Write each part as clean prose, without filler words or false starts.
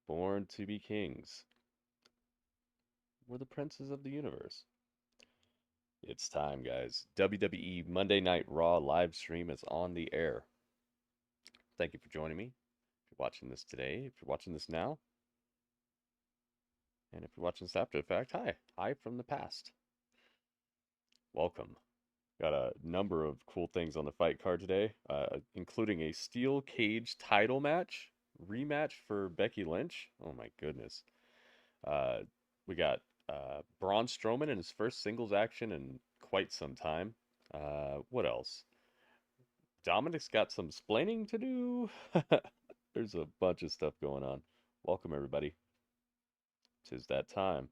Born to be kings. We're the princes of the universe. It's time, guys. WWE Monday Night Raw live stream is on the air. Thank you for joining me. If you're watching this today, if you're watching this now, and if you're watching this after the fact, hi. Hi from the past. Welcome. Got a number of cool things on the fight card today, including a steel cage title match, rematch for Becky Lynch. Oh my goodness. We got Braun Strowman in his first singles action in quite some time. What else? Dominic's got some splaining to do. There's a bunch of stuff going on. Welcome, everybody. 'Tis that time.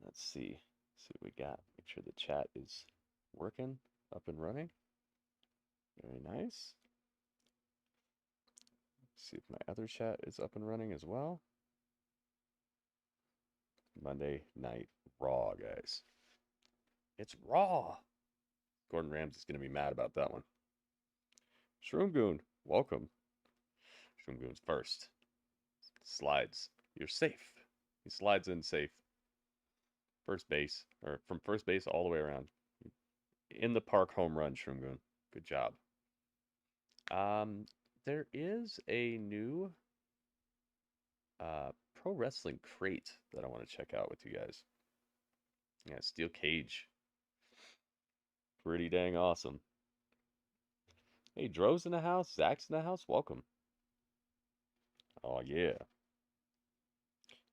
Let's see. See what we got. Make sure the chat is working, up and running. Very nice. See if my other chat is up and running as well. Monday Night Raw, guys. It's Raw. Gordon Ramsay's going to be mad about that one. Shroomgoon, welcome. Shroomgoon's first. Slides. You're safe. He slides in safe. First base, or from first base all the way around. In the park home run, Shroomgoon. Good job. There is a new pro wrestling crate that I want to check out with you guys. Yeah, steel cage. Pretty dang awesome. Hey, Dro's in the house. Zach's in the house. Welcome. Oh, yeah.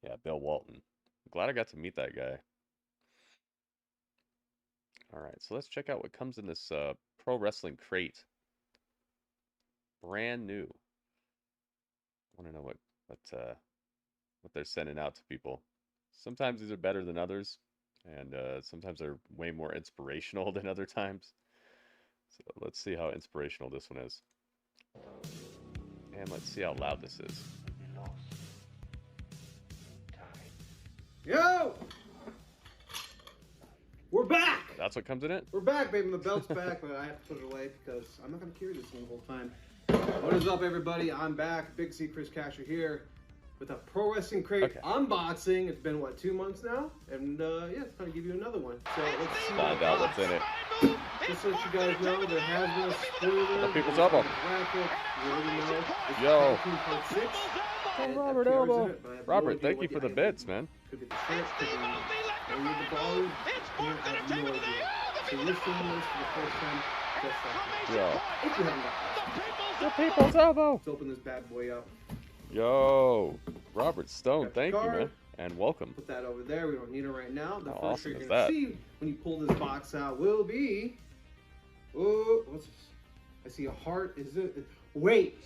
Yeah, Bill Walton. I'm glad I got to meet that guy. All right, so let's check out what comes in this pro wrestling crate. Brand new. I want to know what they're sending out to people. Sometimes these are better than others, and sometimes they're way more inspirational than other times. So let's see how inspirational this one is. And let's see how loud this is. Yo! We're back! That's what comes in it? We're back, baby. The belt's back, but I have to put it away because I'm not going to carry this thing the whole time. What is up, everybody? I'm back. Big C Chris Casher here with a Pro Wrestling Crate unboxing. It's been, what, 2 months now? And, yeah, it's time to give you another one. So, let's see Find out what's in it. Just to let you guys know, there has been a spoiler. The people's elbow. Grapple. You already know. It's Yo. 13.6. Oh, Robert Elbow. Robert, thank you for the bits, man. Could be the shirt, could be the ball. I have no idea. So you're seeing this for the first time, just like this. Yo. If you haven't got this. The people's elbow. Let's open this bad boy up. Yo. Robert Stone, thank you, card. man. And welcome. Put that over there. We don't need it right now. The How first awesome you're is going to that? see when you pull this box out will be... Oh, what's this? I see a heart. Is it? Wait.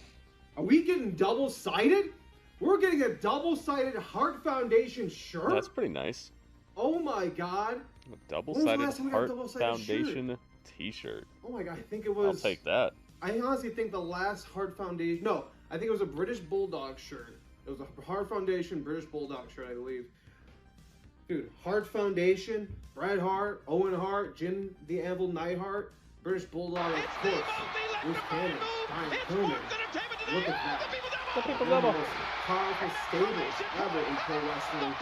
Are we getting double-sided? We're getting a double-sided Heart Foundation shirt? That's pretty nice. Oh my god. A double-sided last time we got a Heart double-sided Foundation t-shirt. Oh my god, I think it was... I'll take that. I honestly think the last Heart Foundation... No, I think it was a British Bulldog shirt. It was a Heart Foundation British Bulldog shirt, I believe. Dude, Heart Foundation, Bret Hart, Owen Hart, Jim the Anvil Neidhart, British Bulldog, of course. Bruce Cannon, Brian Pillman. Look at that. One of the most powerful stables ever in pro wrestling.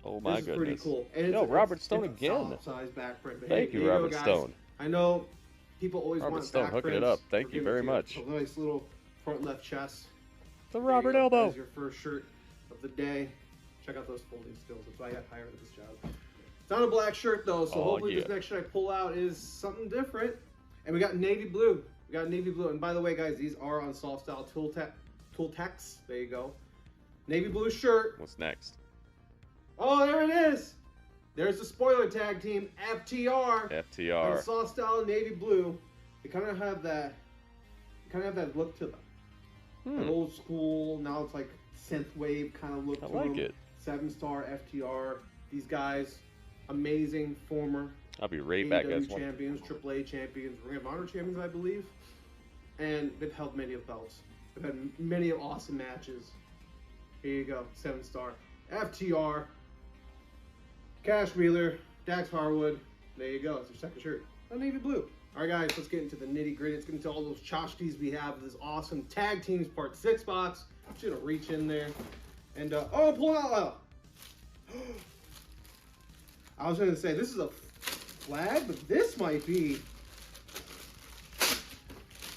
Oh my This is goodness. pretty cool. And Yo, Robert Stone it's again. A size back print. But Thank hey, you, there Robert go, guys. Stone. I know people always Robert want Stone back hooking it prints. up. Thank We're you giving very it to much. A nice little front left chest. The There Robert you go. Elbow. That's your first shirt of the day. Check out those folding skills. That's why I got hired at this job. It's not a black shirt though, so hopefully this next shirt I pull out is something different. And we got navy blue. We got navy blue. And by the way, guys, these are on soft style tool tex. There you go. Navy blue shirt. What's next? Oh, there it is. There's the spoiler tag team, FTR. FTR. And soft style navy blue. They kind of have that. Look to them. An old school. Now it's like synth wave kind of look to I like them. it. 7-star FTR. These guys, amazing former I'll be right back, guys. AEW champions, AAA champions, Ring of Honor champions, I believe. And they've held many of belts. They've had many awesome matches. Here you go, 7-star. FTR. Cash Wheeler, Dax Harwood. There you go, it's your second shirt. A navy blue. All right, guys, let's get into the nitty gritty. Let's get into all those tchotchkes we have. This awesome tag teams part 6 box. I'm just gonna reach in there and oh, pull out. I was gonna say this is a flag, but this might be.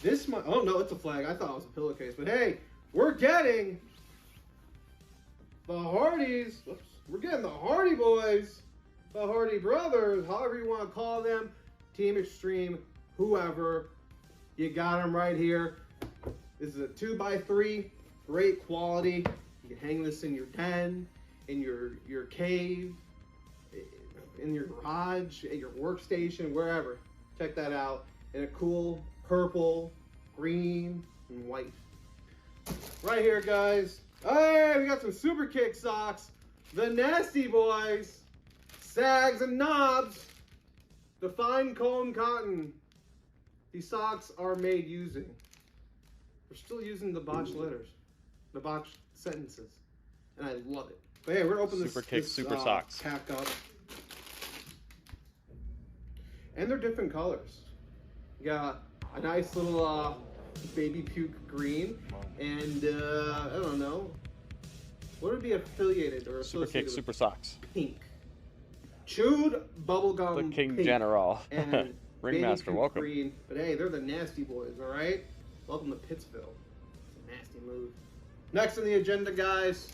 This might. Oh no, it's a flag. I thought it was a pillowcase, but hey, we're getting the Hardys. Whoops. We're getting the Hardy Boys, the Hardy Brothers, however you want to call them. Team Extreme, whoever. You got them right here. This is a 2x3, great quality. You can hang this in your den, in your cave, in your garage, at your workstation, wherever. Check that out. In a cool purple, green, and white. Right here, guys. Hey, we got some Super Kick socks. The Nasty Boys. Sags and Knobs. The Fine Comb Cotton. These socks are made using. We're still using the botched letters. The botched sentences. And I love it. But hey, we're going to open Super Kick, Super Socks. pack up. And they're different colors. You got a nice little baby puke green. And, I don't know. What would be affiliated or Super Kick, Super Socks. Pink. Chewed bubblegum The King pink. General. And Ringmaster, baby welcome. green. But hey, they're the Nasty Boys, alright? Welcome to Pittsville. It's a nasty move. Next on the agenda, guys,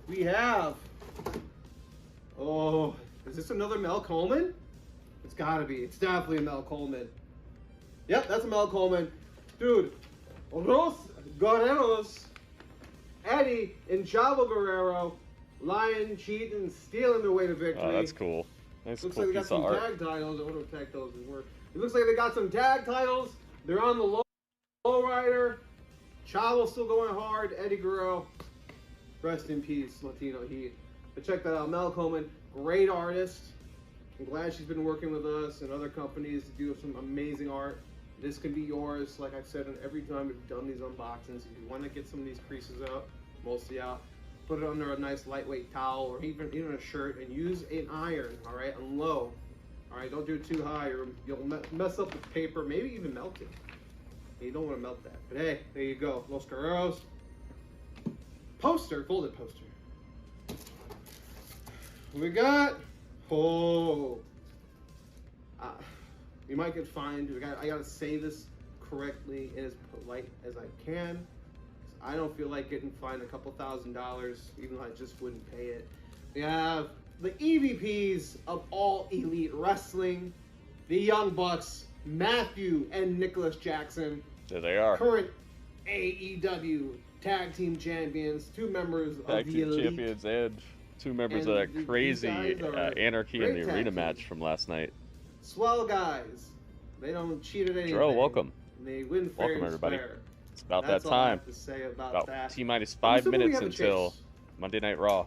we have... Oh, is this another Mel Coleman? It's gotta be. It's definitely a Mel Coleman. Yep, that's a Mel Coleman. Dude, Los Guerreros, Eddie and Chavo Guerrero, lying, cheating, stealing their way to victory. Oh, that's cool. Nice. Looks cool like they got piece some of art. tag titles. I wonder what tag titles they were. It looks like they got some tag titles. They're on the low rider. Chavo's still going hard. Eddie Guerrero, rest in peace, Latino Heat. But check that out. Mel Coleman, great artist. I'm glad she's been working with us and other companies to do some amazing art. This can be yours, like I've said, every time we've done these unboxings. If you want to get some of these creases out, mostly out, put it under a nice lightweight towel or even a shirt and use an iron, all right, on low. All right, don't do it too high or you'll mess up the paper, maybe even melt it. You don't want to melt that. But hey, there you go. Los Guerreros. Poster, folded poster. We got, oh, you might get fined. I gotta say this correctly and as polite as I can. I don't feel like getting fined a couple $1,000s, even though I just wouldn't pay it. We have the EVPs of All Elite Wrestling, the Young Bucks, Matthew and Nicholas Jackson. There they are. Current AEW Tag Team Champions, 2 members of Tag the Team Elite. Champions and 2 members And of that these crazy guys are Anarchy in great the tag Arena team. match from last night. Swell guys. They don't cheat at anything. Joe, welcome. And they win fair Welcome, and everybody. square. It's about That's that all I time. have to say about About that. T-minus I'm 5 assuming we minutes have a until chase. Monday Night Raw.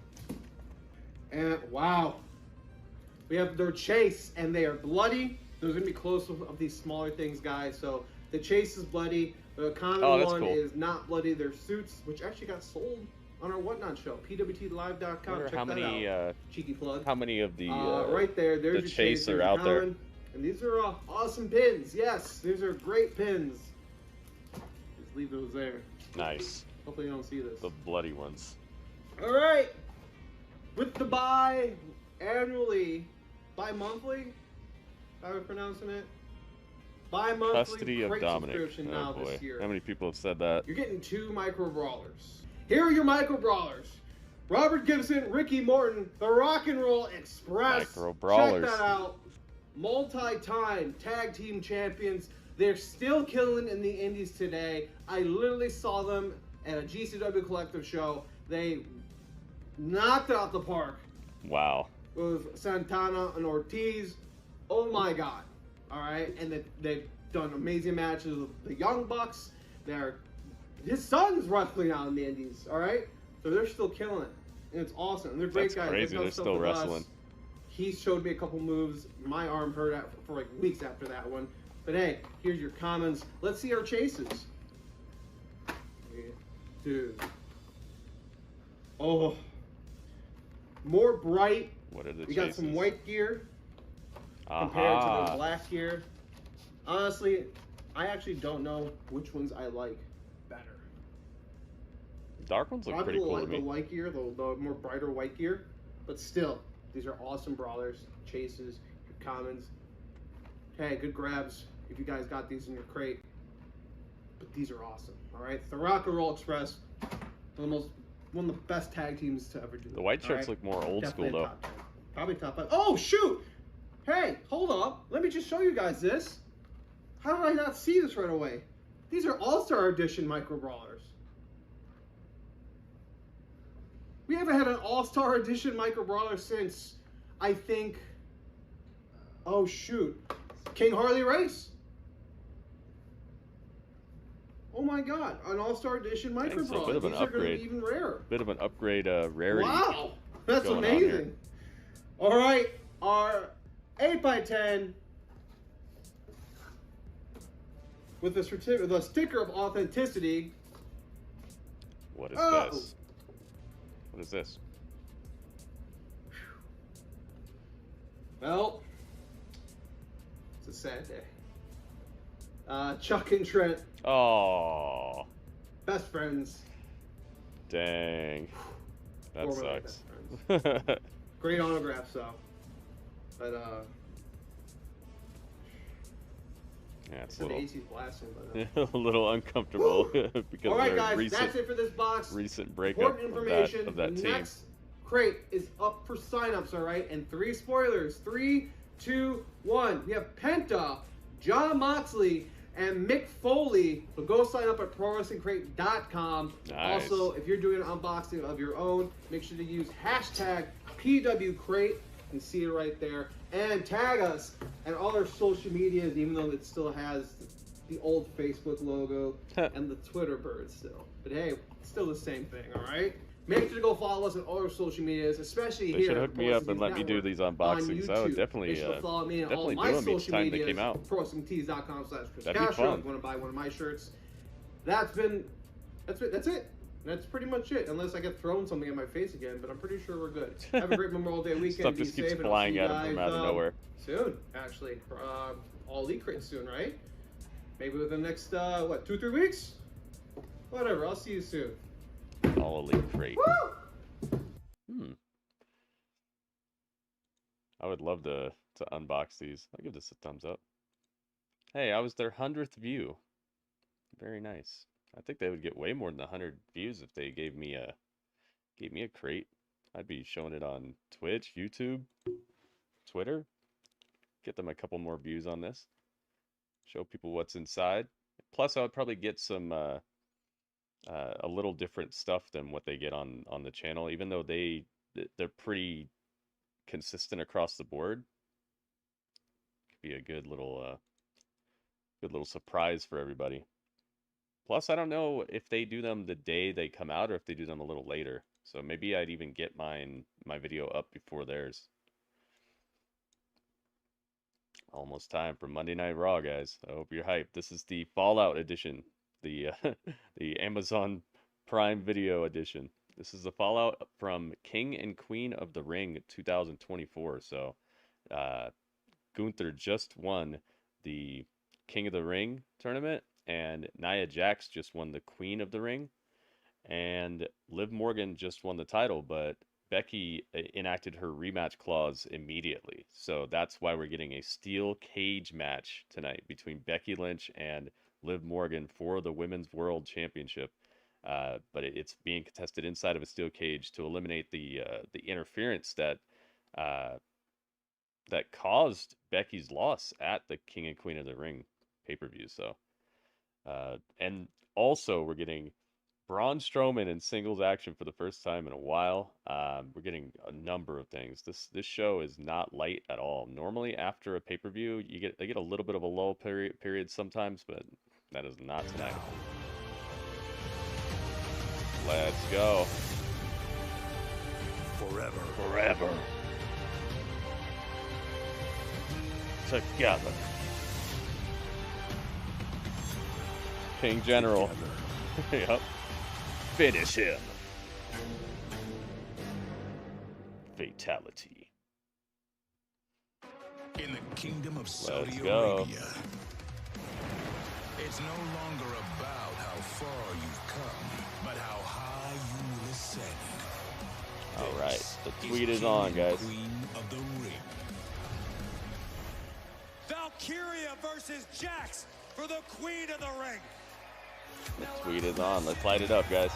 And wow, we have their chase, and they are bloody. There's gonna be close of these smaller things, guys. So the chase is bloody. The common Oh, that's one cool. is not bloody. Their suits, which actually got sold on our Whatnot show, pwtlive.com. Wonder Check how that many out. Cheeky plug. how many of the Right there, there's the your chase there's are your out there. common. And these are awesome pins. Yes, these are great pins. Just leave those there. Nice. Hopefully you don't see this. The bloody ones. All right. With the bi-monthly, how am I pronouncing it? Bi-monthly Custody of crate Dominic. subscription now Oh boy. this year. How many people have said that? You're getting 2 micro brawlers. Here are your micro brawlers. Robert Gibson, Ricky Morton, the Rock and Roll Express. Micro brawlers. Check that out. Multi-time tag team champions. They're still killing in the indies today. I literally saw them at a GCW Collective show. They knocked it out the park Wow. with Santana and Ortiz. Oh my God. All right. And they've done amazing matches with the Young Bucks. His son's wrestling out in the indies. All right. So they're still killing it. And it's awesome. And they're great That's guys. crazy. They've done They're stuff still with us. wrestling. He showed me a couple moves. My arm hurt for like weeks after that one. But hey, here's your comments. Let's see our chases. Dude. Oh. More bright. What are the We chases? got some white gear compared to the black gear. Honestly, I actually don't know which ones I like better. Dark ones look Probably pretty cool to the me. white gear, the more brighter white gear. But still, these are awesome brawlers, chases, commons. Hey, good grabs if you guys got these in your crate. But these are awesome. All right, the Rock and Roll Express, one of the best tag teams to ever do. The white shirts look more old Definitely school though. top 10. Probably top 5. Oh shoot! Hey, hold up. Let me just show you guys this. How did I not see this right away? These are All-Star Edition Micro Brawlers. We haven't had an All-Star Edition Micro Brawler since, I think, oh shoot, King Harley Race. Oh my God, an All-Star Edition Micro Thanks, so a Brawler. bit of an These are going to upgrade. be even rarer. Bit of an upgrade rarity. Wow, that's going on here. amazing. All right, our 8x10 with the sticker of authenticity. What is this? What is this? Well, it's a sad day. Chuck and Trent, Oh, best friends. dang. That Formerly sucks. best friends. Great autographs, though. But Yeah, it's the a little, AC's blasting. But, a little uncomfortable because all right, of guys, their that's it for this box. recent breakup Important of information. that The team. next crate is up for signups, all right? And 3 spoilers. 3, 2, 1. We have Penta, John Moxley, and Mick Foley. So go sign up at ProWrestlingCrate.com. Nice. Also, if you're doing an unboxing of your own, make sure to use hashtag PWCrate. You can see it right there. And tag us and all our social medias, even though it still has the old Facebook logo and the Twitter bird still. But hey, it's still the same thing, all right? Make sure to go follow us on all our social medias, especially They here. should at hook me up and let me do Network these on unboxings. I would YouTube. definitely, Make sure to follow me on all definitely my do them each social time they medias. came out. ProWrestlingTees.com/Chris That'd be Castro. fun. If you want to buy one of my shirts. That's it. That's pretty much it. Unless I get thrown something in my face again, but I'm pretty sure we're good. Have a great Memorial Day weekend. Stuff Be just safe, keeps and I'll flying see you at them from guys, out of nowhere. Soon, actually. All Elite Crate soon, right? Maybe within the next 2-3 weeks. Whatever. I'll see you soon. All Elite Crate. Woo! I would love to unbox these. I'll give this a thumbs up. Hey, I was their 100th view. Very nice. I think they would get way more than 100 views if they gave me a crate. I'd be showing it on Twitch, YouTube, Twitter. Get them a couple more views on this. Show people what's inside. Plus, I would probably get some a little different stuff than what they get on the channel, even though they're pretty consistent across the board. Could be a good little surprise for everybody. Plus, I don't know if they do them the day they come out or if they do them a little later. So maybe I'd even get my video up before theirs. Almost time for Monday Night Raw, guys. I hope you're hyped. This is the Fallout edition, the the Amazon Prime Video edition. This is the Fallout from King and Queen of the Ring 2024. So, Gunther just won the King of the Ring tournament, and Nia Jax just won the Queen of the Ring, and Liv Morgan just won the title, but Becky enacted her rematch clause immediately. So that's why we're getting a steel cage match tonight between Becky Lynch and Liv Morgan for the Women's World Championship. But it's being contested inside of a steel cage to eliminate the interference that caused Becky's loss at the King and Queen of the Ring pay-per-view. So, and also we're getting Braun Strowman in singles action for the first time in a while. We're getting a number of things. This show is not light at all. Normally, after a pay-per-view, they get a little bit of a lull period sometimes, but that is not tonight. Let's go. Forever. Together. King General. Yep. Finish him. Fatality. In the kingdom of Saudi go. Arabia, It's no longer about how far you've come, but how high you will ascend. All right, the tweet is on, guys. Queen of the Ring. Valkyria versus Jax for the Queen of the Ring. The tweet is on. Let's light it up, guys.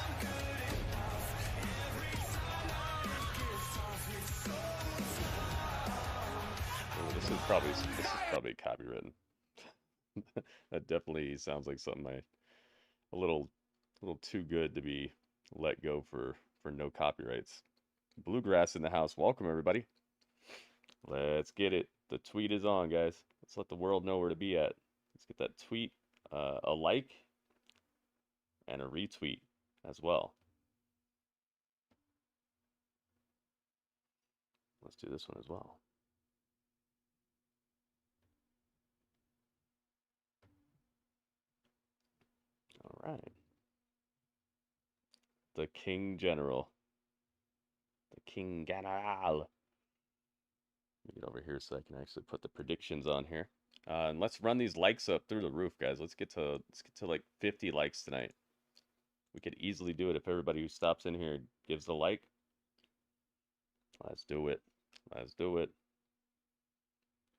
Ooh, this is probably copywritten. That definitely sounds like something a little too good to be let go for no copyrights. Bluegrass in the house. Welcome, everybody. Let's get it. The tweet is on, guys. Let's let the world know where to be at. Let's get that tweet a like and a retweet as well. Let's do this one as well. All right. The King General. The King General. Let me get over here so I can actually put the predictions on here. And let's run these likes up through the roof, guys. Let's get to like 50 likes tonight. We could easily do it if everybody who stops in here gives a like. Let's do it. Let's do it.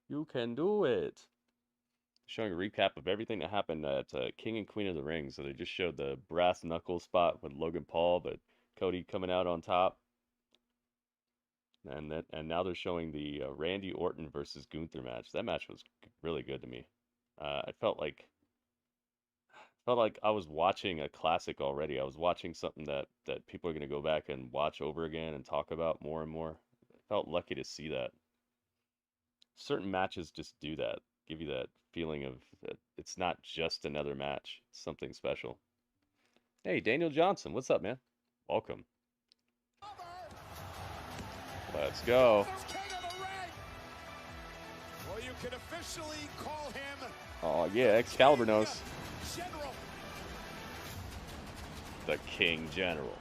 You can do it. Showing a recap of everything that happened at King and Queen of the Ring. So they just showed the brass knuckle spot with Logan Paul, but Cody coming out on top. And now they're showing the Randy Orton versus Gunther match. That match was really good to me. I felt like I was watching a classic already. I was watching something that people are going to go back and watch over again and talk about more and more. I felt lucky to see that. Certain matches just do that. Give you that feeling of that it's not just another match. It's something special. Hey, Daniel Johnson. What's up, man? Welcome. Let's go. Well, you can officially call him. Oh, yeah, Excalibur knows. General. The King General.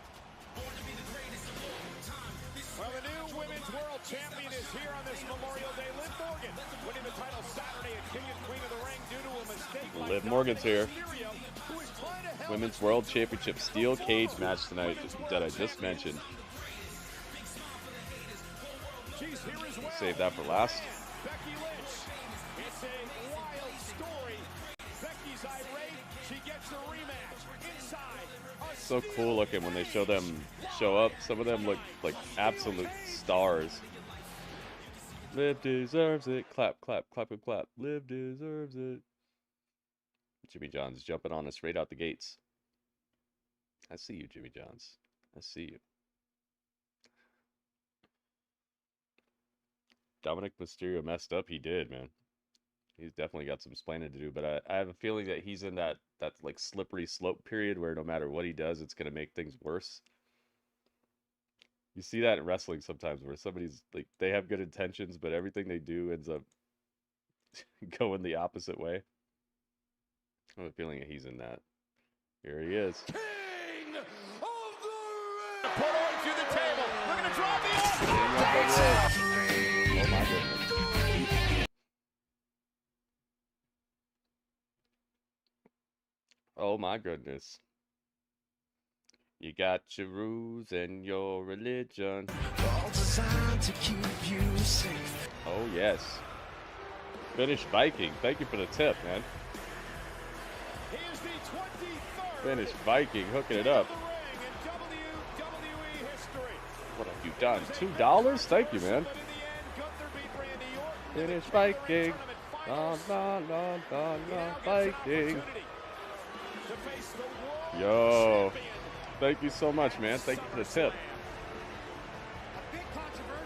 Well, the new Women's World Champion is here on this Memorial Day. Liv Morgan winning the title Saturday at King and Queen of the Ring due to a mistake. Liv Morgan's here. Women's World Championship Steel Cage match tonight that I just mentioned. Save that for last. Becky Lynch. It's a wild story. Becky's irate. She gets a rematch inside. So cool looking when they show up. Some of them look like absolute stars. Liv deserves it. Clap, clap, clap, and clap. Liv deserves it. Jimmy John's jumping on us right out the gates. I see you, Jimmy John's. I see you. Dominic Mysterio messed up. He did, man. He's definitely got some explaining to do. But I have a feeling that he's in that like slippery slope period where no matter what he does, it's going to make things worse. You see that in wrestling sometimes where somebody's like, they have good intentions, but everything they do ends up going the opposite way. I have a feeling that he's in that. Here he is. King of the Ring. Put on to the table. We're going to drop the Oh my goodness. Oh my goodness. You got your rules and your religion. All designed to keep you safe. Oh yes. Finish Viking. Thank you for the tip, man. He is the 23rd Finish Viking, hooking it up. in WWE history. What have you done? $2? Thank you, man. But in the end, Gunther beat Randy Orton. Finish Viking. La la la la la Viking. To face the world Yo. champion. Thank you so much, man. Thank you for the tip.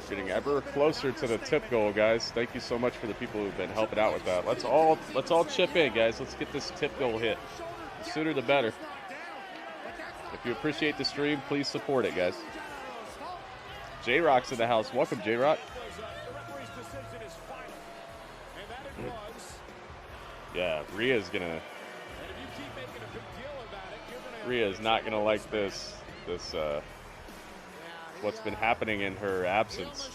Getting ever closer to the tip goal, guys. Thank you so much for the people who've been helping out with that. Let's all chip in, guys. Let's get this tip goal hit. The sooner the better. If you appreciate the stream, please support it, guys. J-Rock's in the house. Welcome, J-Rock. Yeah, Rhea's not gonna like this what's been happening in her absence.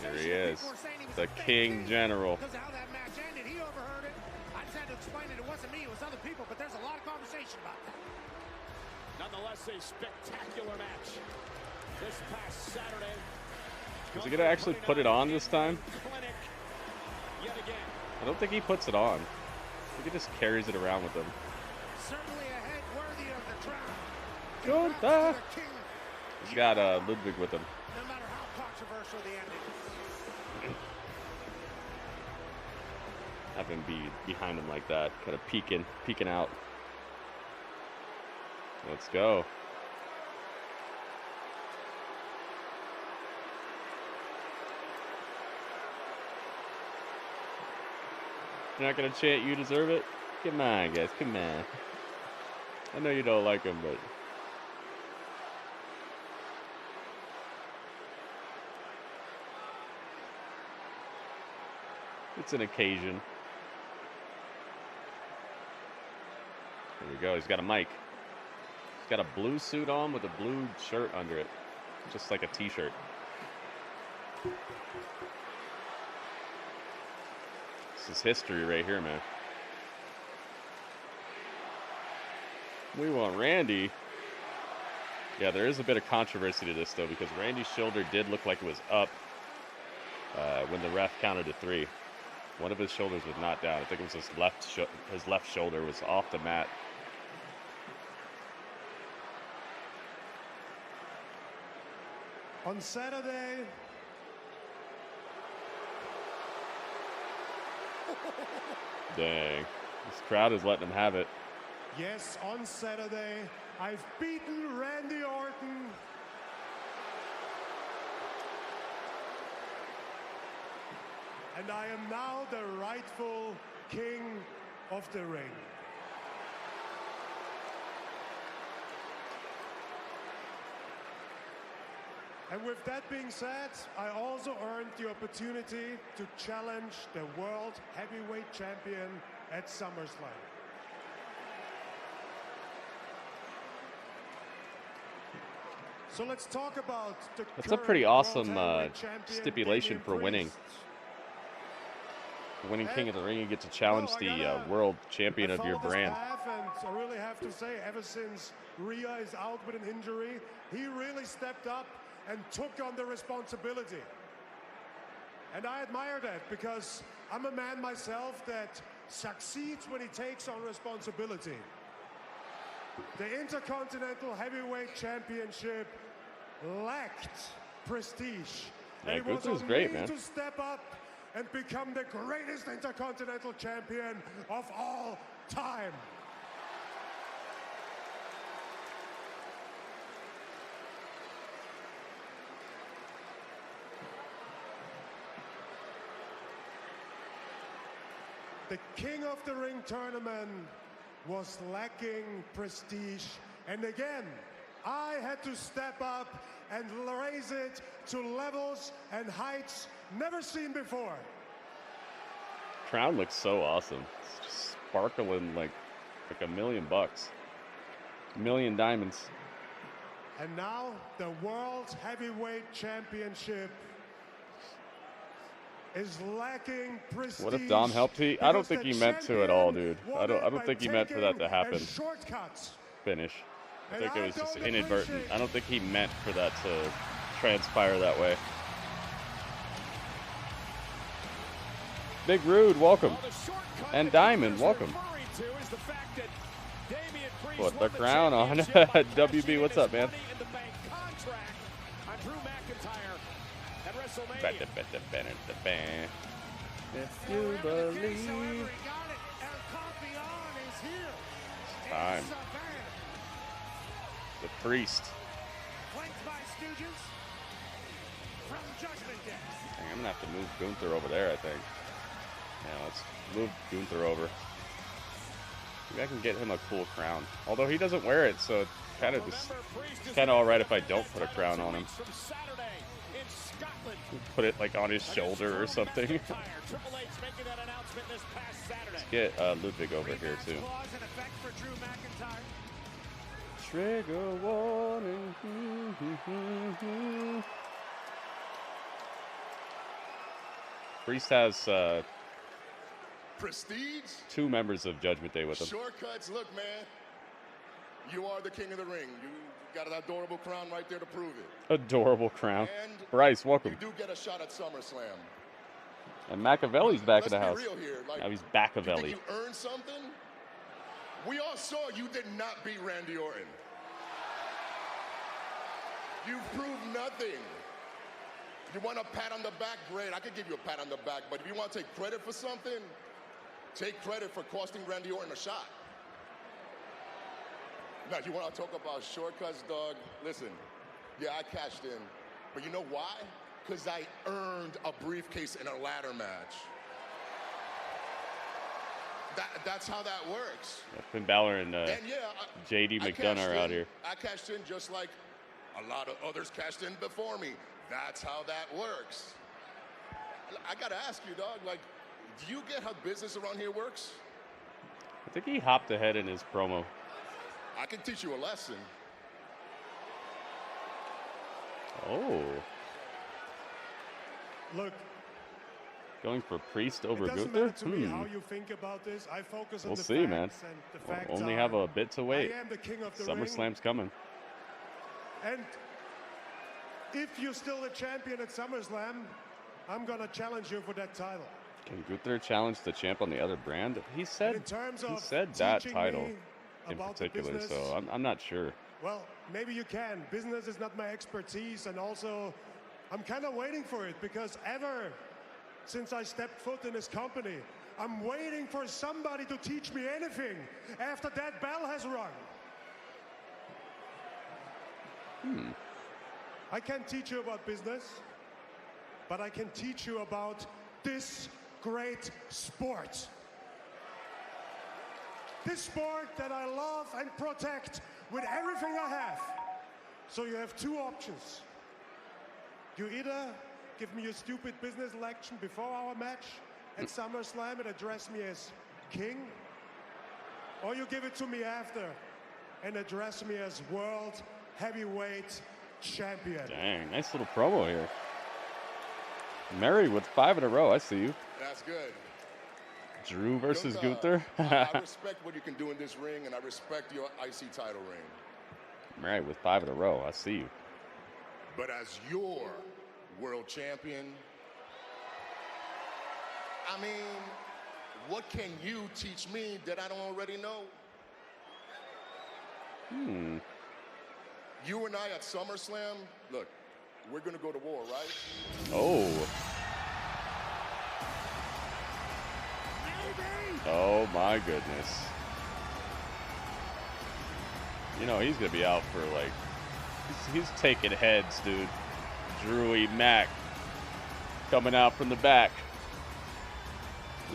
Here he is, the King General. question about that. Nonetheless, a spectacular match this past Saturday. Is he gonna actually put it on this time? Clinic yet again. I don't think he puts it on. I think he just carries it around with him. Certainly a head worthy of the crown. Gunther. Congrats to the king. He's got Ludwig with him. No matter how controversial the ending. Have him be behind him like that, kind of peeking out. Let's go. You're not gonna chant "You deserve it"? Come on, guys, come on. I know you don't like him, but it's an occasion. There we go. He's got a mic. He's got a blue suit on with a blue shirt under it, just like a t-shirt. This is history right here, man. We want Randy. Yeah, there is a bit of controversy to this, though, because Randy's shoulder did look like it was up when the ref counted to 3. One of his shoulders was not down. I think it was his left shoulder was off the mat. On Saturday, Dang. This crowd is letting him have it. yes, on Saturday, I've beaten Randy Orton. And I am now the rightful king of the ring. And with that being said, I also earned the opportunity to challenge the World Heavyweight Champion at SummerSlam. So let's talk about the That's a pretty current awesome World Heavyweight Champion, stipulation Damian for winning. Priest. Winning King of the Ring, you get to challenge the world champion of your brand. And I really have to say, ever since Rhea is out with an injury, he really stepped up and took on the responsibility. And I admire that because I'm a man myself that succeeds when he takes on responsibility. The Intercontinental Heavyweight Championship lacked prestige. Yeah, and it was Gunther's on great, me man. to step up and become the greatest Intercontinental Champion of all time. The King of the Ring tournament was lacking prestige. And again, I had to step up and raise it to levels and heights never seen before. Crown looks so awesome. It's just sparkling like $1 million. $1 million diamonds. And now the World Heavyweight Championship is lacking prestige. What if Dom helped? I don't think he meant to at all, dude. I don't think he meant for that to happen. Finish. I think it was just inadvertent. I don't think he meant for that to transpire that way. Big Rude, welcome. And Diamond, welcome. What, the crown on WB? What's up, man? If you believe. It's time. The Priest. Dang, I'm gonna have to move Gunther over there, I think. Yeah, let's move Gunther over. Maybe I can get him a cool crown. Although he doesn't wear it, so it's kind of alright if I don't put a crown on him. Put it like on his shoulder or something. Let's get Ludwig over here too. Trigger warning. Priest has Prestige? 2 members of Judgment Day with him. Shortcuts, look, man. You are the king of the ring. You got an adorable crown right there to prove it. Adorable crown. And Bryce, welcome. you do get a shot at SummerSlam. And Machiavelli's back in the house. Let's be real here. Like, Now he's you Bacchiavelli. think you earned something? We all saw you did not beat Randy Orton. You've proved nothing. You want a pat on the back? Great, I could give you a pat on the back. But if you want to take credit for something, take credit for costing Randy Orton a shot. Now, you want to talk about shortcuts, dog? Listen, yeah, I cashed in. But you know why? Because I earned a briefcase in a ladder match. That's how that works. Yeah, Finn Balor and yeah, JD McDonagh are out here. I cashed in just like a lot of others cashed in before me. That's how that works. I got to ask you, dog, like, do you get how business around here works? I think he hopped ahead in his promo. I can teach you a lesson. Oh. Look, going for Priest over it doesn't Gunther? matter to me how you think about this. I focus on We'll the see, man. facts, and the We'll facts only are, have a bit to wait. I am the king of the ring. SummerSlam's coming. And if you're still the champion at SummerSlam, I'm going to challenge you for that title. Can Gunther challenge the champ on the other brand? He said, In terms he of said that teaching title me in about the particular, business, so I'm not sure. well, maybe you can. Business is not my expertise, and also I'm kind of waiting for it because ever since I stepped foot in this company, I'm waiting for somebody to teach me anything after that bell has rung. I can't teach you about business, but I can teach you about this great sport. This sport that I love and protect with everything I have. So you have two options. You either give me a stupid business lecture before our match at SummerSlam and address me as king, or you give it to me after and address me as world heavyweight champion. Dang, nice little promo here. Mary with 5 in a row. I see you. That's good. Drew versus Gunther, Gunther. I respect what you can do in this ring, and I respect your IC title reign. Mary with 5 in a row. I see you. But as your world champion, I mean, what can you teach me that I don't already know? You and I at SummerSlam, look, we're going to go to war, right? Oh. Oh my goodness. You know, he's going to be out for like, he's taking heads, dude. Drewy Mac coming out from the back.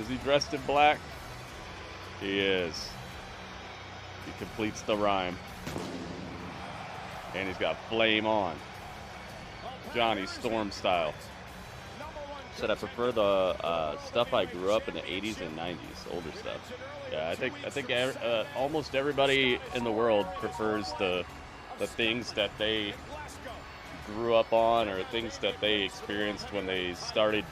Is he dressed in black? He is. He completes the rhyme. And he's got flame on. Johnny Storm style. Said I prefer the stuff I grew up in the 80s and 90s, older stuff. Yeah, I think almost everybody in the world prefers the things that they grew up on or things that they experienced when they started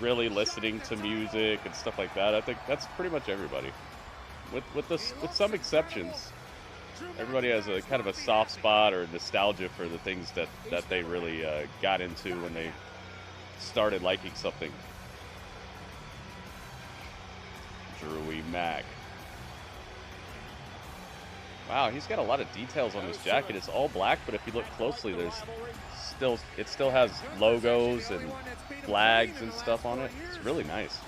really listening to music and stuff like that. I think that's pretty much everybody, with some exceptions. Everybody has a kind of a soft spot or nostalgia for the things that they really got into when they started liking something. Drewy Mac. Wow, he's got a lot of details on his jacket. It's all black, but if you look closely, it still has logos and flags and stuff on it. It's really nice.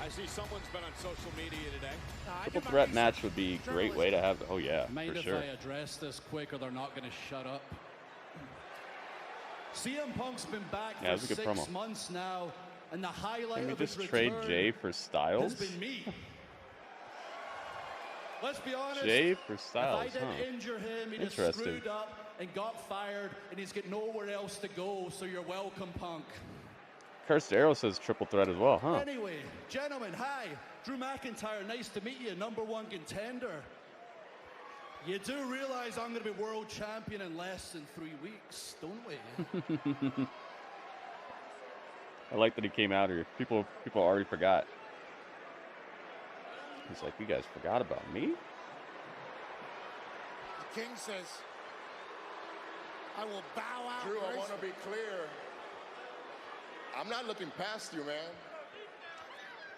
I see someone's been on social media today. Triple threat match would be a great way to have. Oh yeah, Mind for if sure. I address this quick or they're not going to shut up? CM Punk's been back Yeah, for it was a good 6 promo. months now, and the highlight Can we of his just trade return Jay for has Styles? been me. Let's be honest. Jay for Styles, if I didn't huh? injure him, he'd have Interesting. screwed up and got fired, and he's got nowhere else to go. So you're welcome, Punk. Cursed Arrow says triple threat as well, huh? Anyway, gentlemen, hi. Drew McIntyre, nice to meet you, #1 contender. You do realize I'm going to be world champion in less than 3 weeks, don't we? I like that he came out here. People already forgot. He's like, you guys forgot about me? The king says, I will bow out. Drew, I want to be clear. I'm not looking past you, man.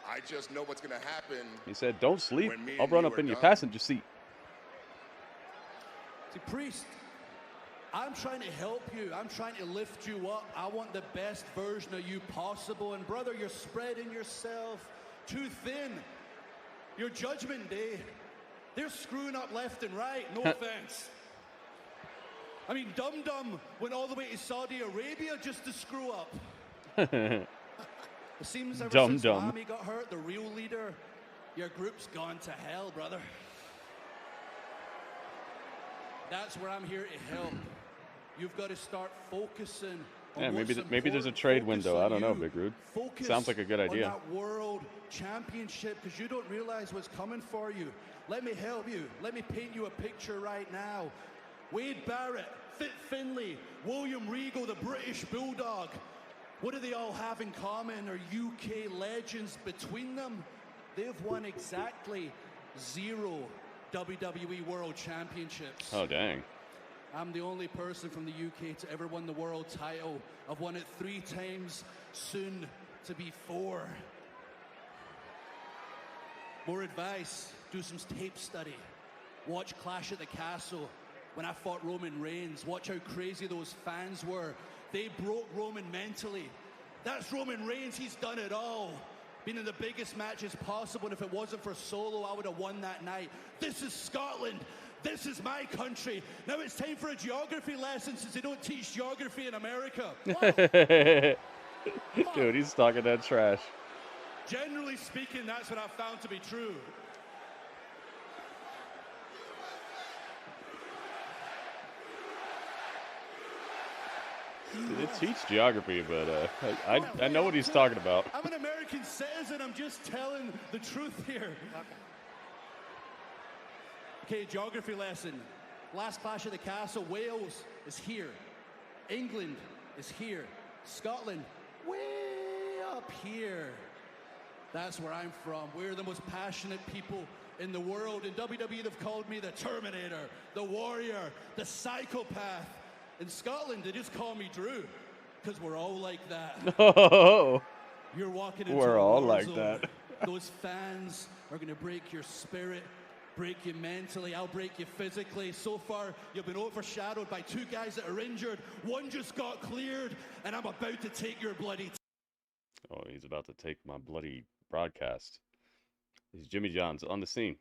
I just know what's going to happen. He said, don't sleep. When me I'll and run you up are in your done. passenger seat. See, Priest, I'm trying to help you. I'm trying to lift you up. I want the best version of you possible. And brother, you're spreading yourself too thin. Your Judgment Day, they're screwing up left and right. No offense. I mean, Dum Dum went all the way to Saudi Arabia just to screw up. It seems ever Dum since Dum. Miami got hurt, the real leader, your group's gone to hell, brother. That's where I'm here to help. You've got to start focusing on Yeah, what's maybe there's a important. trade Focus window. on I don't know, you. Big Rude. Focus Sounds like a good idea. on that world championship, because you don't realize what's coming for you. Let me help you. Let me paint you a picture right now. Wade Barrett, Fit Finlay, William Regal, the British Bulldog. What do they all have in common? Are UK legends between them? They've won exactly 0 WWE World Championships. Oh, dang. I'm the only person from the UK to ever win the world title. I've won it 3 times, soon to be 4. More advice, do some tape study. Watch Clash at the Castle when I fought Roman Reigns. Watch how crazy those fans were. They broke Roman mentally. That's Roman Reigns, he's done it all. Been in the biggest matches possible, and if it wasn't for Solo, I would have won that night. This is Scotland. This is my country. Now it's time for a geography lesson, since they don't teach geography in America. Dude, he's talking that trash. Generally speaking, that's what I've found to be true. They teach geography, but I know what he's talking about. I'm an American citizen. I'm just telling the truth here. Okay, geography lesson. Last Clash at the Castle, Wales is here. England is here. Scotland, way up here. That's where I'm from. We're the most passionate people in the world. In WWE, they've called me the Terminator, the Warrior, the Psychopath. In Scotland, they just call me Drew, because we're all like that. Oh, You're walking into we're a all war like zone. that. Those fans are going to break your spirit, break you mentally. I'll break you physically. So far, you've been overshadowed by 2 guys that are injured. One just got cleared, and I'm about to take your bloody... Oh, he's about to take my bloody broadcast. He's Jimmy John's on the scene.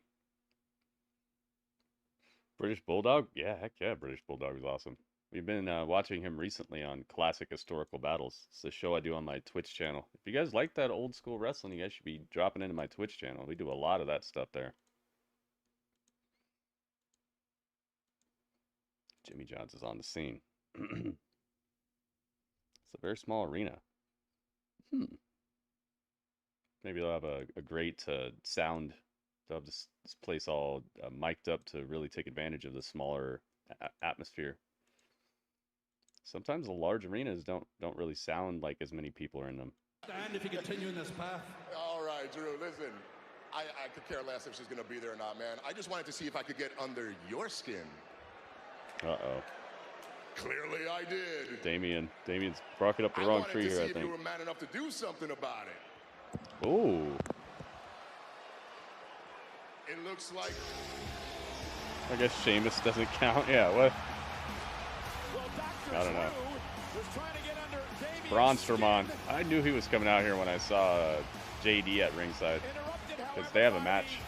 British Bulldog? Yeah, heck yeah, British Bulldog is awesome. We've been watching him recently on Classic Historical Battles. It's a show I do on my Twitch channel. If you guys like that old school wrestling, you guys should be dropping into my Twitch channel. We do a lot of that stuff there. Jimmy John's is on the scene. It's a very small arena. Maybe they'll have a great sound. They'll have this place all mic'd up to really take advantage of the smaller atmosphere. Sometimes the large arenas don't really sound like as many people are in them. And if you continue in this path. All right, Drew, listen. I could care less if she's going to be there or not, man. I just wanted to see if I could get under your skin. Uh-oh. Clearly I did. Damian's barking up the wrong tree here, I I wanted to see if you think. were man enough to do something about it. Oh. It looks like... I guess Sheamus doesn't count. Yeah, what? I don't know. Braun Strowman. I knew he was coming out here when I saw JD at ringside. Because they have a match.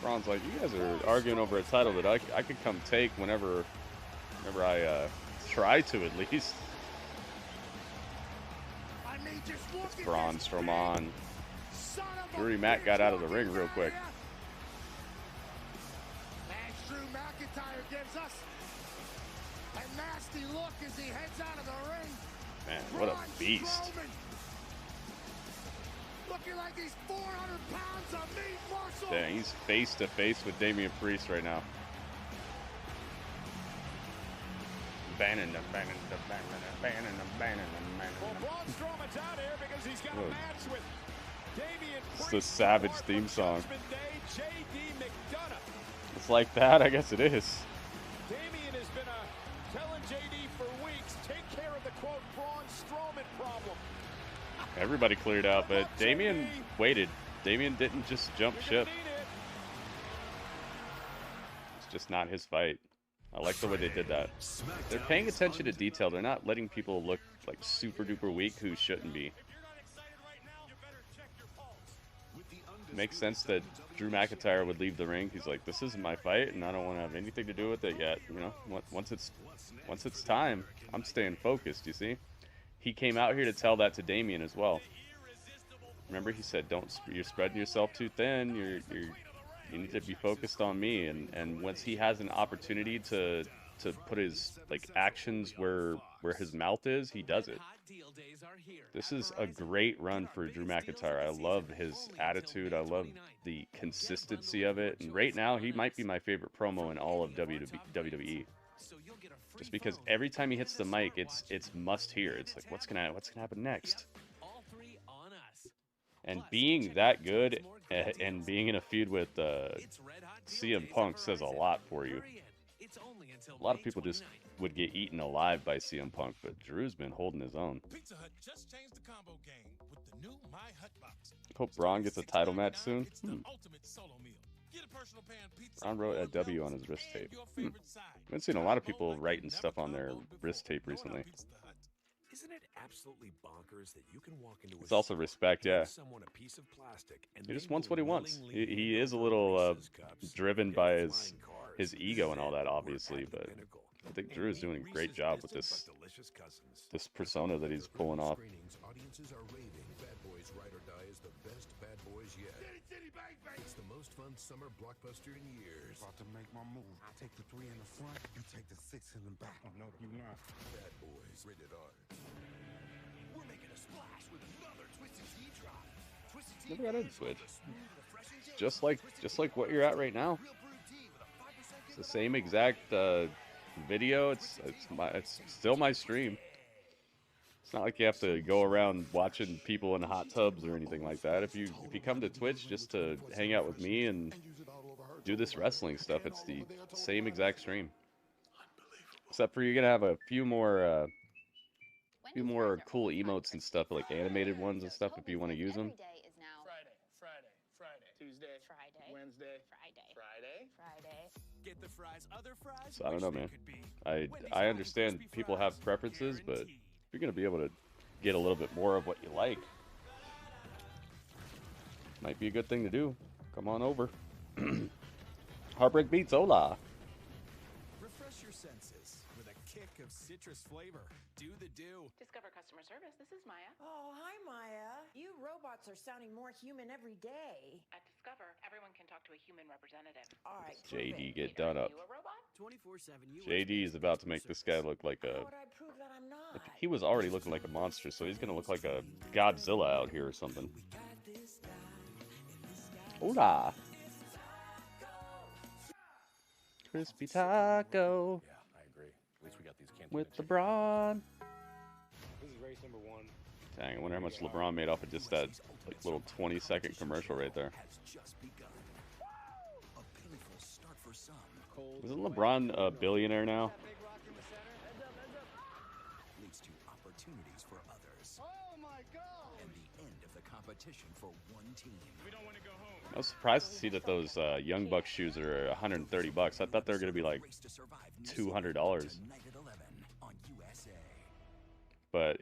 Braun's like, you guys are arguing over a title that I could come take whenever I try to, at least. It's Braun Strowman. Drew Matt got out of the ring real quick. Drew McIntyre gives us a nasty look as he heads out of the ring. Man, what a beast. Strowman, looking like he's 400 pounds of meat muscle. Dang, he's face to face with Damian Priest right now. Banning them. Well, Braun Strowman's out here because he's got a match with It's the Savage theme song. It's like that? I guess it is. Damian has been telling JD for weeks, take care of the quote Braun Strowman problem. Everybody cleared out, but Damian waited. Damian didn't just jump ship. It's just not his fight. I like the way they did that. They're paying attention to detail. They're not letting people look like super duper weak who shouldn't be. Makes sense that Drew McIntyre would leave the ring. He's like, this isn't my fight, and I don't want to have anything to do with it yet. You know, once it's time, I'm staying focused. You see, he came out here to tell that to Damian as well. Remember, he said, you're spreading yourself too thin. You need to be focused on me. And once he has an opportunity to put his actions where his mouth is, he does it. This is a great run for Drew McIntyre. I love his attitude. I love the consistency of it. And right now, he might be my favorite promo in all of WWE. Just because every time he hits the mic, it's must hear. It's like, what's gonna happen next? And being that good and being in a feud with CM Punk says a lot for you. A lot of people just would get eaten alive by CM Punk, but Drew's been holding his own. Hope Braun gets a title match soon. Braun wrote a W on his wrist tape. I've been seeing a lot of people writing stuff on their wrist tape recently. Isn't it absolutely bonkers that you can walk into It's also respect, yeah. someone a piece of plastic and He just wants what he wants. He is a little driven by his ego and all that, obviously, but I think Drew is doing a great job with this persona that he's pulling off. Audiences are raving Bad Boys Ride or Die is the best Bad Boys yet. It's the most fun summer blockbuster in years. About to make my move. I take the 3 in the front, you take the 6 in the back. Oh, no, you're not. Bad Boys Rated R. we're making a splash with another Twisted Tea drop. Twisted Tea Never got into Twitch. Just like what you're at right now. It's the same exact video. It's still my stream. It's not like you have to go around watching people in hot tubs or anything like that. If you come to Twitch just to hang out with me and do this wrestling stuff, it's the same exact stream. Except for you're gonna have a few more cool emotes and stuff, like animated ones and stuff, if you want to use them. Friday, Tuesday, Friday, Wednesday, Friday. Get the fries, other fries. So I don't know, man. I understand people have preferences, but if you're gonna be able to get a little bit more of what you like, might be a good thing to do. Come on over. Heartbreak Beats, hola. Refresh your senses with a kick of citrus flavor. Do the do. Discover customer service. This is Maya. Oh, hi, Maya. You robots are sounding more human every day. At Discover, everyone can talk to a human representative. All right, JD get done up. You a robot? 24/7 JD is about to make this guy look like a... How would I prove that I'm not? He was already looking like a monster, so he's gonna look like a Godzilla out here or something. Hola. Crispy taco. Yeah, I agree. At least we got these cans with LeBron. This is race number 1. Dang, I wonder how much LeBron made off of just that little 20-second commercial right there. Isn't LeBron a billionaire now? Leads to opportunities for others. Oh my God! And the end of the competition for one team. We don't want to go home. I was surprised to see that those Young Bucks shoes are $130. I thought they were gonna be like $200. But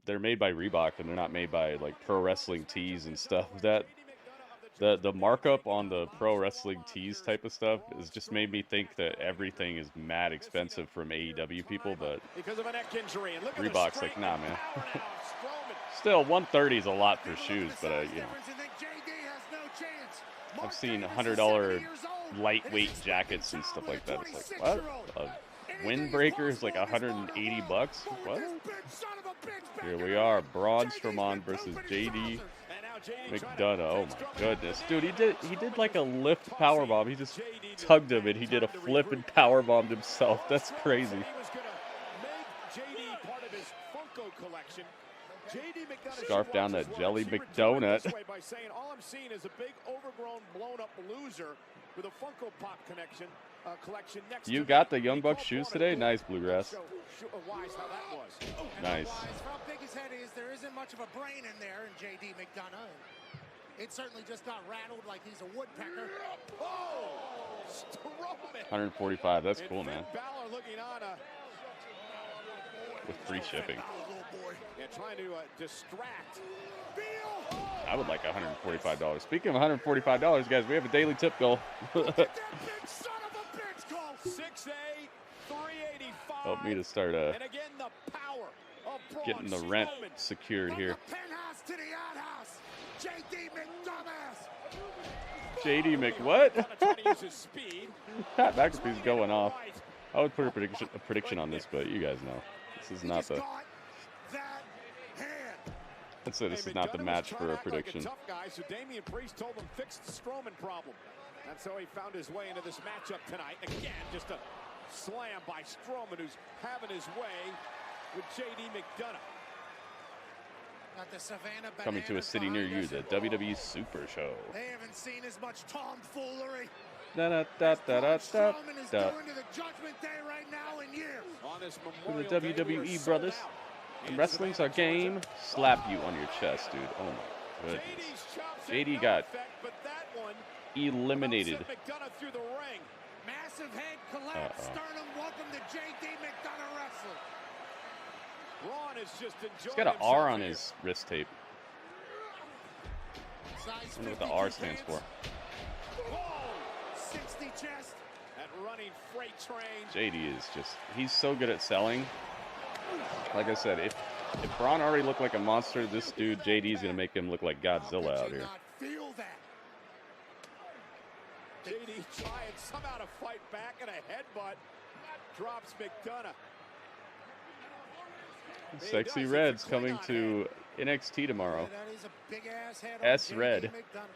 they're made by Reebok, and they're not made by like Pro Wrestling Tees and stuff. That the markup on the Pro Wrestling Tees type of stuff has just made me think that everything is mad expensive from AEW people, but Because of a neck injury. And look at Reebok's like, nah, man. Still, $130 is a lot for shoes, but you know, I've seen $100 lightweight jackets and stuff like that. It's like, what? A windbreaker is like $180. What? Here we are, Braun Strowman versus JD McDonagh. Oh my goodness, dude! He did like a lift powerbomb. He just tugged him and he did a flip and powerbombed himself. That's crazy. Scarf down that jelly McDonagh. By saying, all I'm seeing is a big, overgrown, blown-up loser with a Funko Pop collection next You to got me. the Young Bucks shoes today? Nice, Bluegrass. Wise how that was. Nice. For how big his head is, there isn't much of a brain in there in J.D. McDonagh. It certainly just got rattled like he's a woodpecker. Oh! Strowman. 145. That's cool, man. Balor looking on With free shipping. Yeah, trying to distract. I would like $145. Speaking of $145, guys, we have a daily tip goal. 6'8", 385. Help me to start and again, the power of Braun getting the rent Strowman. secured here. Penthouse to the outhouse. J.D. McDumbass. JD McWhat? Pat McAfee's going off. I would put a prediction on this, but you guys know this is not the. Let's say this is not the match for a prediction. Like a tough guy, so Damian Priest told him fix the Strowman problem. That's how he found his way into this matchup tonight. Again, just a slam by Strowman, who's having his way with J.D. McDonagh. Coming to a city near you, the WWE Super Show. They haven't seen as much tomfoolery. Da da da da da da. Strowman is going to the Judgment Day right now in years. On this For the Memorial Day, we are WWE sold brothers. out. And wrestling's our game. Slap you on your chest, dude. Oh my goodness. JD got eliminated. McDonagh through the ring. Massive head collapse. Sternum. Welcome to J.D. McDonagh Wrestling. Braun is just enjoying He's got an R on his wrist tape. I Size wonder what the R stands for. Whoa! 60 chest. That running freight train. JD is just, he's so good at selling. Like I said, if Braun already looked like a monster, this dude, JD's going to make him look like Godzilla out here. Not feel that. JD trying somehow to fight back, and a headbutt drops McDonagh. Sexy Red's coming to NXT tomorrow. That is a big ass head on S J.D. Red. McDonagh.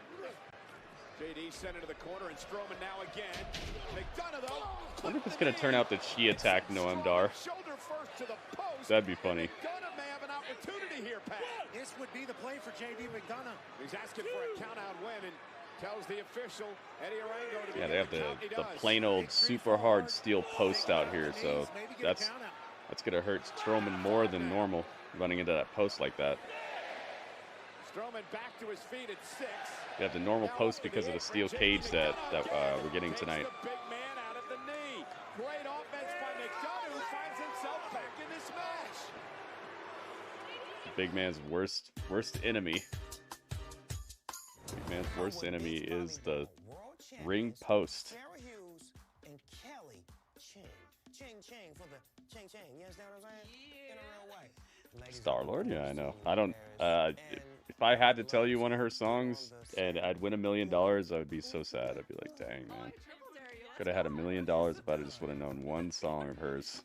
JD sent into the corner, and Strowman now again. McDonagh, though. I wonder if it's going to turn out that she attacked Noam Dar. Shoulder first to the post. That'd be funny. McDonagh may have an opportunity here, Pat. This would be the play for J.D. McDonagh. He's asking for a count-out win and tells the official, Eddie Arango, to Yeah, they have the does. plain old super hard steel post out here, so that's going to hurt Strowman more than normal running into that post like that. Strowman back to his feet at 6. You have the normal post because of the steel cage that we're getting tonight. The big man out at the knee. Great offense by McDonagh, who finds himself back in this match. Big man's worst enemy. Big man's worst enemy is the ring post. And Kelly Ching. Ching for the Ching. You understand what I'm saying? In a real way. Star-Lord? Yeah, I know. I don't, if I had to tell you one of her songs and I'd win $1 million, I would be so sad. I'd be like, dang, man. Could have had $1 million if I just would have known one song of hers.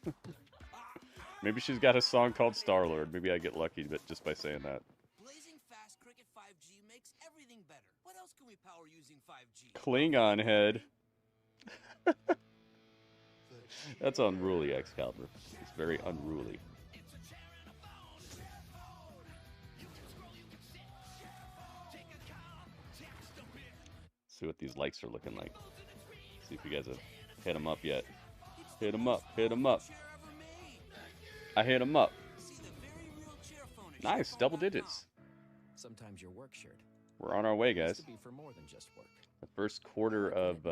Maybe she's got a song called Star-Lord. Maybe I get lucky just by saying that. Blazing fast Cricket 5G makes everything better. What else can we power using 5G? Klingon head. That's unruly, Excalibur. It's very unruly. See what these likes are looking like. See if you guys have hit them up yet. Hit them up. Hit them up. I hit them up. Nice, double digits. Sometimes your work shirt. We're on our way, guys. To be for more than just work. The first quarter of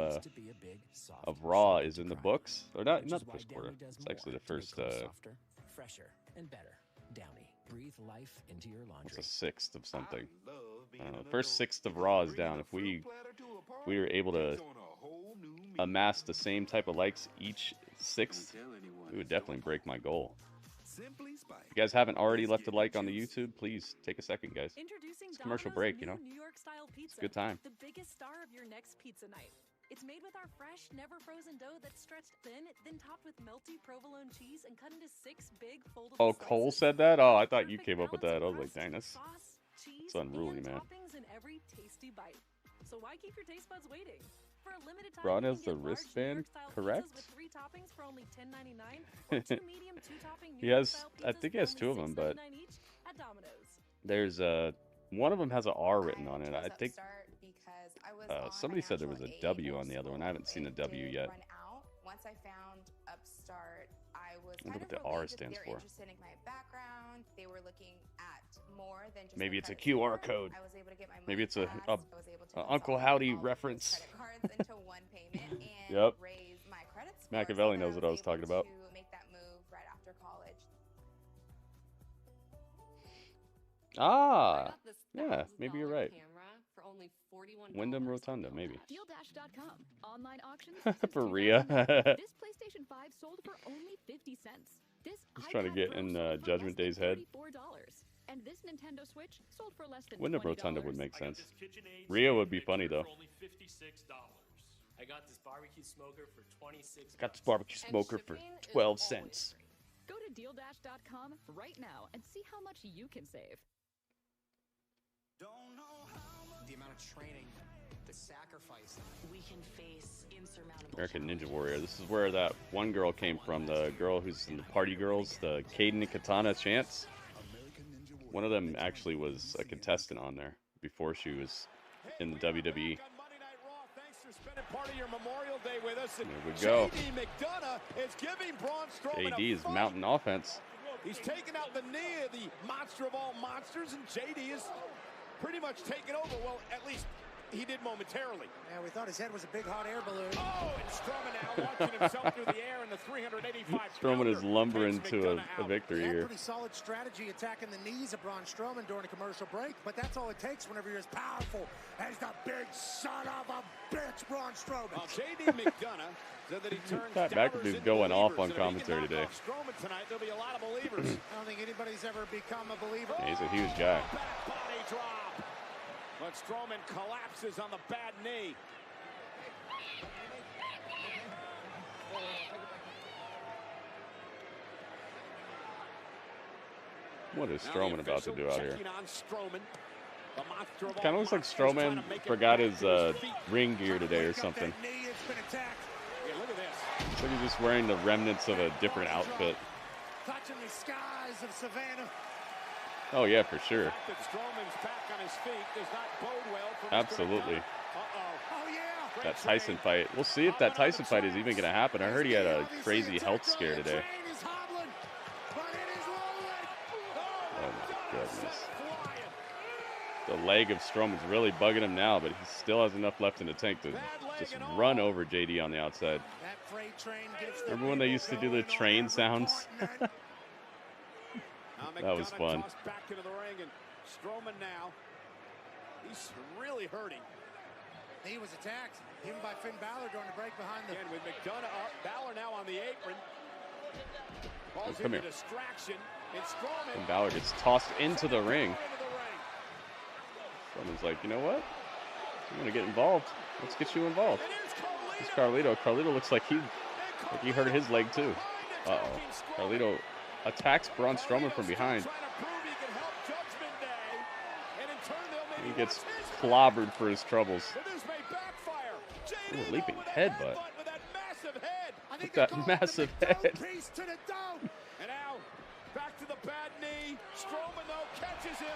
Raw is in the books. Or not the first quarter. It's actually the first. Softer, fresher, and better. Downy. Breathe life into your laundry. It's a sixth of something. I don't know. The first sixth of Raw is down. If we are able to amass the same type of likes each sixth, we would definitely break my goal. If you guys haven't already left a like on the YouTube, please take a second, guys. It's a commercial break, you know. It's a good time. The biggest star of your next pizza night. It's made with our fresh, never frozen dough that's stretched thin, then topped with melty provolone cheese and cut into 6 big foldable Oh, slices. Cole said that? Oh, I thought you came up with that. I was like, dang, that's unruly, man. Toppings in every tasty bite. So why keep your taste buds waiting? For a limited time, Braun you has can the get large wristband, New York-style correct? pizzas with 3 toppings for only $10.99, or 2 medium 2-topping New He has, York-style I pizzas think he for has 2 of only them, but $6.99 each at Domino's. There's one of them has an R written on it. I think somebody said there was a W on the other one. I haven't seen a W yet. Once I found Upstart, I was I wonder kind what of the R relieved that stands they're for. interested in my background. They were looking at more than just Maybe my it's a credit QR score. code. I was able to get my Maybe it's a money fast. I was able to Uncle consolidate Howdy all of these reference. credit cards into one payment and Yep. raise my credit score. Machiavelli so that knows what I was able talking about. To make that move right after college. Ah, yeah, maybe you're right. For only $41. Wyndham Rotunda, maybe. DealDash.com. Online auctions For Rhea. This PlayStation 5 sold for only 50 cents. This He's trying to get in Judgment Day's head. $4. And this Nintendo Switch sold for less than Wyndham $20. Rotunda would make sense. Rhea would be funny though. For only $56. I got this barbecue smoker for $26. Got this barbecue smoker for 12 cents. Go to DealDash.com right now and see how much you can save. The amount of training, the sacrifice. We can face insurmountable American Ninja Warrior. This is where that one girl came from. The girl who's in the Party Girls, the Kaden and Katana chants. One of them actually was a contestant on there before she was in the WWE. Part of your Memorial Day with us. There we go. JD McDonagh is giving Braun Strowman JD is mountain offense. He's taken out the knee of the monster of all monsters, and JD is pretty much taken over. Well, at least he did momentarily. Yeah, we thought his head was a big hot air balloon. Oh, and Strowman now launching himself through the air in the 385. Strowman is lumbering to a victory He had here. pretty solid strategy attacking the knees of Braun Strowman during a commercial break, but that's all it takes whenever you're as powerful as the big son of a bitch, Braun Strowman. Well, JD McDonagh said that he turns Pat doubters McAfee's into going off believers, on and if he commentary can knock today. off Strowman tonight, there'll be a lot of believers. I don't think anybody's ever become a believer. Yeah, he's a huge guy. Back body drop. But Strowman collapses on the bad knee. What is Strowman about to do out here? Checking on Strowman. The monster of Kind of all looks like monsters trying Strowman to make it forgot back his to his feet. ring gear today or something. Yeah, look at this. Looks like he's just wearing the remnants of a different outfit. Touching the skies of Savannah. Oh yeah, for sure. The fact that Strowman's back on his feet does not bode well for Mr. Absolutely. Uh-oh. Oh yeah. That Tyson fight. We'll see if that Tyson fight is even going to happen. I heard he had a crazy health scare today. Oh my goodness. The leg of Strowman's really bugging him now, but he still has enough left in the tank to just run over JD on the outside. Remember when they used to do the train sounds? That was fun. Back into the ring, and Strowman now, he's really hurting. He was attacked, even by Finn Balor during the break behind the... Again, with McDonagh, Balor now on the apron. Falls come into here. distraction. It's Strowman. And Balor gets tossed into the ring. Strowman's like, you know what? You want to get involved? Let's get you involved. It's Carlito. Carlito looks like he hurt his leg too. Uh-oh. Carlito attacks Braun Strowman from behind. He gets clobbered for his troubles. Ooh, leaping headbutt. Look at that massive head. And now, back to the bad knee. Strowman, though, catches him.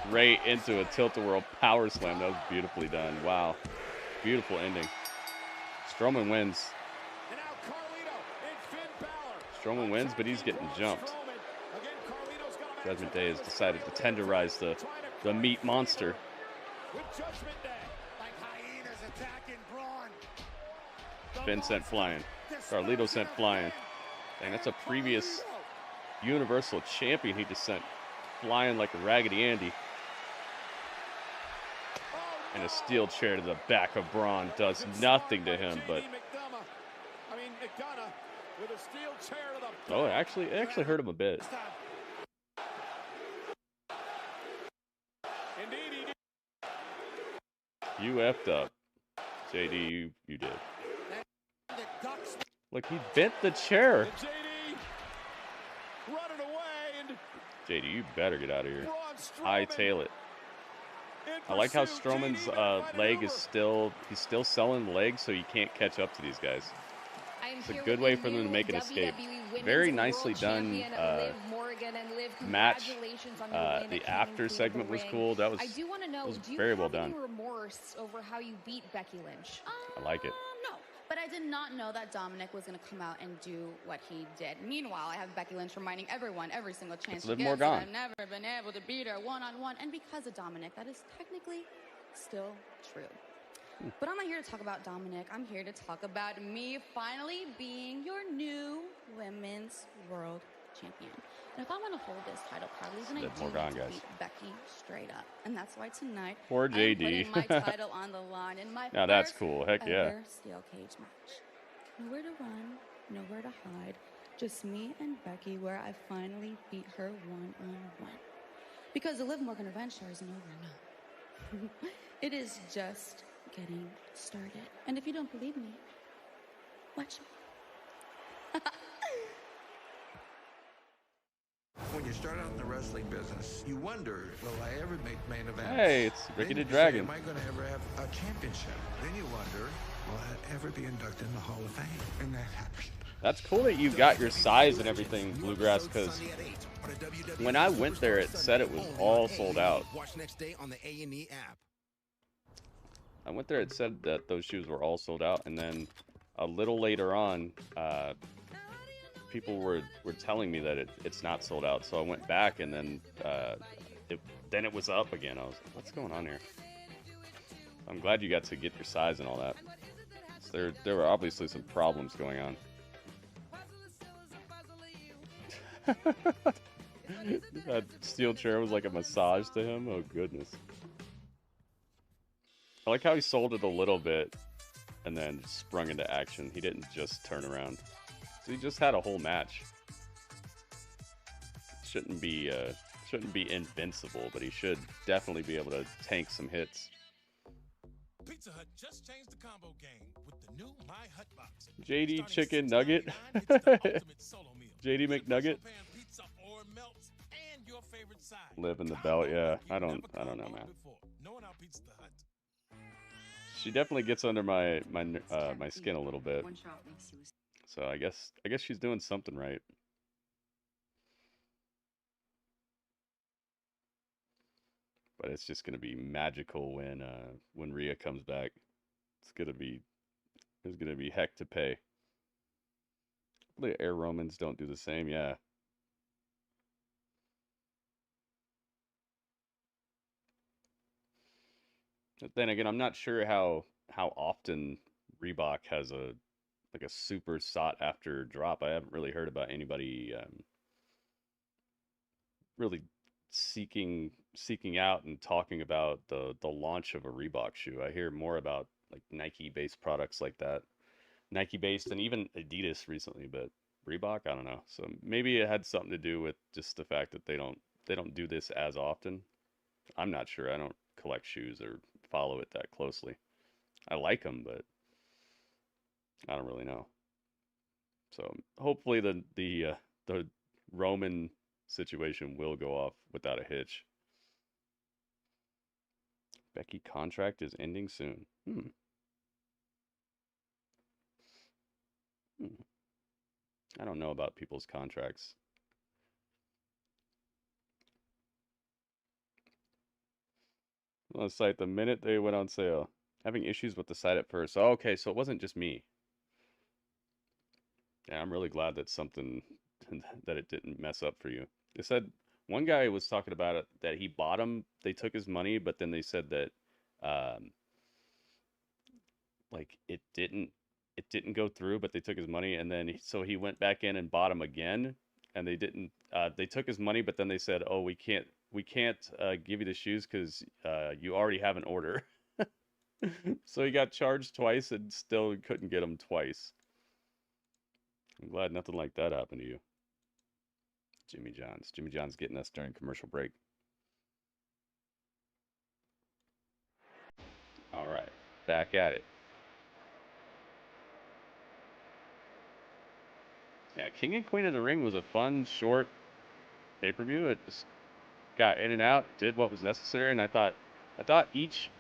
Right into a tilt-a-whirl power slam. That was beautifully done. Wow. Beautiful ending. Strowman wins. And now Carlito and Finn Balor. Strowman wins, but he's getting jumped. Judgment Day has decided to tenderize the meat monster. With Judgment Day. Like hyenas attacking Braun. Finn sent flying. Carlito sent flying. Dang, that's a previous Universal Champion he just sent flying like a Raggedy Andy. And a steel chair to the back of Braun does nothing to him, but... McDonagh with a steel chair to the Oh, it actually hurt him a bit. Indeed, he did. You effed up. JD, you did. Look, he bent the chair. JD running away, and JD, you better get out of here. Hightail it. I like how Strowman's leg is still, he's still selling the leg, so you can't catch up to these guys. I'm And It's a here good with way the for them to new make an escape. WWE Women's Very nicely World done Champion, Liv Morgan. And Liv, match. congratulations on your win The at King after and Queen of segment the was Ring. cool. That was I do want to know, do you very have well any done. remorse over how you beat Becky Lynch? I like it. No, but I did not know that Dominic was going to come out and do what he did. Meanwhile, I have Becky Lynch reminding everyone every single chance she Liv gets Morgan. that I've never been able to beat her one-on-one. And because of Dominic, that is technically still true. But I'm not here to talk about Dominic. I'm here to talk about me finally being your new Women's World Champion. And if I want to hold this title proudly, then I do need to beat Becky straight up. And that's why tonight, Poor I'm JD. putting my title on the line in my Now that's first cool. Heck yeah. ever steel cage match. Nowhere to run, nowhere to hide. Just me and Becky, where I finally beat her one-on-one. Because the Liv Morgan adventure isn't over, no. It is just getting started. And if you don't believe me, watch me. When you start out in the wrestling business, you wonder, will I ever make main events? Hey, it's Ricky the Dragon. Am I going to ever have a championship? Then you wonder, will I ever be inducted in the Hall of Fame? And that happened. That's cool that you got your size and everything, Bluegrass, because when I went there, it said it was all sold out. Watch next day on the A&E app. I went there, it said that those shoes were all sold out, and then a little later on, people were telling me that it's not sold out, so I went back, and then it was up again. I was like, what's going on here? I'm glad you got to get your size and all that. So there were obviously some problems going on. That steel chair was like a massage to him. Oh goodness. I like how he sold it a little bit and then sprung into action. He didn't just turn around. So he just had a whole match. Shouldn't be invincible, but he should definitely be able to tank some hits. Pizza Hut just changed the combo game with the new My Hut box. JD Chicken Nugget. JD McNugget. Live in the belt, yeah. I don't know, man. She definitely gets under my skin a little bit. So I guess she's doing something right. But it's just gonna be magical when Rhea comes back. There's gonna be heck to pay. The Air Romans don't do the same, yeah. But then again, I'm not sure how often Reebok has a super sought after drop. I haven't really heard about anybody really seeking out and talking about the launch of a Reebok shoe. I hear more about like Nike based products like that. Nike based and even Adidas recently, but Reebok, I don't know. So maybe it had something to do with just the fact that they don't do this as often. I'm not sure. I don't collect shoes or follow it that closely. I like them, but I don't really know. So hopefully the Roman situation will go off without a hitch. Becky contract is ending soon. I don't know about people's contracts. On the site, the minute they went on sale, having issues with the site at first. Oh, okay, so it wasn't just me. Yeah, I'm really glad that that it didn't mess up for you. They said one guy was talking about it that he bought them. They took his money, but then they said that like it didn't go through, but they took his money, and then so he went back in and bought them again, and they didn't. They took his money, but then they said, "Oh, we can't give you the shoes because you already have an order." So he got charged twice and still couldn't get them twice. I'm glad nothing like that happened to you. Jimmy John's getting us during commercial break. All right, back at it. Yeah, King and Queen of the Ring was a fun, short pay-per-view. It just got in and out, did what was necessary, and I thought each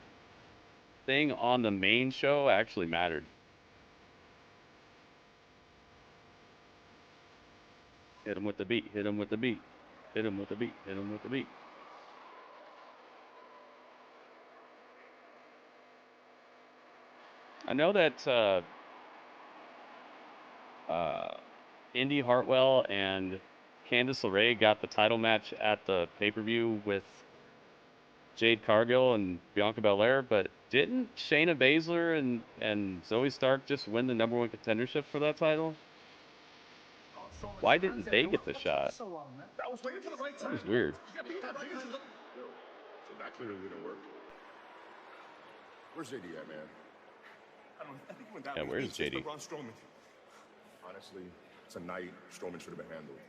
thing on the main show actually mattered. Hit him with the beat. Hit him with the beat. Hit him with the beat. Hit him with the beat. I know that Indy Hartwell and Candice LeRae got the title match at the pay-per-view with Jade Cargill and Bianca Belair, but didn't Shayna Baszler and Zoe Stark just win the #1 contendership for that title? Why didn't they get the shot? That was weird. So that clearly didn't work. Where's JD at, man? I think he went that Yeah, way. where's He chased JD? Braun Strowman. Honestly, tonight, Strowman should have been handled.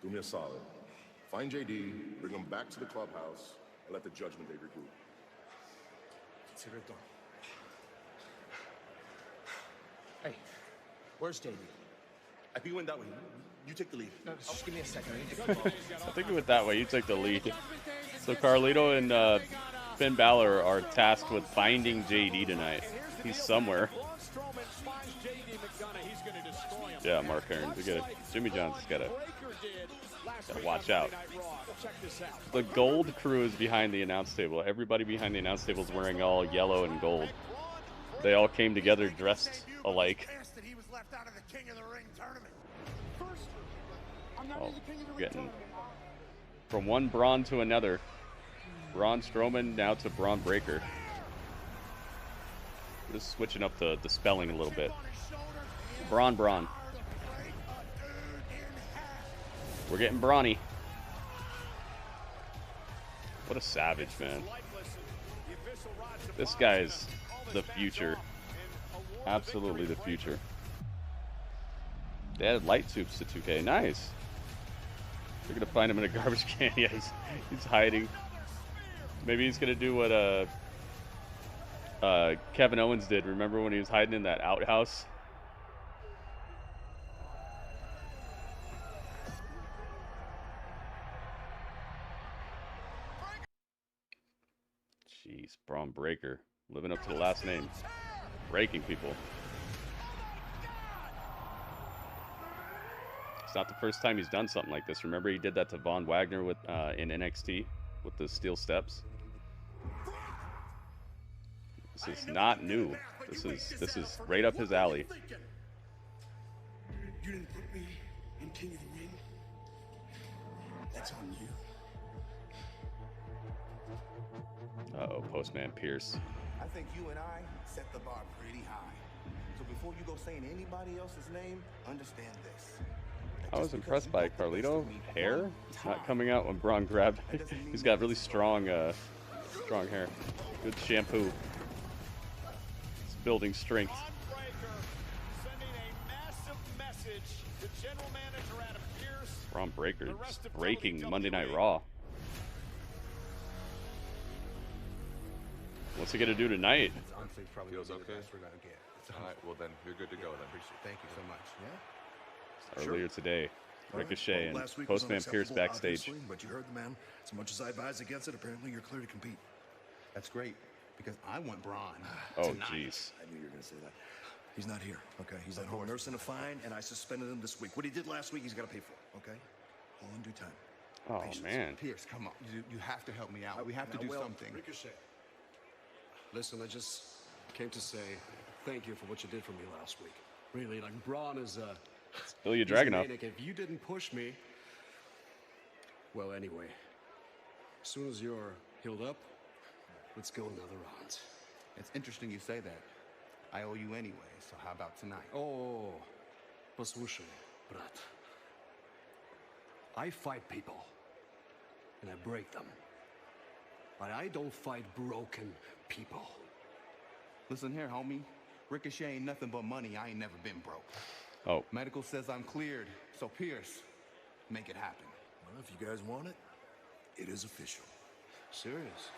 Do me a solid. Find JD, bring him back to the clubhouse, and let the Judgment Day regroup. Consider it done. Hey, where's JD? I think he went that way. You take the lead. No, just give me a second. I think it went that way. You take the lead. So Carlito and Finn Balor are tasked with finding JD tonight. He's somewhere. Yeah, Mark Hearns. We got Jimmy John's gotta watch out. The gold crew is behind the announce table. Everybody behind the announce table is wearing all yellow and gold. They all came together dressed alike. Oh, getting from one Braun to another. Braun Strowman now to Braun Breakker. Just switching up the spelling a little bit. Braun. We're getting brawny. What a savage, man. This guy's the future. Absolutely the future. They added light tubes to 2K. Nice. They're gonna find him in a garbage can. Yeah, he's hiding. Maybe he's gonna do what Kevin Owens did. Remember when he was hiding in that outhouse? Jeez, Braun Breakker, living up to the last name, breaking people. It's not the first time he's done something like this. Remember he did that to Von Wagner with in NXT with the steel steps. This is not new. This is right up his alley. You didn't put me in King of the Ring. That's on you. Uh-oh, Postman Pierce. I think you and I set the bar pretty high. So before you go saying anybody else's name, understand this. I was impressed by Carlito. Hair not coming out when Braun grabbed. He's got really strong hair. Good shampoo. It's building strength. Braun Breakker just breaking Monday Night Raw. What's he gonna do tonight? Honestly, probably feels okay. We're gonna get. All right, well then you're good to go. Then appreciate it. Thank you so much. Yeah. Earlier today, Ricochet and last week was Postman Pierce unacceptable, backstage. obviously, but you heard the man. As much as I advise against it, apparently you're clear to compete. That's great because I want Braun. Oh, tonight. jeez. I knew you were going to say that. He's not here, okay? He's at home nursing a fine, and I suspended him this week. What he did last week, he's got to pay for, okay? All in due time. Oh, Patience. man. Pierce, come on. You have to help me out. We have to do something. Ricochet. Listen, I just came to say thank you for what you did for me last week. Really, like Braun is Ilia he's a Dragunov. maniac. If you didn't push me, well, anyway, as soon as you're healed up, let's go another round. It's interesting you say that. I owe you anyway, so how about tonight? Oh, послушай, брат. I fight people, and I break them. But I don't fight broken people. Listen here, homie. Ricochet ain't nothing but money. I ain't never been broke. Oh. Medical says I'm cleared, so Pierce, make it happen. Well, if you guys want it, it is official. Serious?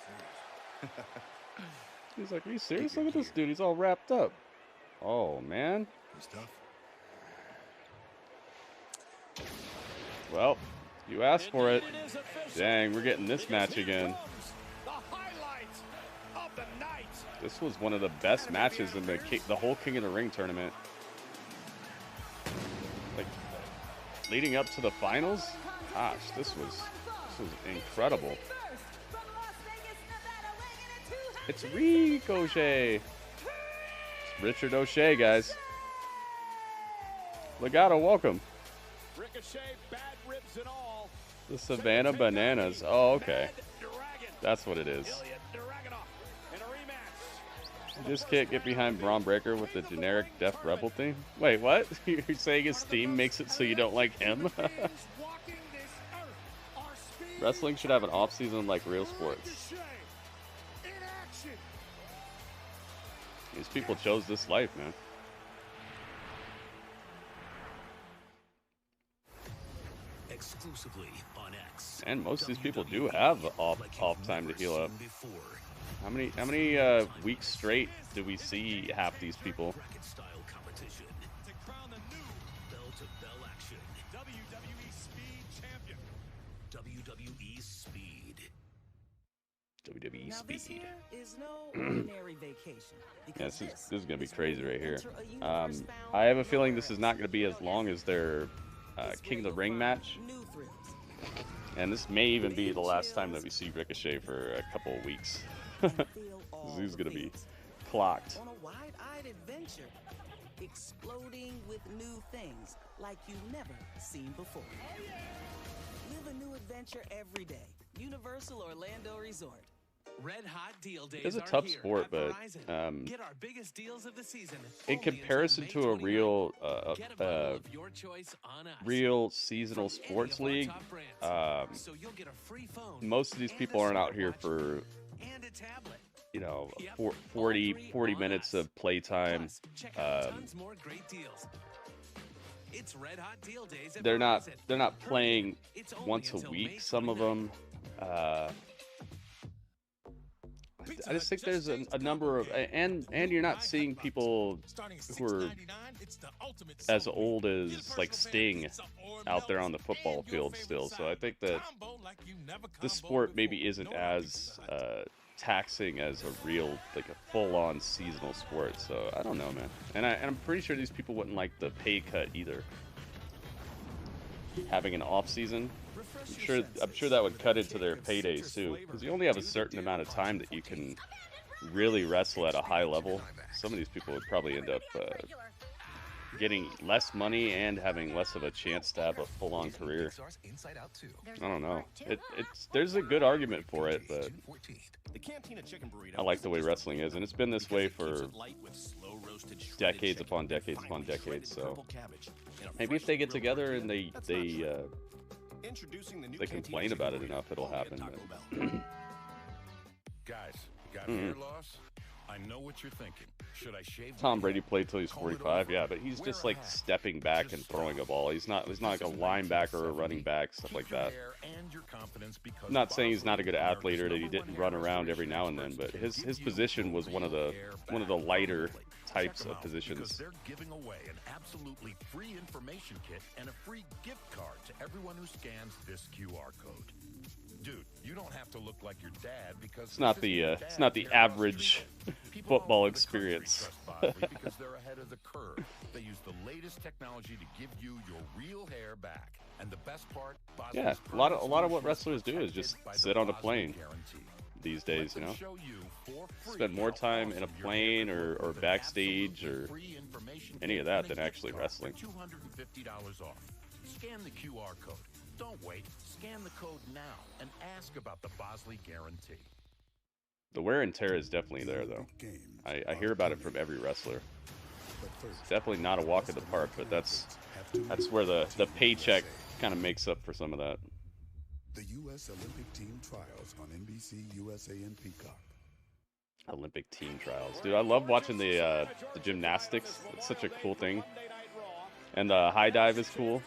He's like, are you serious? Look at this dude. He's all wrapped up. Oh, man. He's tough. Well, you asked for it. Dang, we're getting this match again. This was one of the best matches in the whole King of the Ring tournament. Like, leading up to the finals. Gosh, this was incredible. It's Ricochet. It's Richard O'Shea, guys. Legato, welcome. Ricochet, bad ribs and all. The Savannah Bananas. Oh, okay. That's what it is. Ilia, Dragunov in a rematch. You just can't get behind Braun Breakker with the generic Def Rebel theme. Wait, what? You're saying his theme makes it so you don't like him? Wrestling should have an off-season like real sports. These people chose this life, man. Exclusively on X. And most of these people do have off time to heal up. How many weeks straight do we see half these people? Style competition. To crown the new bell-to-bell action. WWE Speed Champion. WWE Speed. WWE Now, this Speed. here is no ordinary vacation. Yeah, this is gonna be crazy right here. I have a feeling this is not gonna be as long as their King of the Ring match. And this may even be the last time that we see Ricochet for a couple of weeks. He's gonna be clocked. On a wide-eyed adventure, exploding with new things like you've never seen before. Live a new adventure every day. Universal Orlando Resort. Red Hot Deal Days It's a are tough here sport, at but Verizon. Get our biggest deals of the season in comparison to a real your choice on us. real seasonal sports league, So you'll get a free phone most of these people aren't out here for, and a tablet. you know, 40 minutes of playtime. Check out tons more great deals. It's Red Hot Deal Days at They're Verizon. not playing It's only once a until week. May Some of them. I just think there's a number of, and you're not seeing people who are as old as like Sting out there on the football field still. So I think that this sport maybe isn't as taxing as a real, like a full-on seasonal sport. So I don't know, man. And I'm pretty sure these people wouldn't like the pay cut either. Having an off season. I'm sure that would cut into their paydays too, because you only have a certain amount of time that you can really wrestle at a high level. Some of these people would probably end up getting less money and having less of a chance to have a full-on career. I don't know. There's a good argument for it, but I like the way wrestling is, and it's been this way for decades upon decades upon decades. So maybe if they get together and they complain about it enough, it'll happen. Guys, got hair loss? I know what you're thinking. Should I shave? Tom Brady played till he's 45, yeah, but he's just like stepping back and throwing a ball. He's not like a linebacker or a running back, stuff like that. I'm not saying he's not a good athlete or that he didn't run around every now and then, but his position was one of the lighter types of positions. They're giving away an absolutely free information kit and a free gift card to everyone who scans this QR code. Dude, you don't have to look like your dad because it's not the average football experience. Because they're ahead of the curve. They use the latest technology to give you your real hair back. And the best part, yeah, a lot of what wrestlers do is just sit on a plane these days, you know. Spend more time in a plane or backstage or any of that than actually wrestling. $250 off. Scan the QR code. Don't wait. Scan the code now and ask about the Bosley guarantee. The wear and tear is definitely there, though. I hear about it from every wrestler. It's definitely not a walk in the park, but that's where the paycheck kind of makes up for some of that. The U.S. Olympic Team Trials on NBC, USA, and Peacock. Olympic Team Trials, dude. I love watching the gymnastics. It's such a cool thing. And the high dive is cool.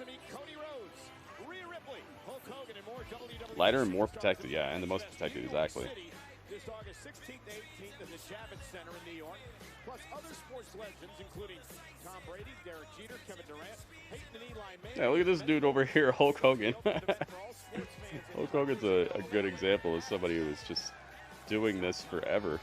Lighter and more protected, yeah, and the most protected, exactly. This August 16th to 18th in the Javits Center in New York, plus other sports legends including Tom Brady, Derek Jeter, Kevin Durant, Peyton and Eli Manning. Yeah, look at this dude over here, Hulk Hogan. Hulk Hogan's a good example of somebody who is just doing this forever.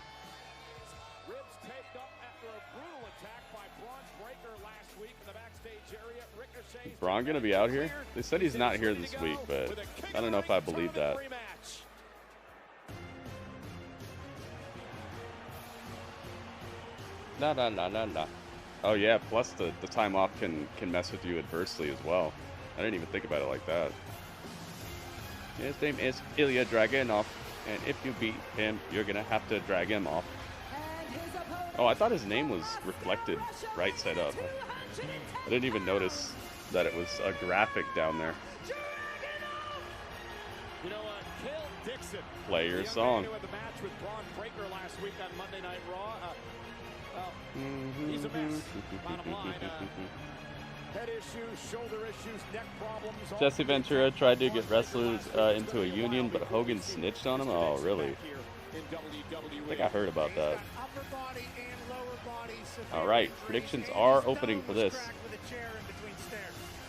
Ribs taped up after a brutal attack by Braun Breakker last week in the backstage area. Ricochet Is Braun gonna be out here? They said he's not here this week, but I don't know if I believe that. La la la la la. Oh yeah, plus the time off can mess with you adversely as well. I didn't even think about it like that. His name is Ilia Dragunov, and if you beat him, you're gonna have to drag him off. Oh, I thought his name was reflected right side up. I didn't even notice that it was a graphic down there. You know, Dixon, play your song. the match with Braun Breakker last week on Monday Night Raw. He's a mess. Bottom line, head issues, shoulder issues, neck problems. Jesse Ventura tried to get wrestlers into a union, but Hogan snitched on him. Oh, really? I think I heard about that. All right, predictions are opening for this.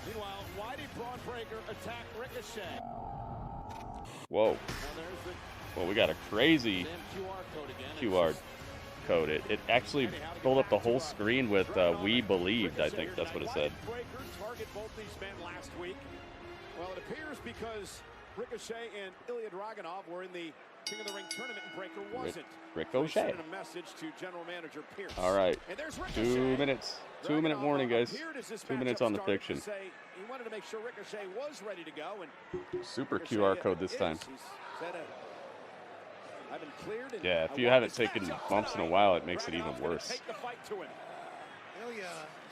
Meanwhile, why did Braun Breakker attack Ricochet? Whoa. Well, we got a crazy QR code. It actually pulled up the whole screen with "We Believed." I think that's what it said. Target both these men last week. Well, it appears because Ricochet and Ilia Dragunov were in the King of the Ring tournament and Breakker wasn't. Ricochet. A message to General Manager Pierce. All right. 2 minutes. 2 minute warning, guys. 2 minutes on the fiction. He wanted to make sure Ricochet was ready to go, and super QR code this time. I've been cleared, and yeah, if you haven't taken bumps in a while, it makes it even worse. Take the fight to him. Ilia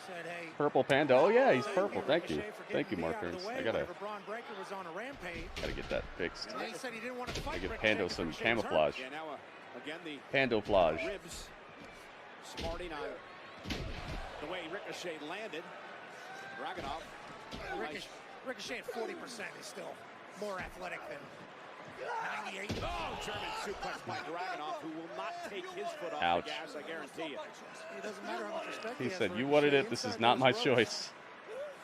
said, hey, Purple Panda. Oh yeah, he's purple. Thank you. Thank you, Mark Ernst. I gotta get that fixed. He said he didn't want to fight. I give Pando some camouflage. Yeah, now, again, the Pandoflage. Ribs smarting on the way Ricochet landed. Dragunov. Ricochet at 40% is still more athletic than 98. Oh, German suplex by Dragunov, who will not take his foot off Ouch. the gas, I guarantee you. It doesn't matter how much respect He has said, for "You wanted Ricochet it. This is inside not those my ropes." choice."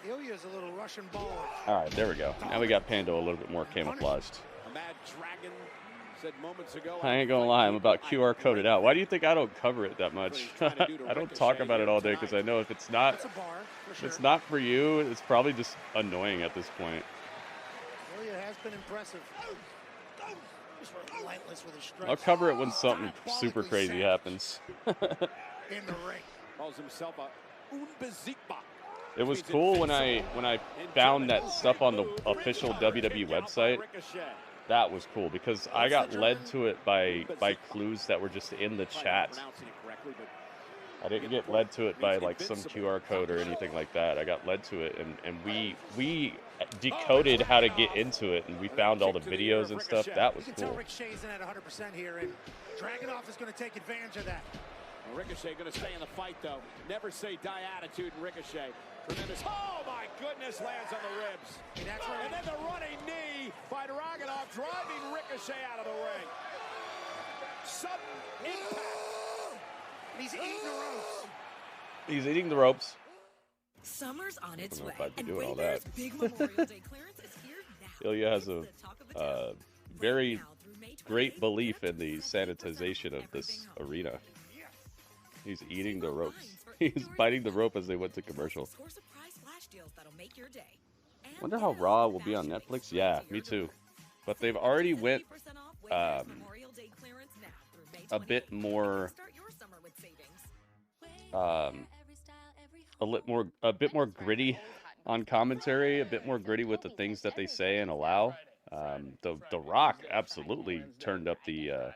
Ilia's a little Russian baller. All right, there we go. Now we got Pando a little bit more camouflaged. A mad dragon said moments ago. I ain't gonna lie, I'm about QR coded out. Why do you think I don't cover it that much? I don't talk about it all day because I know if it's not, it's not for you. It's probably just annoying at this point. Ilia has been impressive. Just relentless with his strikes. I'll cover it when something super crazy happens. In the ring. Calls himself a Unbesiegbar. It was cool when I found that stuff on the official WWE website. That was cool because I got led to it by clues that were just in the chat. I didn't get led to it by like some QR code or anything like that. I got led to it, and we decoded how to get into it, and we found all the videos and stuff. That was You can tell cool. Ricochet's in at 100% here, and Dragunov is going to take advantage of that. Well, Ricochet going to stay in the fight, though. Never say die attitude in Ricochet. Tremendous. Oh, my goodness, lands on the ribs. And then the running knee by Dragunov, driving Ricochet out of the ring. Sudden impact. He's eating the ropes. He's eating the ropes. Summer's on its I way, don't know if I'd be and doing all Wayfair's that. big Memorial Day clearance is here now. Ilya has a very great belief in the sanitization of this arena. He's eating the ropes. He's biting the rope as they went to commercial. Score surprise flash deals that'll make your day. Wonder how Raw will be on Netflix. Yeah, me too. But they've already went a bit more a bit more gritty on commentary, a bit more gritty with the things that they say and allow. The Rock absolutely turned up the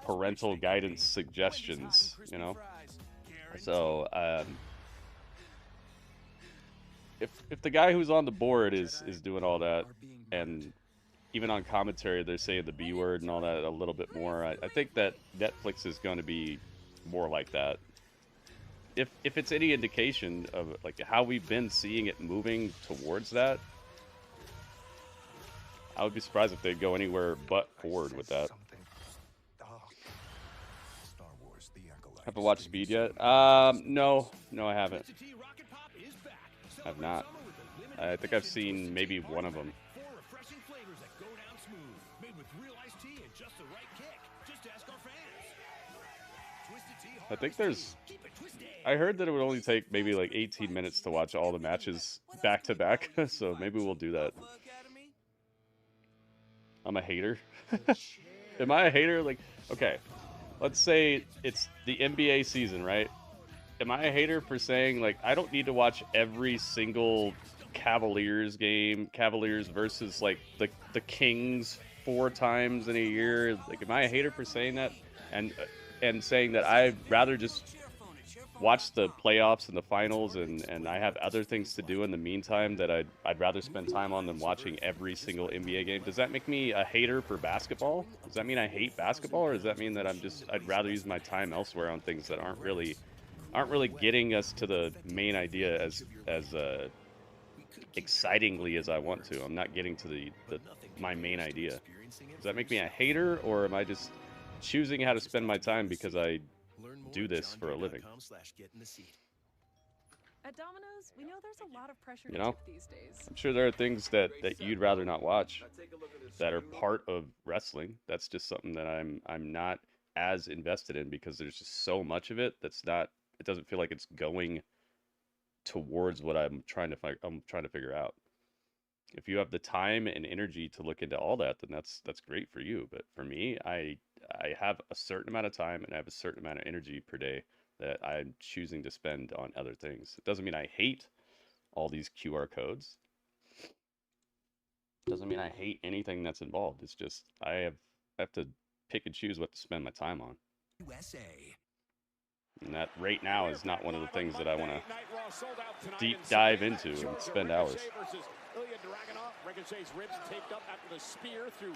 parental guidance suggestions, you know. So if the guy who's on the board is doing all that, and even on commentary they're saying the B word and all that a little bit more, I think that Netflix is going to be more like that. If it's any indication of like how we've been seeing it moving towards that, I would be surprised if they'd go anywhere but forward with that. Have I watched Speed yet? No, I haven't. I've not. I think I've seen maybe one of them. I think I heard that it would only take maybe like 18 minutes to watch all the matches back to back, so maybe we'll do that. I'm a hater. Am I a hater? Like, okay, let's say it's the NBA season, right? Am I a hater for saying, like, I don't need to watch every single Cavaliers game, Cavaliers versus, like, the Kings 4 times in a year? Like, am I a hater for saying that? And saying that I'd rather just watch the playoffs and the finals and I have other things to do in the meantime that I'd rather spend time on than watching every single NBA game? Does that make me a hater for basketball? Does that mean I hate basketball, or does that mean that I'd rather use my time elsewhere on things that aren't really getting us to the main idea as excitingly as I want to? I'm not getting to my main idea. Does that make me a hater, or am I just choosing how to spend my time because I do this for a living? At Domino's, we know there's a lot of pressure You know, to tip these days. I'm sure there are things that you'd rather not watch that are part of wrestling. That's just something that I'm not as invested in because there's just so much of it that's not. It doesn't feel like it's going towards what I'm trying to figure out. If you have the time and energy to look into all that, then that's great for you. But for me, I have a certain amount of time and I have a certain amount of energy per day that I'm choosing to spend on other things. It doesn't mean I hate all these QR codes. It doesn't mean I hate anything that's involved. It's just I have to pick and choose what to spend my time on. USA. And that right now is not one of the things that I want to deep dive into and spend hours. Ilia Dragunov, Ricochet's ribs taped up after the spear through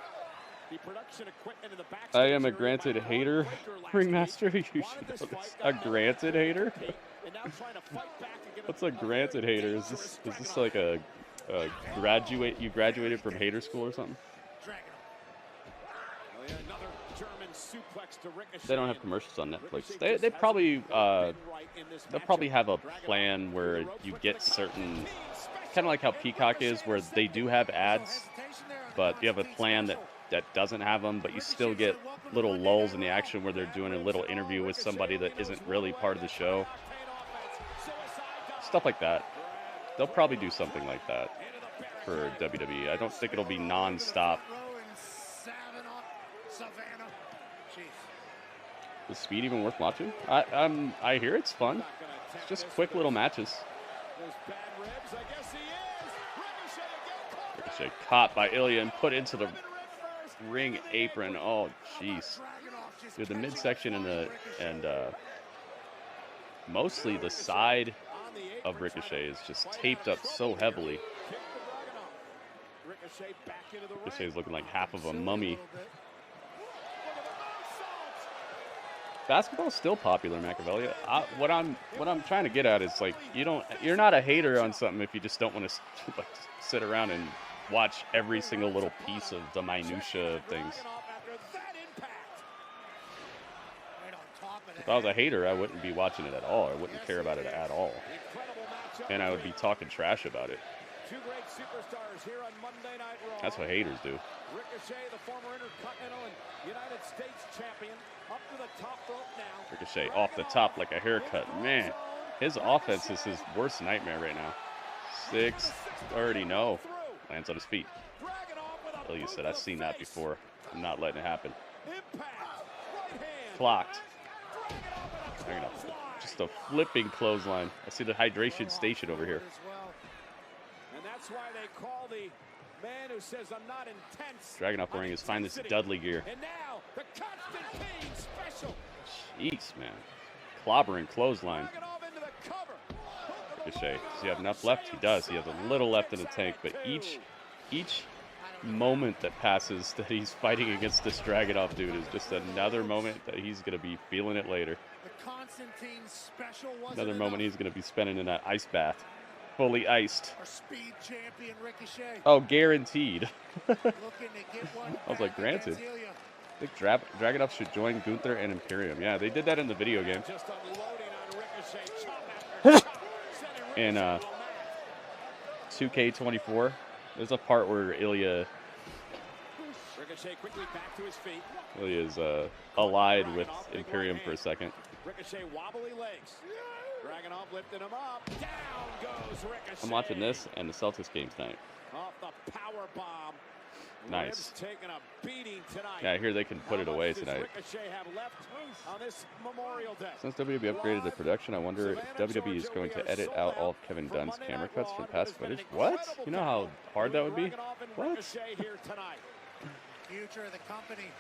the production equipment in the backstage. I am a granted hater, Ringmaster. You should know this. A granted hater? What's a granted hater? Is this like a graduate? You graduated from hater school or something? They don't have commercials on Netflix. They probably they'll probably have a plan where you get certain, kind of like how Peacock is, where they do have ads, but you have a plan that doesn't have them, but you still get little lulls in the action where they're doing a little interview with somebody that isn't really part of the show. Stuff like that. They'll probably do something like that for WWE. I don't think it'll be non-stop. Is Speed even worth watching? I hear it's fun. It's just quick little matches. Ricochet caught by Ilia and put into the ring apron. Oh, jeez. Dude, the midsection and mostly the side of Ricochet is just taped up so heavily. Ricochet is looking like half of a mummy. Basketball is still popular, Machiavelli. What I'm trying to get at is, like, you're not a hater on something if you just don't want to like sit around and watch every single little piece of the minutia of things. If I was a hater, I wouldn't be watching it at all. I wouldn't care about it at all, and I would be talking trash about it. That's what haters do. Ricochet, the former Intercontinental and United States champion, up to the top rope now. Ricochet off the top like a haircut. Man, his offense is his worst nightmare right now. 630, no. Lands on his feet. Ilia said, I've seen that before. I'm not letting it happen. Clocked. Just a flipping clothesline. I see the hydration station over here. And that's why they call the man who says I'm not intense. Dragunov wearing his finest Dudley gear. And now the Constantine special. Jeez, man. Clobbering clothesline. Ricochet. Does he have enough left? He does. He has a little left in the tank, but each moment that passes that he's fighting against this Dragunov dude is just another moment that he's going to be feeling it later. Another moment he's going to be spending in that ice bath. Fully iced. Oh, guaranteed. I was like, granted. I think Dragunov should join Gunther and Imperium. Yeah, they did that in the video game. In 2K24, there's a part where Ilia is allied with Imperium for a second. Ricochet wobbly legs. Dragunov lifting him up. Down goes Ricochet. I'm watching this and the Celtics game tonight. Off the power bomb. Nice. Taking a beating tonight. Yeah, I hear they can put it away tonight. Ricochet have left on this Memorial Day. Since WWE upgraded the production, I wonder if WWE is going to edit out all of Kevin Dunn's camera cuts from past footage. What? You know how hard that would be? What? Future of the company.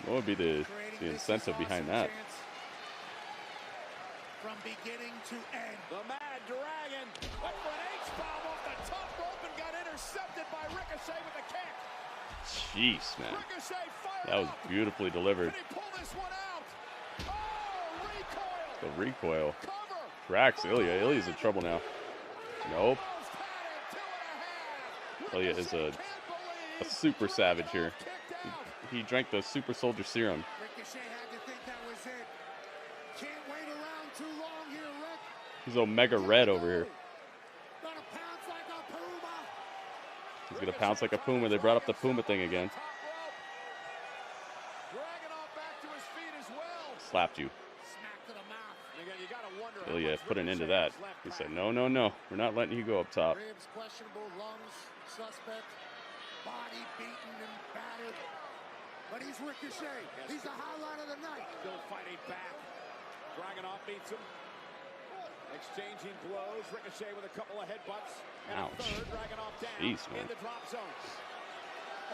What would be the incentive behind that? From beginning to end. The Mad Dragon went for an H-bomb off the top rope and got intercepted by Ricochet with a kick. Jeez, man. That was beautifully delivered. Can he pull this one out? Oh, recoil. The recoil. Tracks Ilia. Ilia's in trouble now. Nope. Ilia is a super savage here. He drank the super soldier serum. Ricochet had to think that was it. Can't wait around too long here, Rick. He's Omega Red over here. Gonna pounce like a puma. He's gonna pounce like a puma. They brought up the puma thing again. Dragunov back to his feet as well. Slapped you. Smack to the mouth. You gotta wonder Ilia put an end to that. He said, no, no, no. We're not letting you go up top. Ribs questionable, lungs suspect, body beaten and battered. But he's Ricochet. He's the highlight of the night. Still fighting back. Dragunov beats him. Exchanging blows. Ricochet with a couple of headbutts. And ouch. a third. Dragunov down Jeez, man. in the drop zone.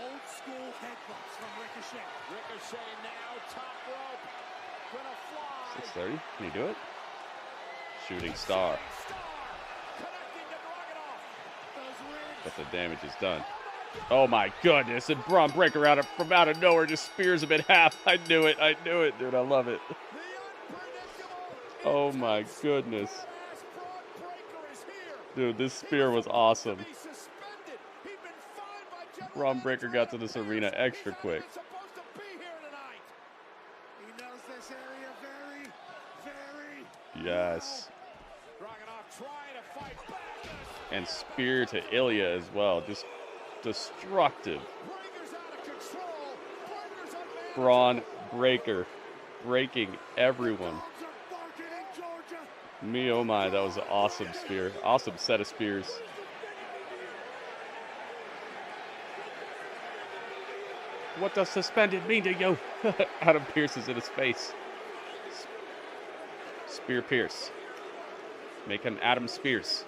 Old school headbutts from Ricochet. Ricochet now top rope. Gonna fly. 630. Can you do it? Shooting star. Connecting to Dragunov. Those ribs. But the damage is done. Oh my goodness, and Braun Breakker from out of nowhere just spears him in half. I knew it, dude, I love it. Oh my goodness. Dude, this spear was awesome. Braun Breakker got to this arena extra quick. He knows this area very, very Yes. Dragunov trying to fight back. And spear to Ilia as well, just destructive. Braun Breakker breaking everyone. Me, oh my, that was an awesome spear. Awesome set of spears. What does suspended mean to you? Adam Pearce is in his face. Spear Pierce. Make him Adam Spears.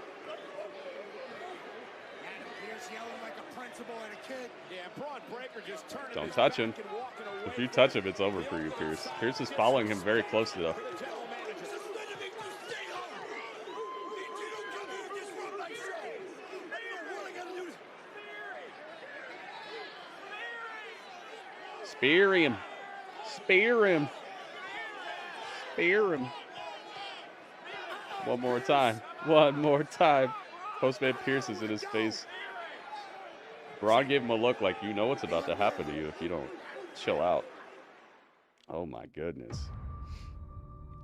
Don't touch him. If you touch him, it's over for you, Pierce. Pierce is following him very closely, though. Spear him. Spear him. Spear him. One more time. One more time. Postman Pierce is in his face. Braun gave him a look like, you know what's about to happen to you if you don't chill out. Oh my goodness.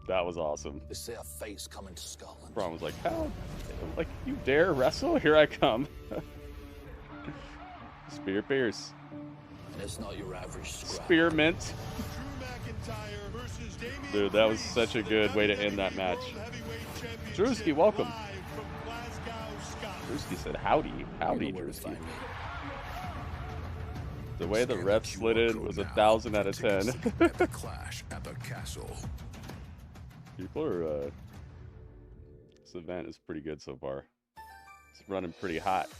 That was awesome. They say a face coming to Scotland. Braun was like, how? Like, you dare wrestle? Here I come. Spear Pierce. And it's not your average scrap. Spearmint. Dude, that was such a good way to end that match. Drewski, welcome. Drewski said, howdy. Howdy, Drewski. The way the ref slid in was 1,000 out of 10. The clash at the castle. People are, this event is pretty good so far. It's running pretty hot.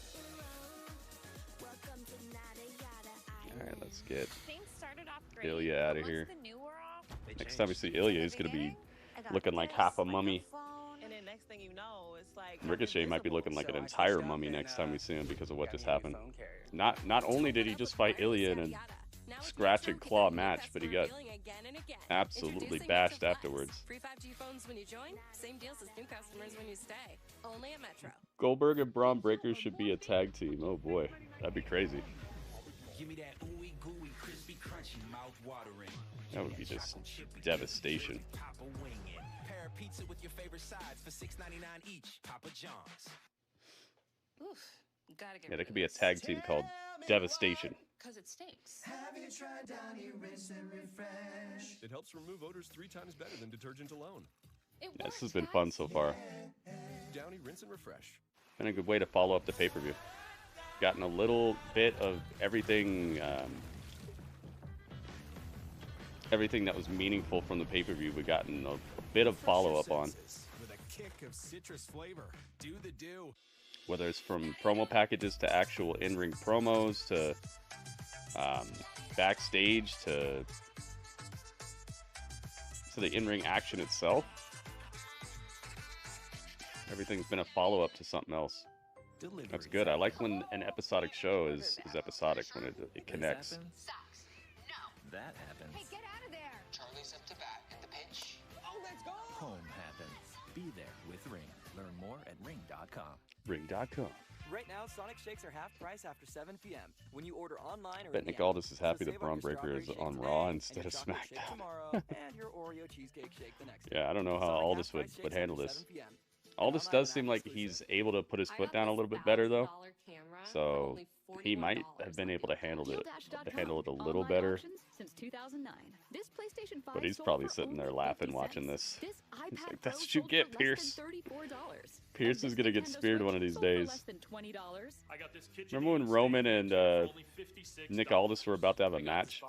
Alright, let's get Ilia out of here. Next time we see Ilia, he's going to be looking like half a mummy. Ricochet might be looking like an entire mummy next time we see him because of what just happened. Not only did he just fight Ilia in a scratch and claw match, but he got absolutely bashed afterwards. Free 5G phones when you join, same deals as new customers when you stay. Only at Metro. Goldberg and Braun Breakker should be a tag team. Oh boy, that'd be crazy. Give me that ooey gooey, crispy, crunchy, mouth watering. That would be just devastation. Papa wing it. Pair of pizza with your favorite sides for $6.99 each. Papa John's. Oof, gotta get Yeah, there could be a tag team called Devastation. Cause it stinks. Have you tried Downy Rinse and Refresh? It helps remove odors 3 times better than detergent alone. Yeah, this has been fun so far. Downy, rinse and refresh. Been a good way to follow up the pay-per-view. Gotten a little bit of everything, everything that was meaningful from the pay-per-view. We've gotten a bit of follow-up on. With a kick of citrus flavor. Do the do. Whether it's from promo packages to actual in-ring promos to backstage to the in-ring action itself. Everything's been a follow-up to something else. That's good. I like when an episodic show is episodic, when it connects. That happens. Hey, get out of there! Charlie's up to bat at the pitch. Oh, let's go! Home happens. Be there with Ring. Learn more at ring.com. Ring.com. Right now, Sonic Shakes are half price after 7 p.m. When you order online or Bet Nick Aldis is happy that Braun Breakker is on Raw instead of SmackDown. Tomorrow, and your Oreo cheesecake shake the next Yeah, I don't know how Aldis would handle this. Aldis does seem like he's able to put his foot down a little bit better, though. So he might have been able to handle it a little better. Since 2009. This PlayStation 5 But he's probably sitting there laughing watching this. He's like, that's what you get, Pierce. Pierce is going to get speared one of these days. Remember when Roman and Nick Aldis were about to have a match?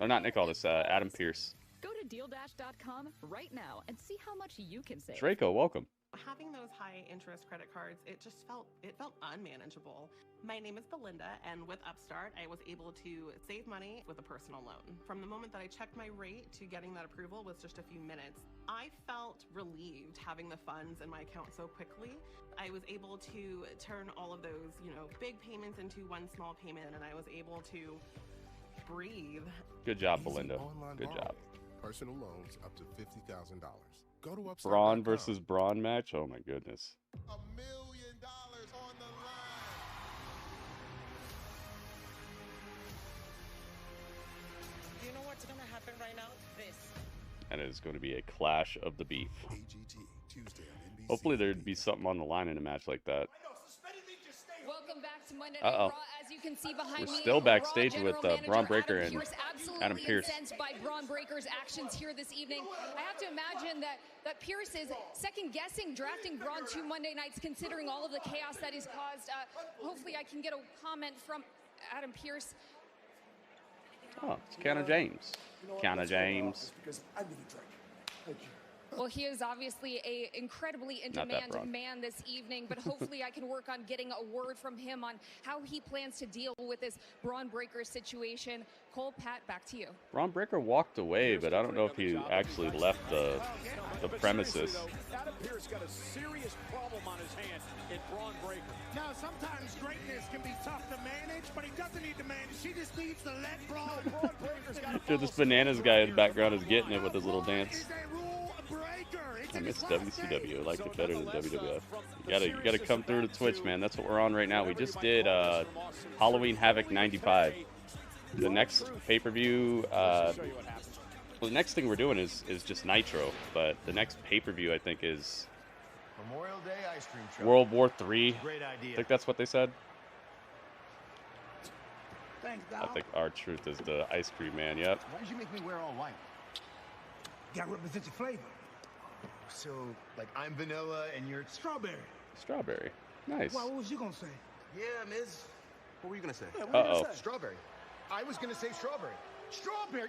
Or not Nick Aldis, Adam Pearce. Go to DealDash.com right now and see how much you can save. Draco, welcome. Having those high interest credit cards, it felt unmanageable. My name is Belinda, and with Upstart, I was able to save money with a personal loan. From the moment that I checked my rate to getting that approval was just a few minutes. I felt relieved having the funds in my account so quickly. I was able to turn all of those, big payments into one small payment, and I was able to breathe. Good job, Belinda. Good job. Personal loans up to $50,000. Go to Upstart. Braun versus Braun match? Oh my goodness. $1 million on the line. You know what's gonna happen right now? This. And it is going to be a clash of the beef. Hopefully there'd be something on the line in a match like that. Welcome back to Monday Night Raw. As you can see behind me, We're still backstage with Braun Breakker and Adam Pearce. Incensed by Braun Breakker's actions here this evening. I have to imagine that Pearce is second-guessing drafting Braun to Monday nights, considering all of the chaos that he's caused. Hopefully, I can get a comment from Adam Pearce. Oh, it's Counter James. Counter James. Because I need a drink. Thank you. Well, he is obviously a incredibly in-demand man this evening, but hopefully I can work on getting a word from him on how he plans to deal with this Braun Breakker situation. Cole, Pat, back to you. Braun Breakker walked away, but I don't know if he actually left the premises. Adam Pearce got a serious problem on his hands in Braun Breakker. Now, sometimes greatness can be tough to manage, but he doesn't need to manage. He just needs to let Braun Breakker's got Dude, this bananas guy in the background is getting it with his little dance. I miss WCW. I like it better than WWF. You gotta come through to Twitch, man. That's what we're on right now. We just did Halloween Havoc 95. The next pay-per-view, well, the next thing we're doing is just Nitro, but the next pay-per-view I think is Memorial Day ice cream truck. World War III. Great idea. I think that's what they said. Thanks, I think R-Truth is the ice cream man. Yep. Why did you make me wear all white? Gotta represent your flavor. So, like, I'm vanilla and you're strawberry. Strawberry. Nice. Well, what was you gonna say? Yeah, Miz. What were you gonna say? Yeah, what were you Uh-oh. gonna say? Strawberry. I was gonna say strawberry. Strawberry.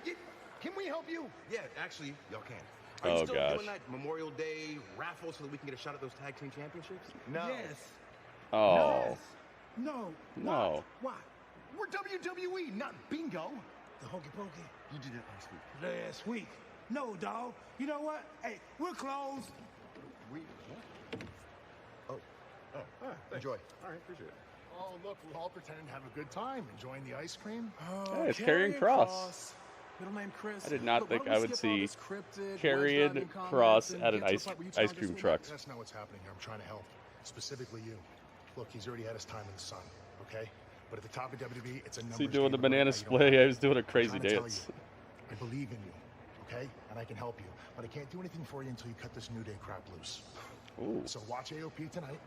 Can we help you? Yeah, actually, y'all can. Are you still doing that Memorial Day raffle so that we can get a shot at those tag team championships? No. Yes. Oh. Yes. No. No. Why? We're WWE, not bingo. The hokey pokey. You did it last week. Last week. No, dog. You know what? Hey, we're closed. Enjoy. All right, appreciate it. Oh, look, we're all pretending to have a good time, enjoying the ice cream. Hey, it's Karrion Kross. Middle name Chris. I did not Look, think why don't I we would skip all see this cryptid, Karrion voice driving Kross comments and at an get to the ice point where you tell cream this truck. That's not what's happening here. I'm trying to help, specifically you. Look, he's already had his time in the sun, okay? But at the top of WWE, it's a numbers Is he doing the game, banana right? splay? I was doing a I'm crazy trying to tell dance. you, I believe in you, okay? And I can help you. But I can't do anything for you until you cut this New Day crap loose. Ooh. So watch AOP tonight.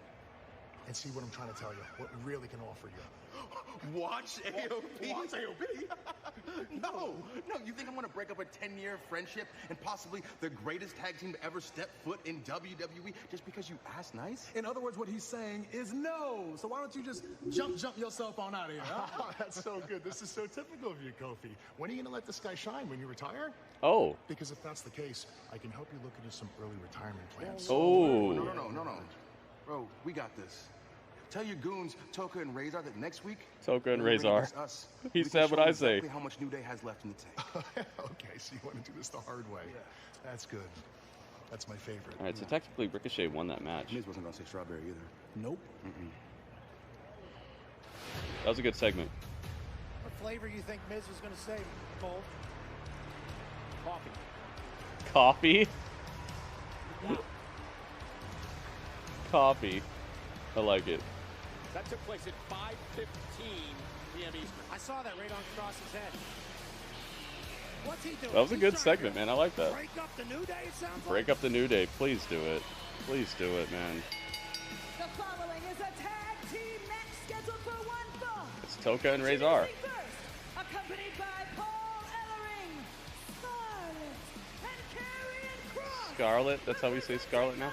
and see what I'm trying to tell you, what really can offer you. Watch AOP? Watch AOP? No, you think I'm gonna break up a 10-year friendship and possibly the greatest tag team to ever step foot in WWE just because you asked nice? In other words, what he's saying is no. So why don't you just jump yourself on out of here? Huh? That's so good. This is so typical of you, Kofi. When are you gonna let this guy shine? When you retire? Oh. Because if that's the case, I can help you look into some early retirement plans. Oh. No. Bro, we got this. Tell your goons, Toka and Razor, that next week... Toka and Razor. He said what I say. Exactly how much New Day has left in the tank. Okay, so you want to do this the hard way. Yeah. That's good. That's my favorite. All right, so technically Ricochet won that match. Miz wasn't going to say strawberry either. Nope. That was a good segment. What flavor you think Miz was going to say, Cole? Coffee? Coffee. I like it. That took place at 5:15 p.m. Eastern. I saw that right on Cross's head. What's he doing? That was a good segment, man. I like that. Break up the New Day, it sounds Break up the New Day. Please do it. Please do it, man. The following is a tag team match scheduled for one fall. It's Toka and Razor. Accompanied by Paul Ellering, Scarlett, and Karrion Kross. Scarlett? That's how we say Scarlett now?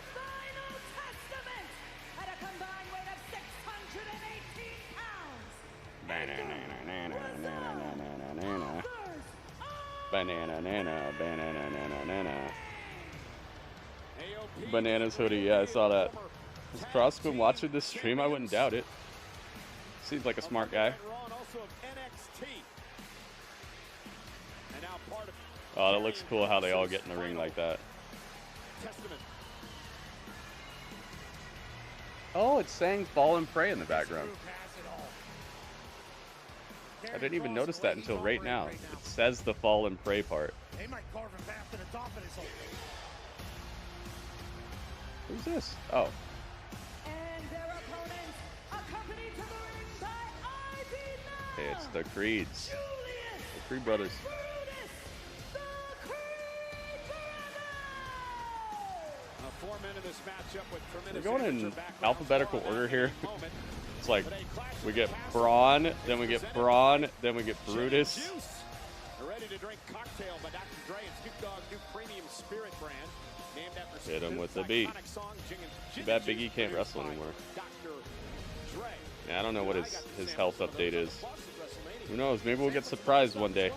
Bananas hoodie, yeah, I saw that. Has Cross been watching this stream? I wouldn't doubt it. Seems like a smart guy. Oh, that looks cool how they all get in the ring like that. Oh, it's saying Fall and Pray in the background. I didn't even notice that until right now. It says the Fall and Pray part. They might carve him back to the top of his hole. Who's this? Oh. And their opponents, accompanied to the ring by Ivy Now. Hey, it's the Creeds. The Creed brothers. We're going in alphabetical order here. It's like we get Braun, then we get Braun, then we get Brutus. Hit him with the beat. Too bad Big E can't wrestle anymore. Yeah, I don't know what his health update is. Who knows? Maybe we'll get surprised one day.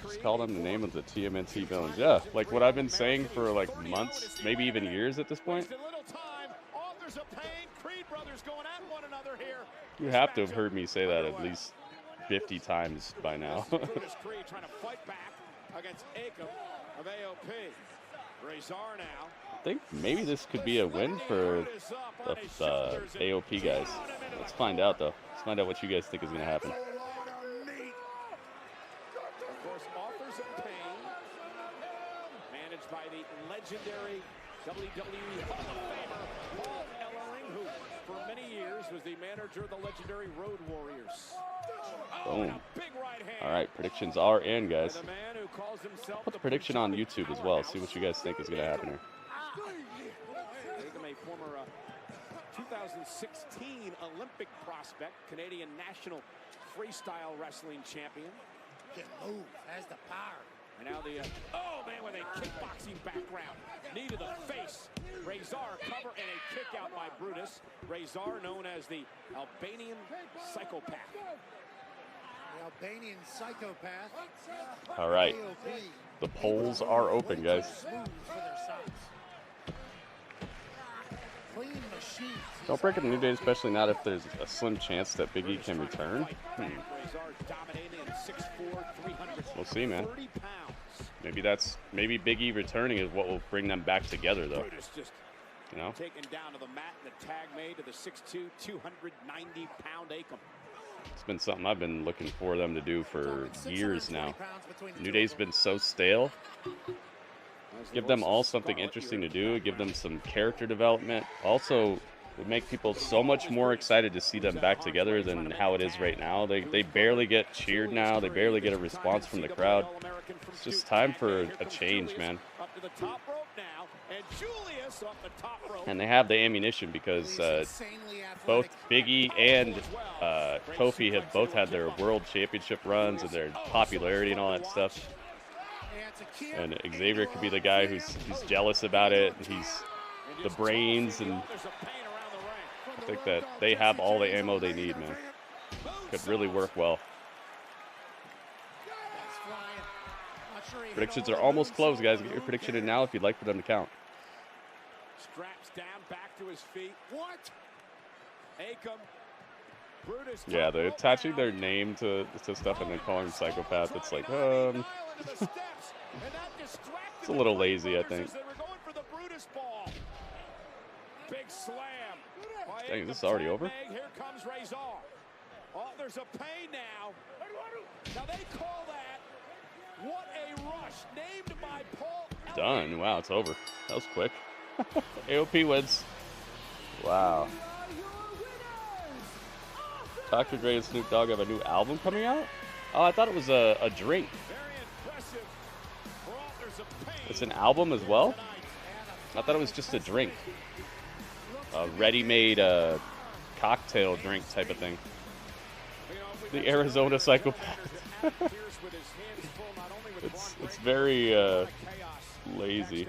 Just called him the name of the TMNT villains. Yeah, like what I've been saying for like months, maybe even years at this point. You have to have heard me say that at least 50 times by now. I think maybe this could be a win for the AOP guys. Let's find out though. Let's find out what you guys think is going to happen. By the legendary WWE Hall of Famer Paul Ellering, who for many years was the manager of the legendary Road Warriors. Boom. All right, predictions are in, guys. Put the prediction on YouTube as well. See what you guys think is going to happen here. A former 2016 Olympic prospect, Canadian national freestyle wrestling champion. Can move, has the power. And now the, oh man, with a kickboxing background. Knee to the face. Razor cover and a kick out by Brutus. Razor known as the Albanian psychopath. The Albanian psychopath. All right. The polls are open, guys. Don't break up a New Day, especially not if there's a slim chance that Big E can return. We'll see, man. Maybe Big E returning is what will bring them back together, though. You know? Taken down to the mat and the tag made to the 6'2", 290-pound Akam. It's been something I've been looking for them to do for years now. New Day's been so stale. Give them all something interesting to do. Give them some character development. Also, would make people so much more excited to see them back together than how it is right now. They barely get cheered now. They barely get a response from the crowd. It's just time for a change, man. Up to the top rope now, Julius off the top rope. And they have the ammunition because both Big E and Kofi have both had their world championship runs and their popularity and all that stuff. And Xavier could be the guy who's jealous about it. And he's the brains, and I think that they have all the ammo they need, man. Could really work well. Predictions are almost closed, guys. Get your prediction in now if you'd like for them to count. Straps down, back to his feet. What? Akam. Brutus. Yeah, they're attaching their name to stuff and then calling him psychopath. It's like, it's a little lazy, I think. They were going for the Brutus ball. Big slam. Dang, this is already over? Here comes Razor. Oh, there's a pain now. Now they call that. What a rush. Named by Paul. Done. Wow, it's over. That was quick. AOP wins. Wow. Dr. Dre and Snoop Dogg have a new album coming out? Oh, I thought it was a drink. It's an album as well? I thought it was just a drink. A ready-made cocktail drink type of thing. The Arizona Psychopath. it's very lazy.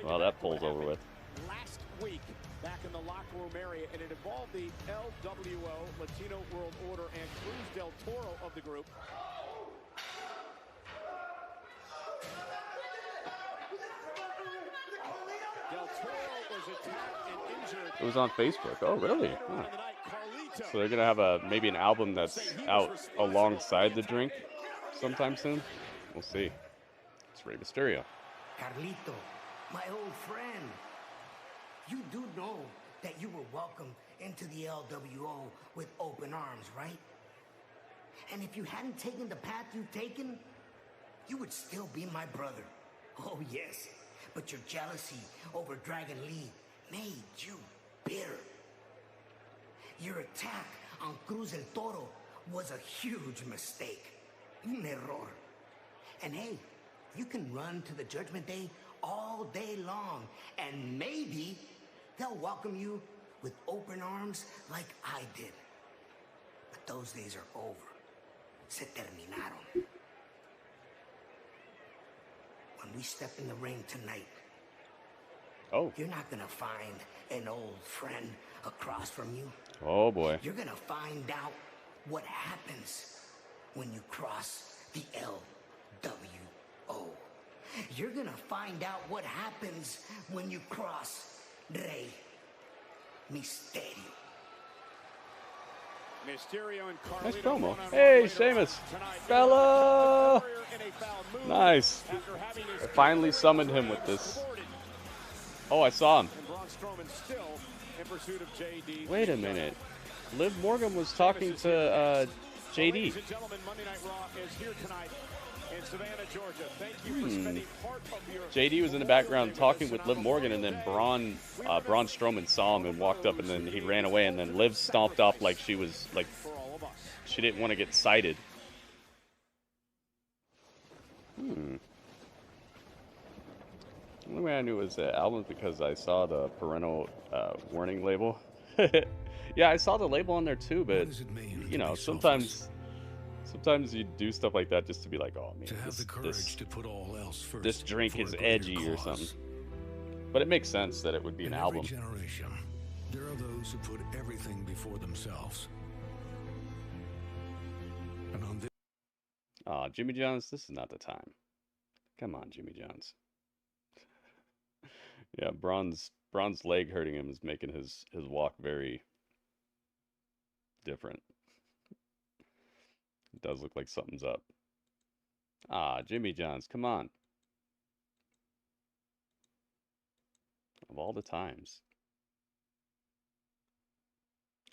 Well, that pulls over with. Last week, back in the locker room area, and it involved the LWO, Latino World Order, and Cruz del Toro of the group. Del Toro was attacked and injured. It was on Facebook. Oh, really? Huh. So they're gonna have maybe an album that's out alongside the drink sometime soon. We'll see. It's Rey Mysterio. Carlito, my old friend. You do know that you were welcomed into the LWO with open arms, right? And if you hadn't taken the path you've taken, you would still be my brother. Oh, yes. But your jealousy over Dragon Lee made you bitter. Your attack on Cruz del Toro was a huge mistake. Un error. And hey, you can run to the Judgment Day all day long, and maybe they'll welcome you with open arms like I did. But those days are over. Se terminaron. When we step in the ring tonight, you're not gonna find an old friend across from you. Oh boy. You're gonna find out what happens when you cross the LWO. You're gonna find out what happens when you cross Rey Mysterio. Mysterio and Carlito. Nice promo. Hey, Sheamus. Bella! Nice. I finally summoned him with this. Oh, I saw him. Wait a minute. Liv Morgan was talking to JD. Ladies and gentlemen, Monday Night Raw is here tonight in Savannah, Georgia. Thank you for spending part of your JD was in the background talking with Liv Morgan, and then Braun Strowman saw him and walked up, and then he ran away, and then Liv stomped off like she was like she didn't want to get cited. The only way I knew it was the album because I saw the parental warning label. Yeah, I saw the label on there too, but you know, sometimes you do stuff like that just to be like, oh man, this drink is edgy or something. But it makes sense that it would be an album. Every generation, there are those who put everything before themselves. And on this Jimmy John's, this is not the time. Come on, Jimmy John's. Yeah, Braun's leg hurting him is making his walk very different. It does look like something's up. Jimmy John's, come on. Of all the times.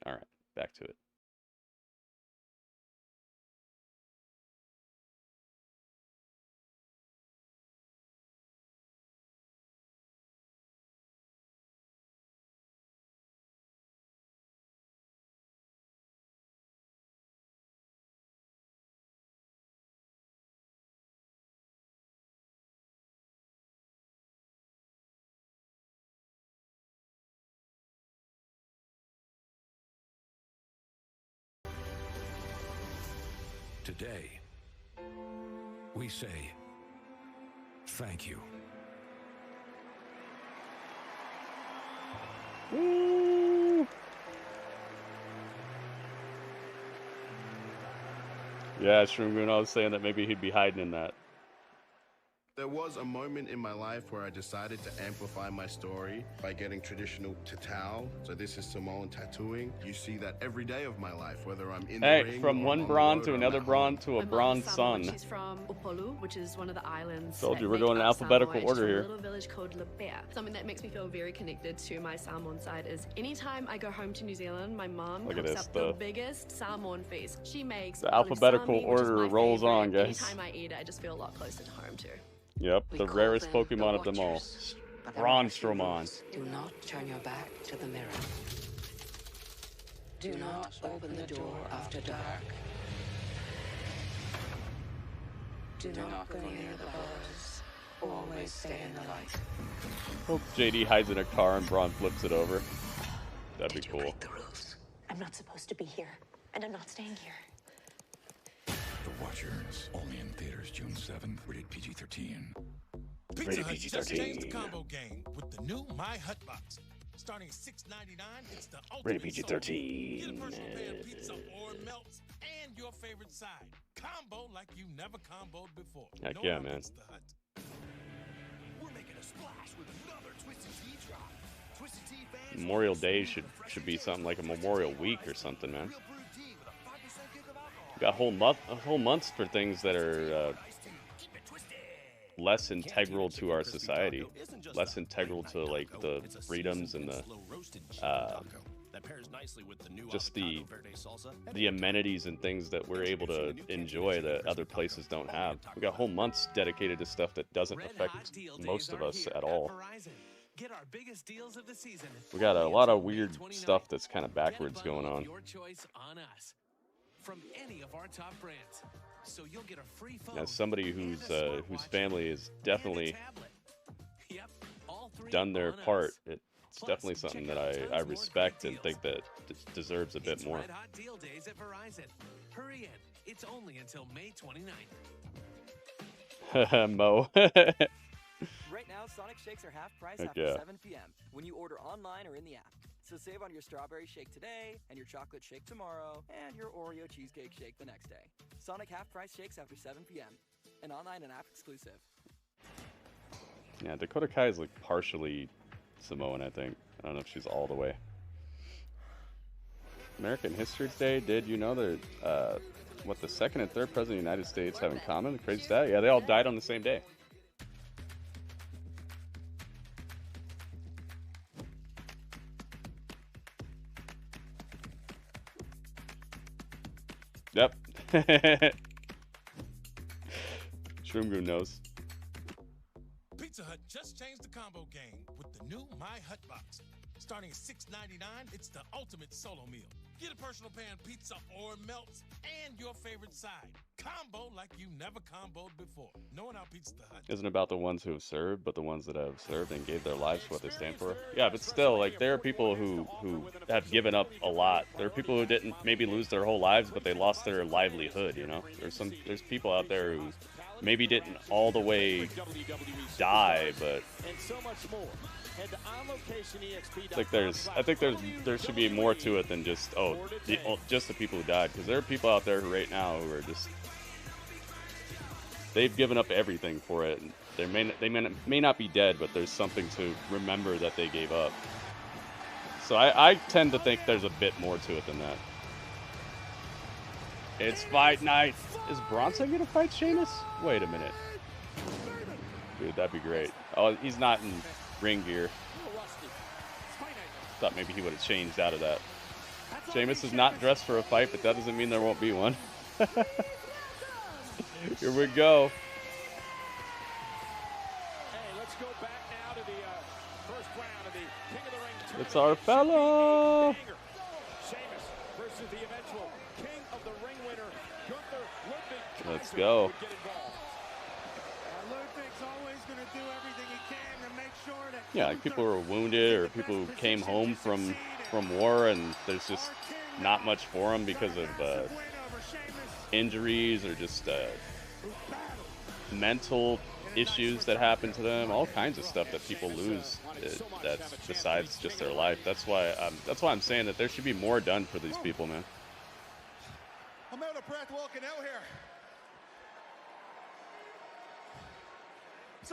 All right, back to it. Today, we say thank you. Woo! Yeah, Strowman, I was saying that maybe he'd be hiding in that. There was a moment in my life where I decided to amplify my story by getting traditional tattoo. So this is Samoan tattooing. You see that every day of my life, whether I'm in the ring from or one on Braun the to road or another I'm at Braun home. to a Braun son. She's from Upolu, which is one of the islands. Told that you we're make going in up alphabetical Samoa. order She's from here. a little village called Lepea. Something that makes me feel very connected to my Samoan side is anytime I go home to New Zealand, my mom Look at cooks this, up the biggest Samoan feast. She makes the alphabetical balsami, which is order my rolls favorite. on, guys. Anytime I eat it, I just feel a lot closer to home too. Yep, We the call rarest them Pokemon the of them all. Watchers. Braun Strowman. Do not turn your back to the mirror. Do not open the door after dark. Do not go near the bars. Always stay in the light. Hope JD hides in a car and Braun flips it over. That'd be cool. I'm not supposed to be here, and I'm not staying here. The Watchers, only in theaters June 7th, rated PG-13. Pizza Rated Hut just PG-13. changed the combo game with the new My Hut Box. Starting at $6.99, it's the Rated ultimate PG-13. Get a personal pan pizza or melts and your favorite side. Combo like you never comboed before. Heck No yeah, one man. beats the Hut. We're making a splash with another Twisted Tea drop. Twisted Tea fans Memorial Day should be something like a Memorial Week or something, man. We got a whole month for things that are less integral to our society, less integral to like the freedoms and the just the amenities and things that we're able to enjoy that other places don't have. We got whole months dedicated to stuff that doesn't affect most of us at all. Get our biggest deals of the season. We got a lot of weird stuff that's kind of backwards going on. Your choice on us from any of our top brands. So you'll get a free phone. As somebody whose family has definitely done their part, it's definitely something that I respect and think that deserves a bit more. Red Hot Deal Days at Verizon. Hurry in. It's only until May 29th. Mo. Right now, Sonic Shakes are half price Heck after yeah. 7 p.m. when you order online or in the app. So save on your strawberry shake today, and your chocolate shake tomorrow, and your Oreo cheesecake shake the next day. Sonic half price shakes after 7 p.m. An online and app exclusive. Yeah, Dakota Kai is like partially Samoan, I think. I don't know if she's all the way. American History Day, did you know that what the second and third president of the United States have in common? Crazy stat? Yeah, they all died on the same day. Yep. Shroomgoon knows. Pizza Hut just changed the combo game with the new My Hut Box. Starting at $6.99, it's the ultimate solo meal. Get a personal pan pizza or melts and your favorite side. Combo like you never comboed before. No one outbeats the Hut. Isn't about the ones who have served, but the ones that have served and gave their lives for what they stand for. Yeah, but still, like, there are people who have given up a lot. There are people who didn't maybe lose their whole lives, but they lost their livelihood, you know? There's people out there who maybe didn't all the way die, but like I think there should be more to it than just just the people who died, because there are people out there who right now who are just, they've given up everything for it. They may not be dead, but there's something to remember that they gave up. So I tend to think there's a bit more to it than that. It's fight night. Is Bronson gonna fight Sheamus? Wait a minute. Dude, that'd be great. Oh, he's not in ring gear. Thought maybe he would have changed out of that. Sheamus is not dressed for a fight, but that doesn't mean there won't be one. Here we go. Hey, let's go back now to the first round of the King of the Ring tournament. It's our fella. Sheamus versus the eventual King of the Ring winner, Gunther Ludwig. Let's go. Ludwig's always going to do everything he can to make sure that Yeah, like people who are wounded or people who came home from war and there's just not much for them because of injuries or just mental issues that happen to them, all kinds of stuff that people lose. That's besides just their life. That's why I'm saying that there should be more done for these people, man. I'm out of breath walking out here.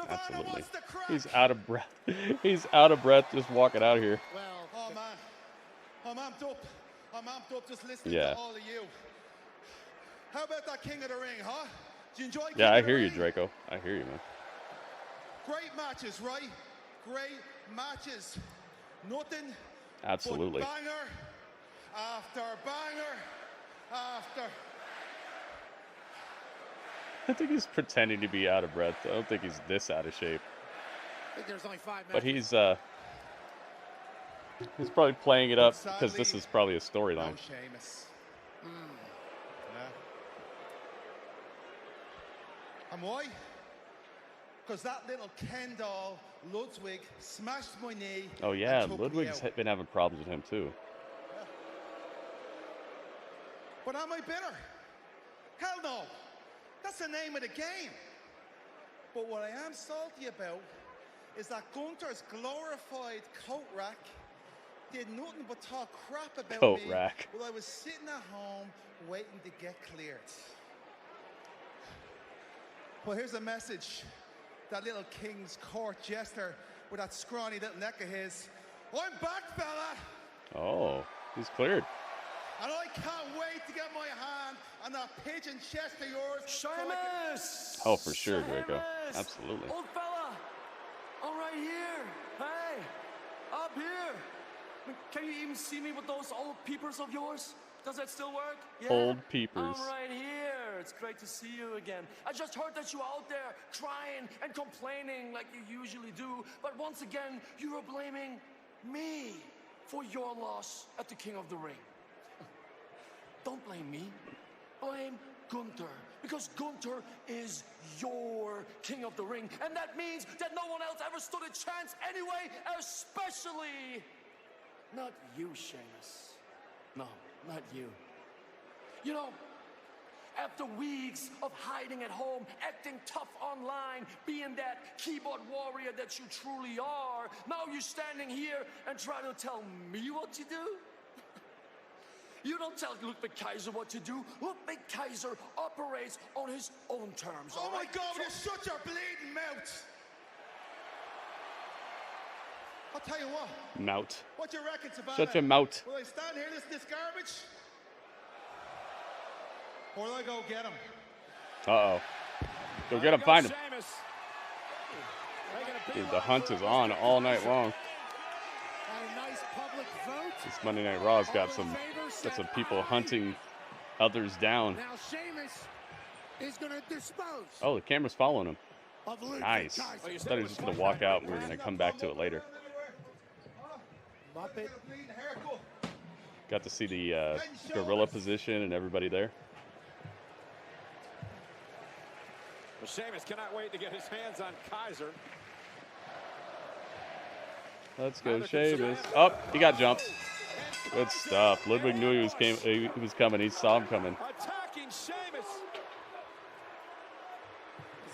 Absolutely. He's out of breath. He's out of breath just walking out here. Well, oh man, I'm amped up. I'm amped up just listening to all of you. How about that King of the Ring, huh? Do you enjoy King I of the hear you, Ring? Draco. I hear you, man. Great matches, right? Great matches. Nothing Absolutely. but banger after banger after. I think he's pretending to be out of breath. I don't think he's this out of shape. I think there's only 5 But matches. he's probably playing it up because this is probably a storyline. No Sheamus. Yeah. And why? Because that little Ken doll, Ludwig, smashed my knee. Oh yeah, and took me Ludwig's out. been having problems with him too. Yeah. But am I bitter? Hell no. That's the name of the game. But what I am salty about is that Gunther's glorified coat rack did nothing but talk crap about Coat me rack. while I was sitting at home waiting to get cleared. Well, here's a message. That little King's Court jester with that scrawny little neck of his. I'm back, fella! Oh, he's cleared. And I can't wait to get my hand on that pigeon chest of yours. Sheamus! Oh, for sure, Draco. Absolutely. Old fella! I'm right here! Hey! Up here! Can you even see me with those old peepers of yours? Does that still work? Yeah? Old peepers. I'm right here. It's great to see you again. I just heard that you were out there crying and complaining like you usually do. But once again, you were blaming me for your loss at the King of the Ring. Don't blame me. Blame Gunther. Because Gunther is your King of the Ring. And that means that no one else ever stood a chance anyway, especially not you, Sheamus. No. Not you. You know, after weeks of hiding at home, acting tough online, being that keyboard warrior that you truly are, now you're standing here and trying to tell me what to do? You don't tell Ludwig Kaiser what to do. Ludwig Kaiser operates on his own terms. Oh my God, you're such a bleeding mouth. I'll tell you what. Mout. What do you reckon, Savannah? Shut your mouth. Will I stand here listening to this garbage? Or will I go get him? Uh-oh. Go get him, find him. Dude, the hunt is on all night long. This Monday Night Raw's got some people hunting others down. Now Sheamus is going to dispose. Oh, the camera's following him. Of Ludwig Nice. Kaiser. I thought he was just going to walk out and we were going to come back to it later. Muppet. Got to see the gorilla position and everybody there. Well, Sheamus cannot wait to get his hands on Kaiser. Let's go, Sheamus. Oh, he got jumped. Good stuff. Ludwig knew he was coming. He saw him coming. Attacking Sheamus.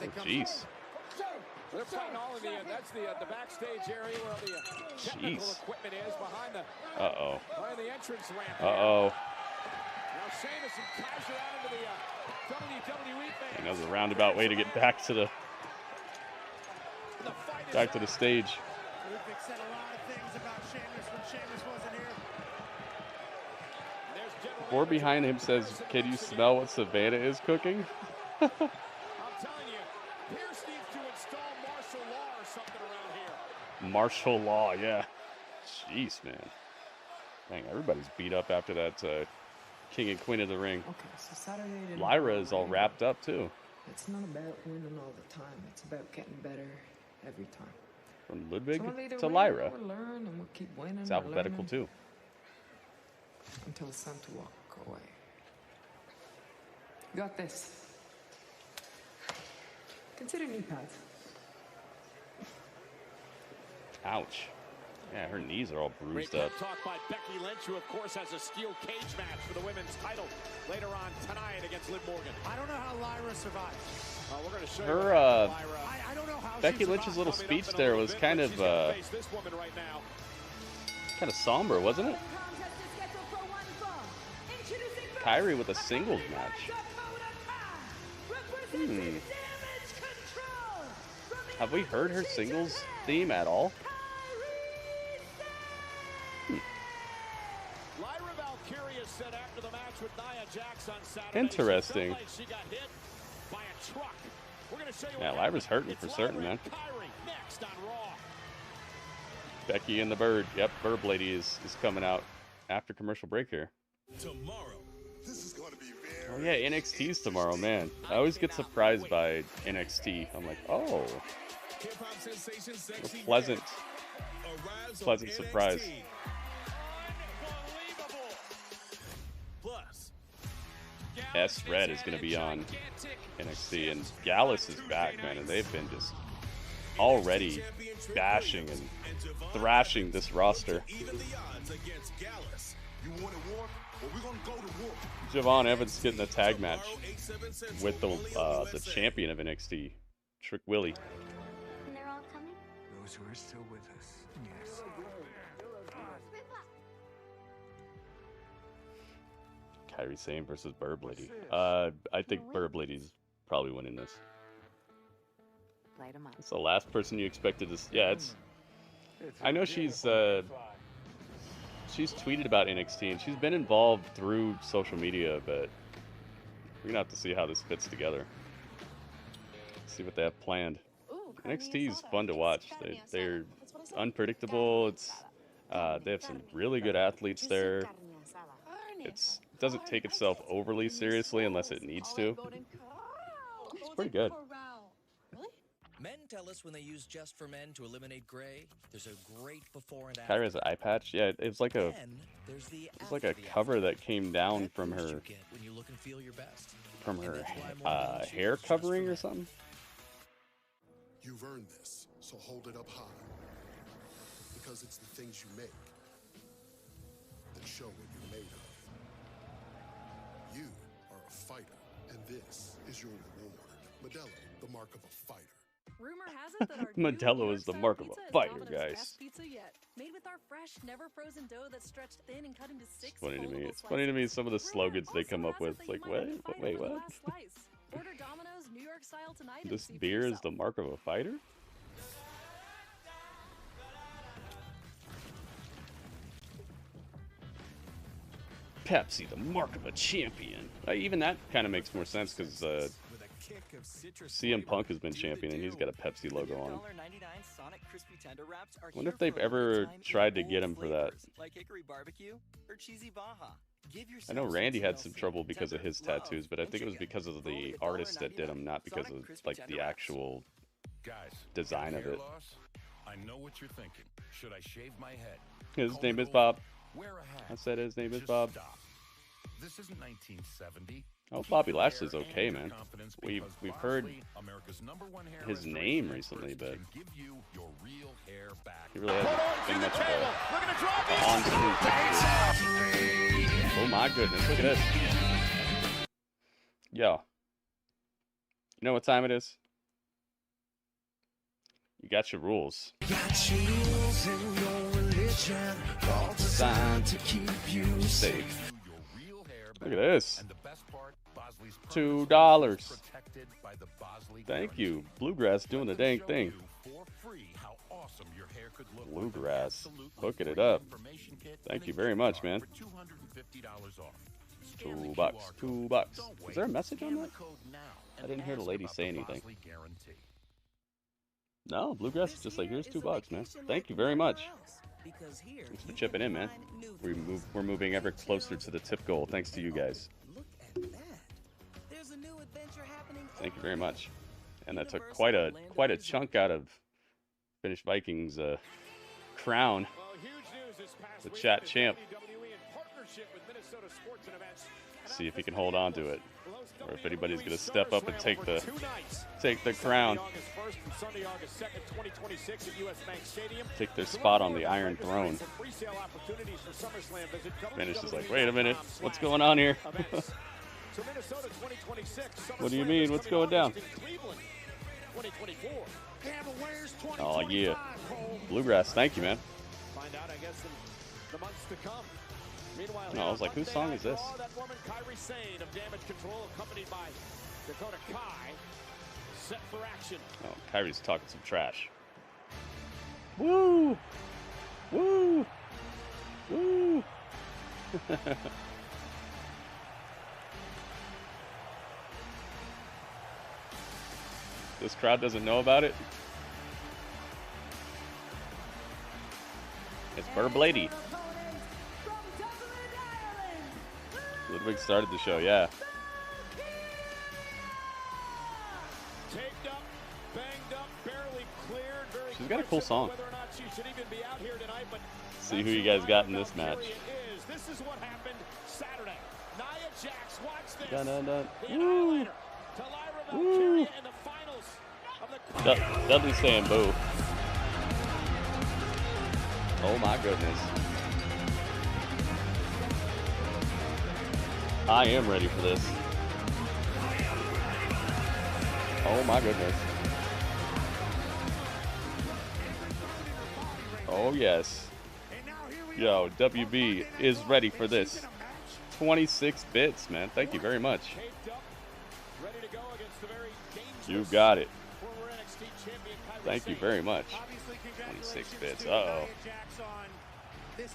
Oh, jeez. They're fighting all in the end. That's the backstage area where the technical equipment is behind the behind the entrance ramp. Uh-oh. Now Sheamus and Kaiser out into the WWE fans. Another roundabout way to get back to the stage. Ludwig said a lot of things about Sheamus when Sheamus wasn't here. The board behind him says, "Can you smell what Savannah is cooking?" I'm telling you, Pierce needs to install martial law or something around here. Martial law, yeah. Jeez, man. Dang, everybody's beat up after that King and Queen of the Ring. Okay, so Saturday didn't Lyra is all wrapped up, too. It's not about winning all the time. It's about getting better every time. From Ludwig So we'll either to win Lyra. or we'll learn, and we'll keep winning. It's or alphabetical, learning too. Until it's time to walk away. Got this. Consider knee pads. Ouch. Yeah, her knees are all bruised Great up. talk by Becky Lynch, who of course has a steel cage match for the women's title later on tonight against Liv Morgan. I don't know how Lyra survived. We're going to show Her, you I don't know how Becky Lynch's little speech there was kind of, this woman right now. kind of somber, wasn't it? Kyrie with a singles match. Have we heard her singles theme at all? Lyra Valkyria said after the match with Nia Jax on Saturday, Interesting. she got hit by a truck. We're going to show you Yeah, Lyra's hurting for certain, man. Kyrie next on Raw. Becky and the Bird. Yep, Bird Lady is coming out after commercial break here. Tomorrow. This is going to be Oh yeah, NXT's tomorrow, man. I always get surprised by NXT. I'm like, oh, a pleasant surprise. S Red is going to be on NXT, and Gallus is back, man, and they've been just already bashing and thrashing this roster. Javon Evans getting a tag match with the champion of NXT, Trick Willie. And they're all coming? Those who are still with us, yes. Kairi Sane versus Burb Lady. I think Burb Lady's probably winning this. Light 'em up. It's the last person you expected to. Yeah, it's. I know she's tweeted about NXT and she's been involved through social media, but we're gonna have to see how this fits together. See what they have planned. NXT is fun to watch. They're unpredictable. It's they have some really good athletes there. It doesn't take itself overly seriously unless it needs to. It's pretty good. Men tell us when they use Just for Men to eliminate gray, there's a great before and after. Kyrie has an eye patch. Yeah, it's like a cover that came down from her When you look and feel your best. hair covering or something. You've earned this, so hold it up high. Because it's the things you make that show what you're made of. You are a fighter, and this is your reward. Modelo, the mark of a fighter. Rumor has it that our Modelo is the mark of a fighter, guys. Pizza yet. Made with our fresh, never frozen dough that's stretched thin and cut into 6 It's funny to me. It's funny to me some of the slogans they come up with. Like, wait, what? Order Domino's New York style tonight. This beer is the mark of a fighter? Pepsi, the mark of a champion. Even that kind of makes more sense because CM Punk has been champion and he's got a Pepsi logo on him. I wonder if they've ever tried to get him for that. I know Randy had some trouble because of his tattoos, but I think it was because of the artist that did them, not because of like the actual design of it. I know what you're thinking. Should I shave my head? His name is Bob. I said his name is Bob. This isn't 1970. Oh, Bobby Lashley's okay, man. We've heard his name recently, but he really hasn't been much of a on-screen fixture. Oh my goodness, look at this. Yo. You know what time it is? You got your rules. Got your rules and your religion, all designed to keep you safe. Look at this. $2. Thank you. Bluegrass doing the dang thing. Bluegrass. Hooking it up. Thank you very much, man. $2. $2. Is there a message on that? I didn't hear the lady say anything. No, Bluegrass is just like, here's $2, man. Thank you very much. Thanks for chipping in, man. We're moving ever closer to the tip goal, thanks to you guys. Thank you very much. And that took quite a chunk out of Finnish Vikings' crown. The chat champ. See if he can hold on to it, or if anybody's gonna step up and take the crown, take their spot on the Iron Throne. Finish is like, wait a minute, what's going on here? What do you mean? What's going down? Oh yeah, Bluegrass. Thank you, man. Find out, I guess, in the months to come. Meanwhile, no, I was like, whose song is this? That woman, Kairi Sane of Damage Control, accompanied by Dakota Kai, set for action. Oh, Kairi's talking some trash. Woo! Woo! Woo! This crowd doesn't know about it. It's Burb Lady. Ludwig started the show, yeah. Taped up, banged up, barely cleared, very She's got a cool song. whether or not she should even be out here tonight, but See who you guys got in this match. this is what happened Saturday. Nia Jax, watch this. Dun, dun, dun. The Woo! Annihilator to Lyra Valkyria in the finals of the Dudley saying boo. Oh my goodness. I am ready for this. Oh my goodness. Oh yes. Yo, WB is ready for this. 26 bits, man. Thank you very much. You got it. Thank you very much. 26 bits. Uh-oh.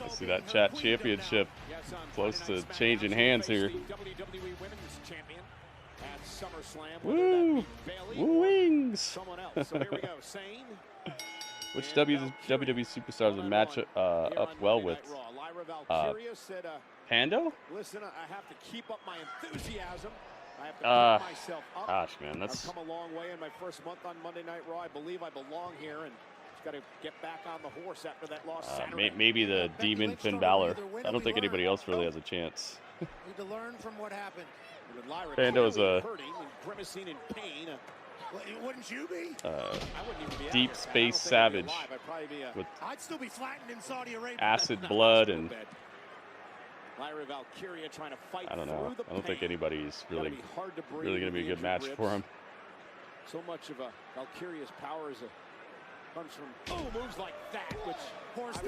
I see that chat championship close to changing hands here. Woo! Woo wings! Which WWE superstars would match up well with? Pando? Listen, I have to keep up my enthusiasm. I have to keep myself up. Gosh, man, that's... I've come a long way in my first month on Monday Night Raw. I believe I belong here, and just got to get back on the horse after that loss Saturday. Maybe the Demon Finn Balor. I don't think anybody else really has a chance. Need to learn from what happened. Pando's a grimacing in pain. Wouldn't you be? Deep space savage with I'd still be flattened in Saudi Arabia. acid blood and Lyra Valkyria trying to fight. I don't know. I don't think anybody's really going to be a good match for him. So much of a Valkyria's power is comes from moves like that, which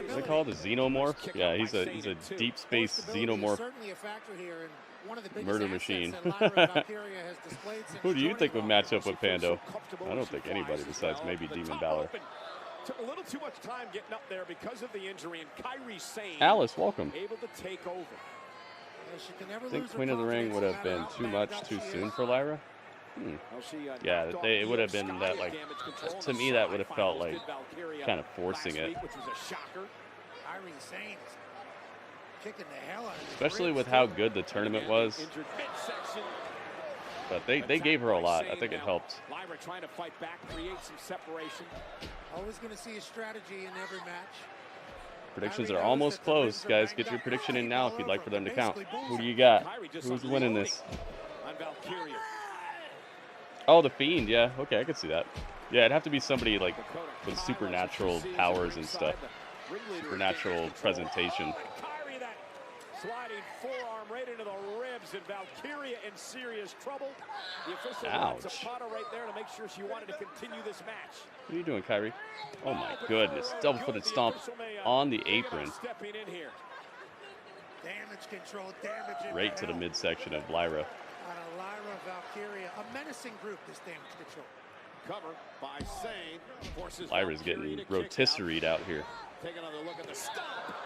is it called a xenomorph? Yeah, he's a deep space xenomorph. Certainly a factor here, and one of the biggest murder machine. Who do you think would match up with Pando? I don't think anybody besides maybe Demon Balor. Took a little too much time getting up there because of the injury, and Kairi Sane Alice, welcome. able to take over. I think Queen of the Ring would have been too much too soon for Lyra. Yeah, it would have been that, like, to me that would have felt like kind of forcing it. Which was a shocker. Especially with how good the tournament was. But they gave her a lot. I think it helped. Lyra trying to fight back, create some separation. Always going to see a strategy in every match. Predictions are almost closed, guys. Get your prediction in now if you'd like for them to count. Who do you got? Who's winning this? Oh, the Fiend. Yeah, okay, I could see that. Yeah, it'd have to be somebody like with supernatural powers and stuff. Supernatural presentation. Sliding forearm right into the ribs, and Valkyria in serious trouble. The official Ouch. wants a Zapata right there to make sure she wanted to continue this match. What are you doing, Kairi? Oh my goodness. Double-footed stomp on the apron. Stepping in here. Damage control, damage Right to the midsection of Lyra. Lyra Valkyria, a menacing group, this damage control. Cover by Sane. Forces Lyra's getting rotisseried out here. Take another look at the stomp.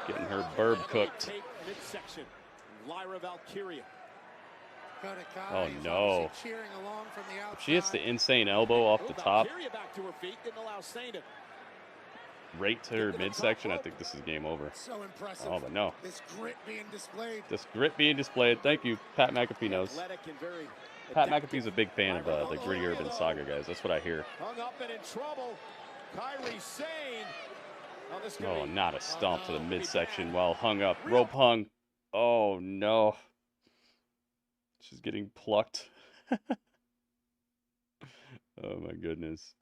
Getting her burb cooked. Midsection. Lyra Valkyria. Oh no. If she hits the insane elbow off the top, Back to her feet, didn't allow Sane to right to her midsection, I think this is game over. So impressive. Oh, but no. This grit being displayed. This grit being displayed. Thank you, Pat McAfee knows. Pat McAfee's a big fan of the Gritty Urban Saga, guys. That's what I hear. Hung up and in trouble. Kairi Sane. Oh, not a stomp to the midsection while hung up. Rope hung. Oh, no. She's getting plucked. Oh my goodness.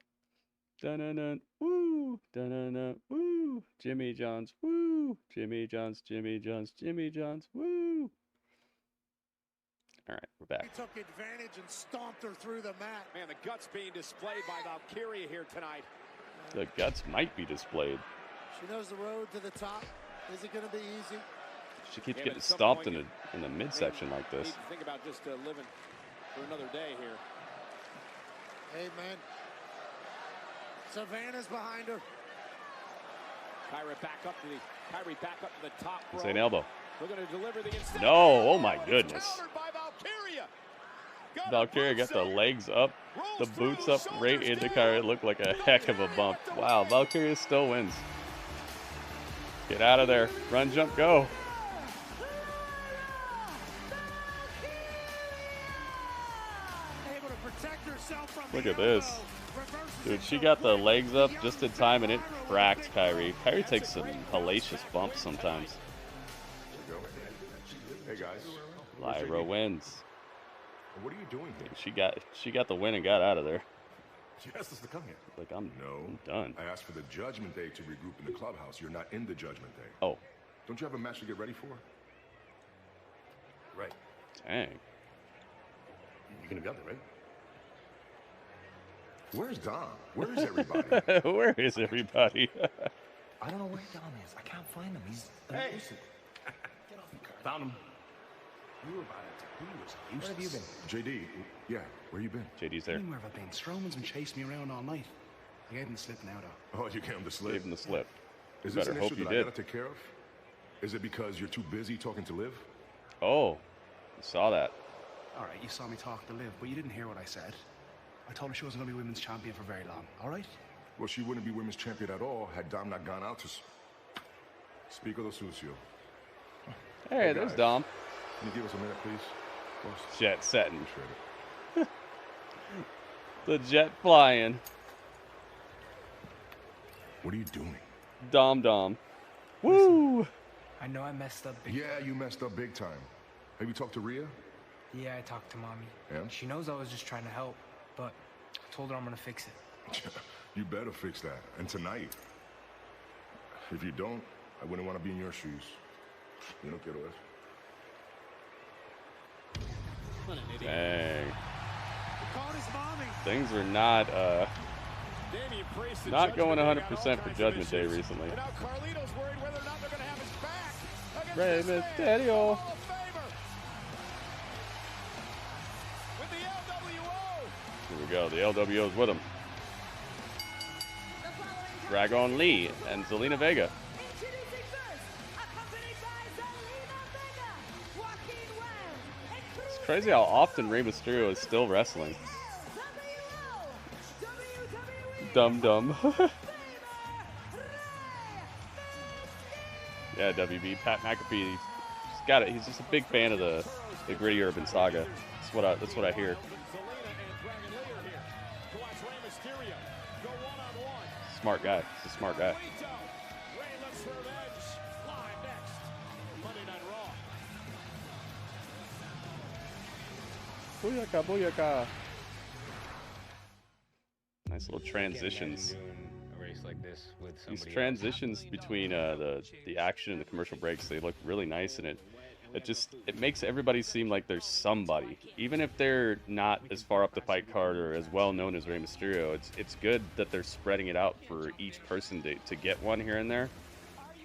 Dun-dun-dun, woo, dun-dun-dun, woo, Jimmy John's, woo, Jimmy John's, Jimmy John's, Jimmy John's, woo. All right, we're back. He took advantage and stomped her through the mat. Man, the guts being displayed by Valkyria here tonight. The guts might be displayed. She knows the road to the top. Is it going to be easy? She keeps getting stomped in the midsection like this. Need to think about just living for another day here. Amen. Savannah's behind her. Kyrie back up to the top rope. It's an elbow. Looking to deliver the inside. No, oh my goodness. By Valkyria. Valkyria got the legs up, the boots up right into Kyrie. It looked like a heck of a bump. Wow, Valkyria still wins. Get out of there. Run, jump, go. Able to protect herself from Look at this. Dude, she got the legs up just in time and it cracked Kyrie. Kyrie takes some hellacious bumps sometimes. Hey guys. Lyra wins. What are you doing here? She got the win and got out of there. She asked us to come here. Like I'm done. I asked for the Judgment Day to regroup in the clubhouse. You're not in the Judgment Day. Oh. Don't you have a match to get ready for? Right. Dang. You're gonna be out there, right? Where's Dom? Where is everybody? Where is everybody? I don't know where Dom is. I can't find him. He's elusive. Get off the car. Found him. You were about it. He was useless. Where have you been? JD. Yeah, where you been? JD's there. Where have I been? Strowman's been chasing me around all night. I gave him the slip now, though. Oh, you gave him the slip? Gave him the slip. Is You this better an hope issue you that I did. gotta take care of? Is it because you're too busy talking to Liv? Oh, I saw that. All right, you saw me talk to Liv, but you didn't hear what I said. I told her she wasn't going to be women's champion for very long, all right? Well, she wouldn't be women's champion at all had Dom not gone out to speak of the sucio. Hey, there's Dom. Can you give us a minute, please? Jet setting. The jet flying. What are you doing? Dom. Woo! I know I messed up big time. Yeah, you messed up big time. Have you talked to Rhea? Yeah, I talked to Mommy. And? She knows I was just trying to help, but I told her I'm gonna fix it. You better fix that. And tonight. If you don't, I wouldn't want to be in your shoes. You know, quiero eso. Dang. Called his mommy. Things are not going 100% for Judgment Day recently. Now Carlito's worried whether or not they're going to have his back. Rey Mysterio. With the LWO. Here we go. The LWO's with him. Dragon Lee and Zelina Vega. It's crazy how often Rey Mysterio is still wrestling. Dum. Yeah, WB. Pat McAfee. He's got it. He's just a big fan of the Gritty Urban Saga. That's what I hear. Smart guy. He's a smart guy. Booyaka, booyaka. Nice little transitions. A race like this with These somebody transitions between the action and the commercial breaks, they look really nice, and it makes everybody seem like there's somebody, even if they're not as far up the fight card or as well known as Rey Mysterio. It's good that they're spreading it out for each person to get one here and there.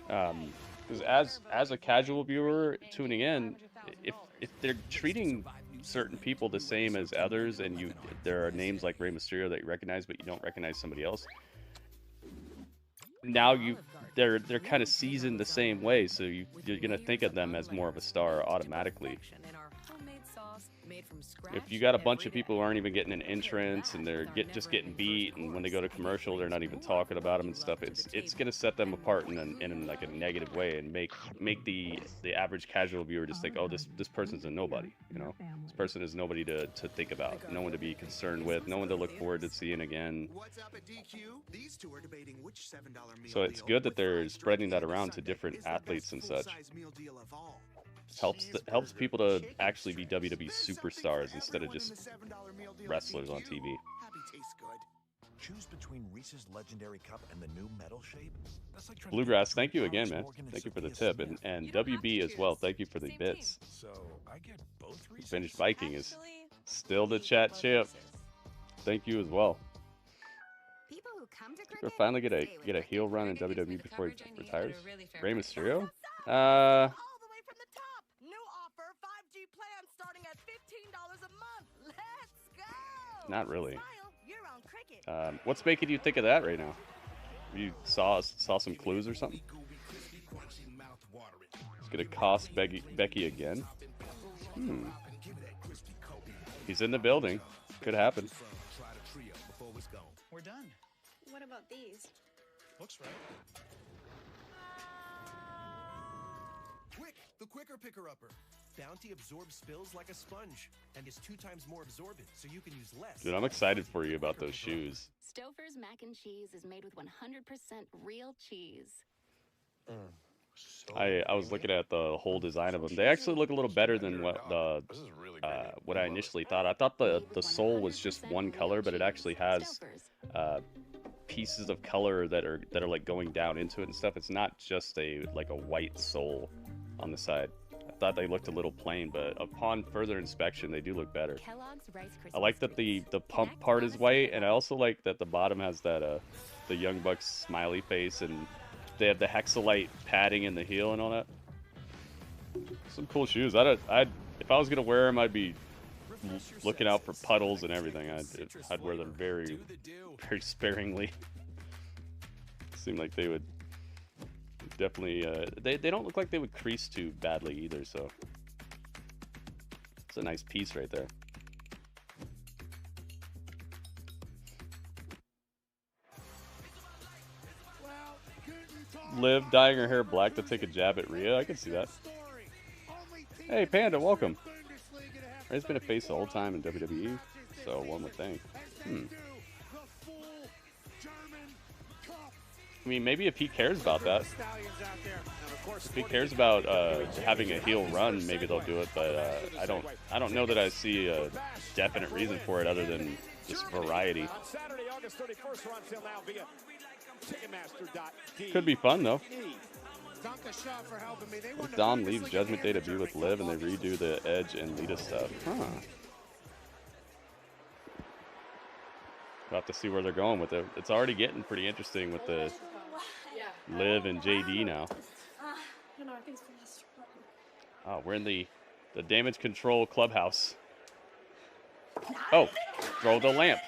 Because as a casual viewer tuning in, if they're treating certain people the same as others, and there are names like Rey Mysterio that you recognize, but you don't recognize somebody else. Now they're kind of seasoned the same way, so you're gonna think of them as more of a star automatically. If you got a bunch of people who aren't even getting an entrance and they're just getting beat, and when they go to commercial they're not even talking about them and stuff, it's gonna set them apart in like a negative way, and make the average casual viewer just think, oh, this person's a nobody, you know, this person is nobody to think about, no one to be concerned with, no one to look forward to seeing again. So it's good that they're spreading that around to different athletes and such. Helps people to actually be WWE superstars instead of just wrestlers on TV. Choose between Reese's Legendary Cup and the new metal shape. That's like Bluegrass, thank you again, man. Thank you for the tip, and WB as well. Thank you for the bits. So I get both Reese's. Finished Viking is still the chat champ. Thank you as well. We'll finally get a heel run in WWE before he retires. Rey Mysterio? Not really. What's making you think of that right now? You saw some clues or something? It's gonna cost Becky again. He's in the building. Could happen. We're done. What about these? Looks right. Quick, the quicker picker-upper. Bounty absorbs spills like a sponge and is 2 times more absorbent, so you can use less. Dude, I'm excited for you about those shoes. Stouffer's mac and cheese is made with 100% real cheese. I was looking at the whole design of them. They actually look a little better than what I initially thought. I thought the sole was just one color, but it actually has pieces of color that are like going down into it and stuff. It's not just a white sole on the side. I thought they looked a little plain, but upon further inspection, they do look better. I like that the pump part is white, and I also like that the bottom has that the Young Bucks smiley face, and they have the hexalite padding in the heel and all that. Some cool shoes. If I was gonna wear them, I'd be looking out for puddles and everything. I'd wear them very, very sparingly. Seem like they would definitely. They don't look like they would crease too badly either. So it's a nice piece right there. Liv dyeing her hair black to take a jab at Rhea. I can see that. Hey, Panda, welcome. Rhea's been a face the whole time in WWE, so one would think. I mean, maybe if he cares about that. If he cares about having a heel run, maybe they'll do it. But I don't know that I see a definite reason for it other than just variety. Could be fun though. If Dom leaves Judgment Day to be with Liv and they redo the Edge and Lita stuff. Huh. We'll have to see where they're going with it. It's already getting pretty interesting with the Liv and JD now. Oh, we're in the Damage Control Clubhouse. Oh, throw the lamp.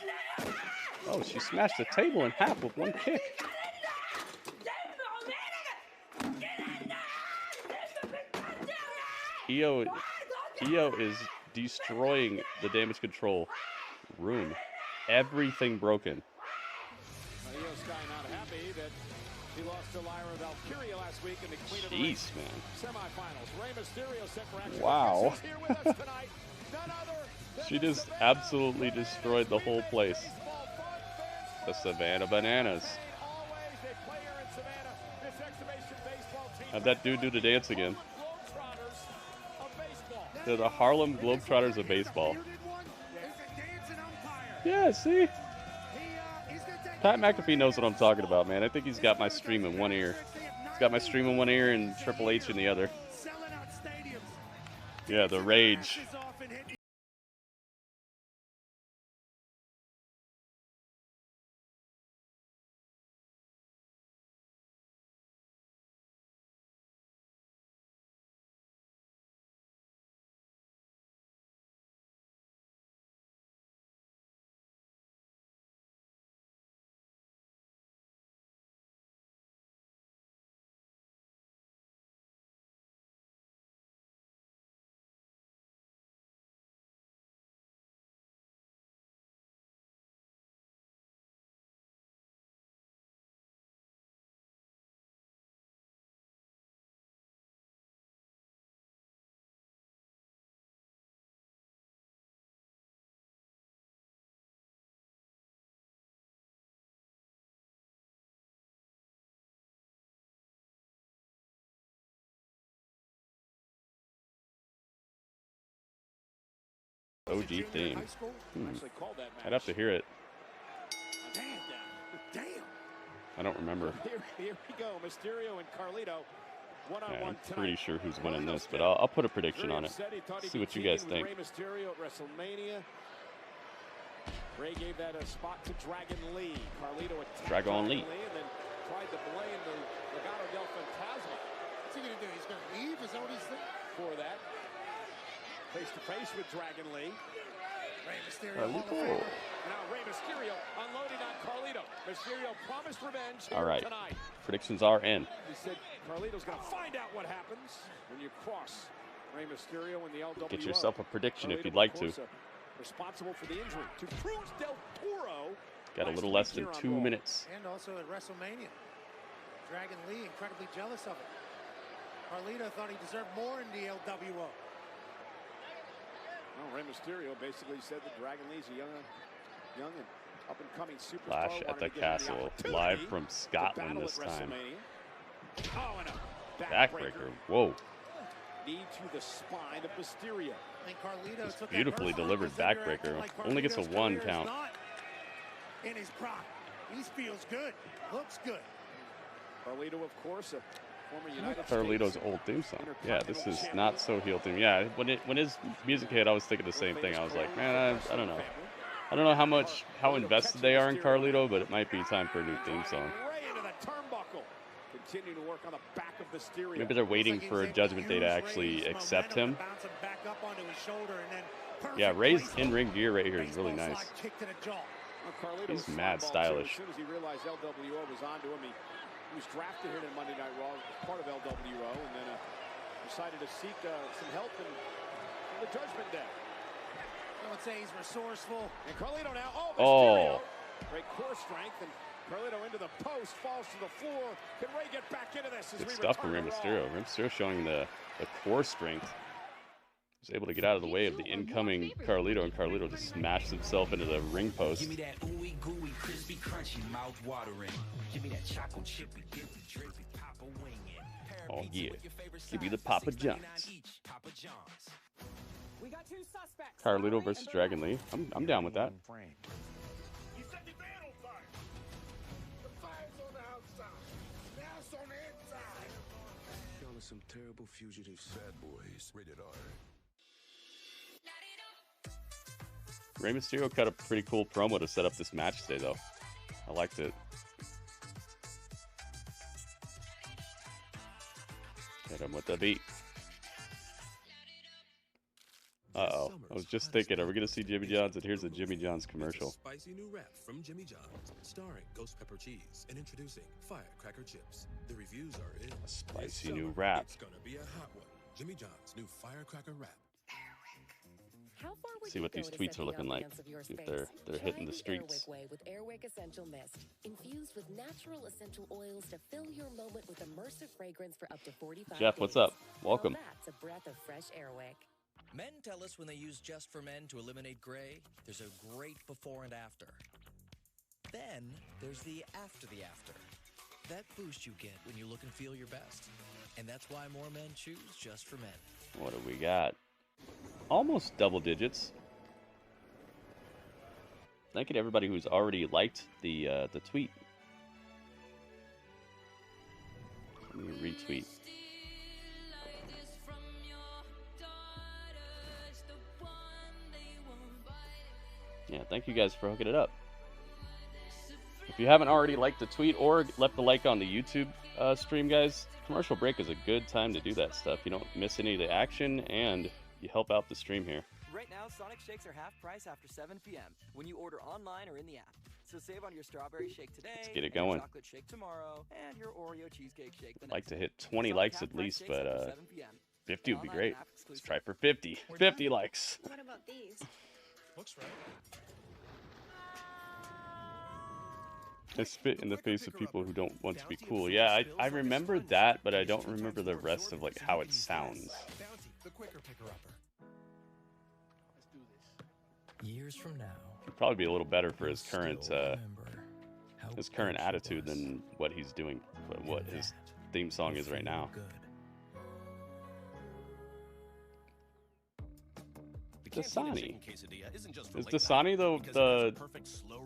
Oh, she smashed the table in half with one kick. Io is destroying the Damage Control room. Everything broken. Io Sky not happy that he lost to Lyra Valkyria last week in the Queen of the Ring Jeez, man. semifinals. Rey Mysterio set for action. Wow. Is here with us tonight. None other than She just absolutely destroyed the whole place. The Savannah Bananas. Have that dude do the dance again. They're the Harlem Globetrotters of baseball. Yeah, see? Pat McAfee knows what I'm talking about, man. I think he's got my stream in one ear. He's got my stream in one ear and Triple H in the other. Yeah, the rage. OG theme. Actually called that match. I'd have to hear it. Damn. I don't remember. Here we go. Mysterio and Carlito. Yeah, I'm pretty sure who's winning this, but I'll put a prediction on it. See what you guys think. Rey Mysterio at WrestleMania. Rey gave that a spot to Dragon Lee. Carlito attacked Dragon Lee. And then tried to blame the Legado del Fantasma. What's he going to do? He's going to leave? Is that what he's thinking? For that. Face to face with Dragon Lee. Rey Mysterio. Now Rey Mysterio unloading on Carlito. Mysterio promised revenge here All right. tonight. Predictions are in. He said Carlito's going to find out what happens when you cross Rey Mysterio and the LWO. Get yourself a prediction if Carlito, you'd like of to. course, responsible for the injury to Cruz del Toro. Got a little less than 2 minutes. And also at WrestleMania. Dragon Lee incredibly jealous of it. Carlito thought he deserved more in the LWO. Well, Rey Mysterio basically said that Dragon Lee's a young and up-and-coming superstar. Flash at the castle, live from Scotland this time. Oh, and a Backbreaker. Whoa. Knee to the spine of Mysterio. And Carlito took Beautifully delivered backbreaker. Only gets a 1 count. In his prime. He feels good. Looks good. Carlito, of course, a former United Carlito's States old theme song. Yeah, this is not so heel theme. Yeah, when his music hit, I was thinking the same thing. I was like, man, I don't know. I don't know how invested they are in Carlito, but it might be time for a new theme song. Continue to work on the back of Mysterio. Maybe they're waiting for a Judgment Day to actually accept him. Yeah, Rey's in-ring gear right here is really nice. He's mad stylish. As soon as he realized LWO was onto him, he was drafted here in Monday Night Raw as part of LWO, and then decided to seek some help in the Judgment Day. I would say he's resourceful. And Carlito now. Oh, Mysterio. Great core strength, and Carlito into the post, falls to the floor. Can Rey get back into this? Good stuff from Rey Mysterio. Rey Mysterio showing the core strength. Was able to get out of the way of the incoming Carlito, and Carlito just smashed himself into the ring post. Give me that ooey gooey, crispy, crunchy, mouth watering. Give me that chocolate chippy, dippy, drippy, Papa wingin'. Oh yeah, give me the Papa John's. Carlito versus Dragon Lee. I'm down with that. Some terrible fugitive sad boys. Rated R. Rey Mysterio cut a pretty cool promo to set up this match today, though. I liked it. Hit him with the beat. Uh-oh. I was just thinking, are we going to see Jimmy John's? And here's a Jimmy John's commercial. Spicy new wrap from Jimmy John's, starring ghost pepper cheese and introducing firecracker chips. The reviews are in. A spicy new wrap. It's gonna be a hot one. Jimmy John's new firecracker wrap. See what these tweets are looking like. See if they're hitting the streets. Way with Airwick Essential Mist, infused with natural essential oils to fill your moment with immersive fragrance for up to 45 Jeff, what's up? Welcome. Well, that's a breath of fresh Airwick. Men tell us when they use Just for Men to eliminate gray, there's a great before and after. Then there's the after. That boost you get when you look and feel your best. And that's why more men choose Just for Men. What do we got? Almost double digits. Thank you to everybody who's already liked the tweet. Let me retweet. Yeah, thank you guys for hooking it up. If you haven't already liked the tweet or left a like on the YouTube stream, guys, commercial break is a good time to do that stuff. You don't miss any of the action, and you help out the stream here. Right now, Sonic Shakes are half price after 7 p.m. when you order online or in the app. So save on your strawberry shake today, Let's get it going. Chocolate shake tomorrow, and your Oreo cheesecake shake the next I'd like to day. hit 20 Sonic likes half at price least, shakes but after 7 p.m. 50 would be Online great. and app Let's exclusive. try for 50. 50 likes. What about these? Looks right. I spit in the face of people who don't want to be cool. Yeah, I remember that, but I don't remember the rest of like how it sounds. The quicker picker-upper. Let's do this. Years from now, It'd probably be a little better for his current attitude than what he's doing, what his theme song is right now. The Dasani. Is Dasani the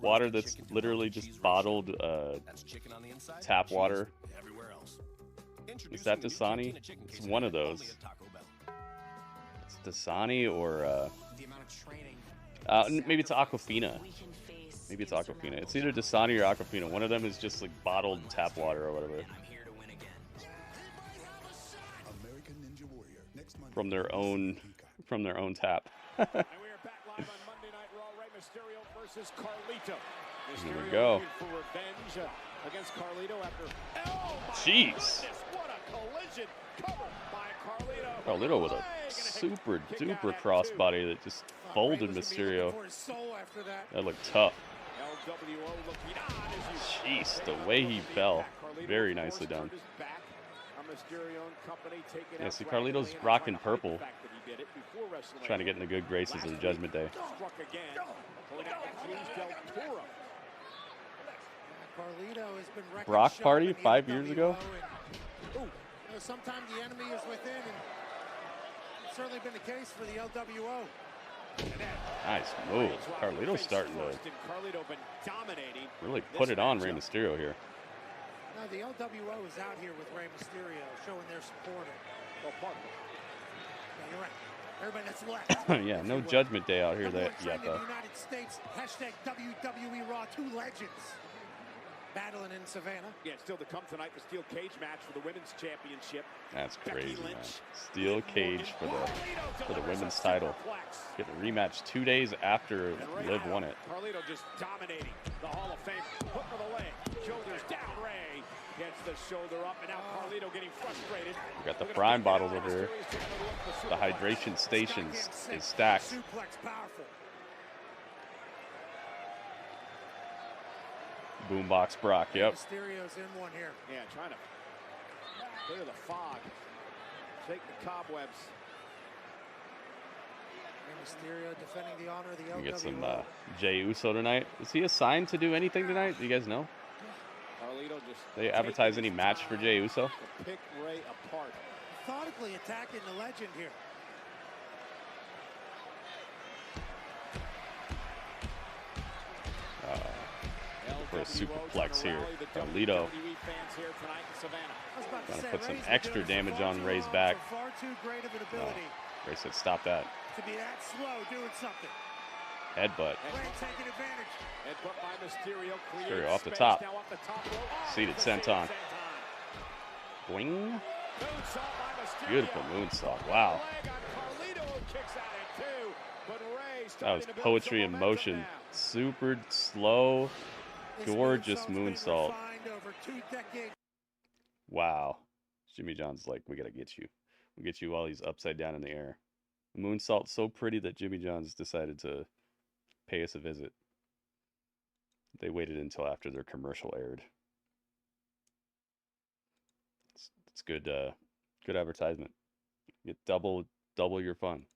water that's literally just bottled tap water? Is that Dasani? It's one of those. It's Dasani or maybe it's Aquafina. Maybe it's Aquafina. It's either Dasani or Aquafina. One of them is just like bottled tap water or whatever. From their own tap. And we are back live on Monday Night Raw. Rey Mysterio versus Carlito. Here we Mysterio go. looking for revenge against Carlito after. Oh my Jeez. goodness, what a collision covered by Carlito. Carlito with a super duper crossbody that just folded Mysterio. That looked tough. LWO looking on as you Jeez, the way he fell. Very nicely done. Yeah, see, Carlito's rocking purple. Trying to get in the good graces of the Judgment Day. Brock Party 5 years ago? Sometimes the enemy is within, and it's certainly been the case for the LWO. Nice move. Carlito's starting to really put it on Rey Mysterio here. No, the LWO is out here with Rey Mysterio, showing their support. Well, partner. Yeah, you're right. Everybody that's left. Yeah, no Judgment Day out here yet, though. The United States, hashtag WWE Raw, 2 legends battling in Savannah. Yeah, still to come tonight, the steel cage match for the women's championship. That's crazy, man. Steel cage for the women's title. Get a rematch 2 days after Liv won it. Carlito just dominating the Hall of Fame. Hook of the leg, shoulders down. Rey gets the shoulder up, and now Carlito getting frustrated. We got the prime bottles over here. The hydration stations is stacked. Suplex powerful. Boombox Brock, yep. Mysterio's in one here. Yeah, trying to clear the fog, shake the cobwebs. Mysterio defending the honor of the LWO. We get some Jey Uso tonight. Is he assigned to do anything tonight? Do you guys know? Carlito just They advertise any match for Jey Uso? to pick Rey apart. Methodically attacking the legend here. For a superplex here. Carlito trying to put some extra damage on Rey's back. Far too great of an ability Rey said, stop that. to be that slow doing something. Headbutt. Rey taking advantage. Headbutt by Mysterio. Mysterio off the top. Seated senton. Boing. Beautiful moonsault. Wow. That was poetry in motion. Super slow, gorgeous moonsault. Wow. Jimmy John's like, we gotta get you. We'll get you while he's upside down in the air. Moonsault so pretty that Jimmy John's decided to pay us a visit. They waited until after their commercial aired. It's good good advertisement. You get double your fun.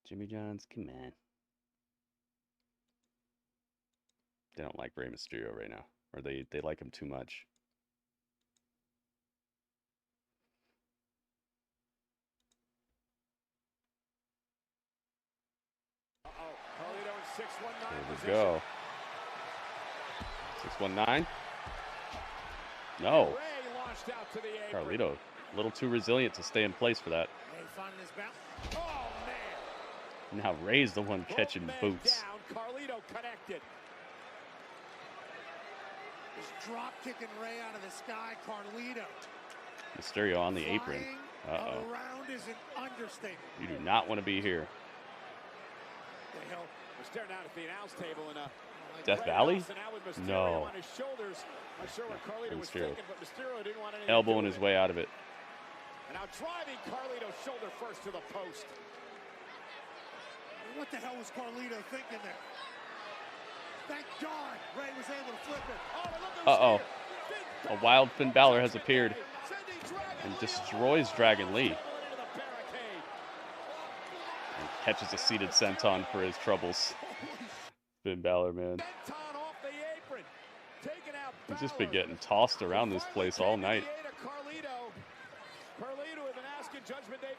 Jimmy John's, come on. They don't like Rey Mysterio right now. Or they like him too much. Here we go. 619. No. Carlito, a little too resilient to stay in place for that. Now Rey's the one catching boots. Carlito connected. Just drop kicking Rey out of the sky. Carlito. Mysterio on the apron. Uh-oh. Around is an understatement. You do not want to be here. We're staring down at the announce table in a Death Valley? No. Mysterio. Elbowing his way out of it. And now driving Carlito's shoulder first to the post. What the hell was Carlito thinking there? Thank God Rey was able to flip it. Uh-oh. A wild Finn Balor has appeared and destroys Dragon Lee. And catches a seated senton for his troubles. Finn Balor, man. He's just been getting tossed around this place all night. Carlito have been asking Judgment Day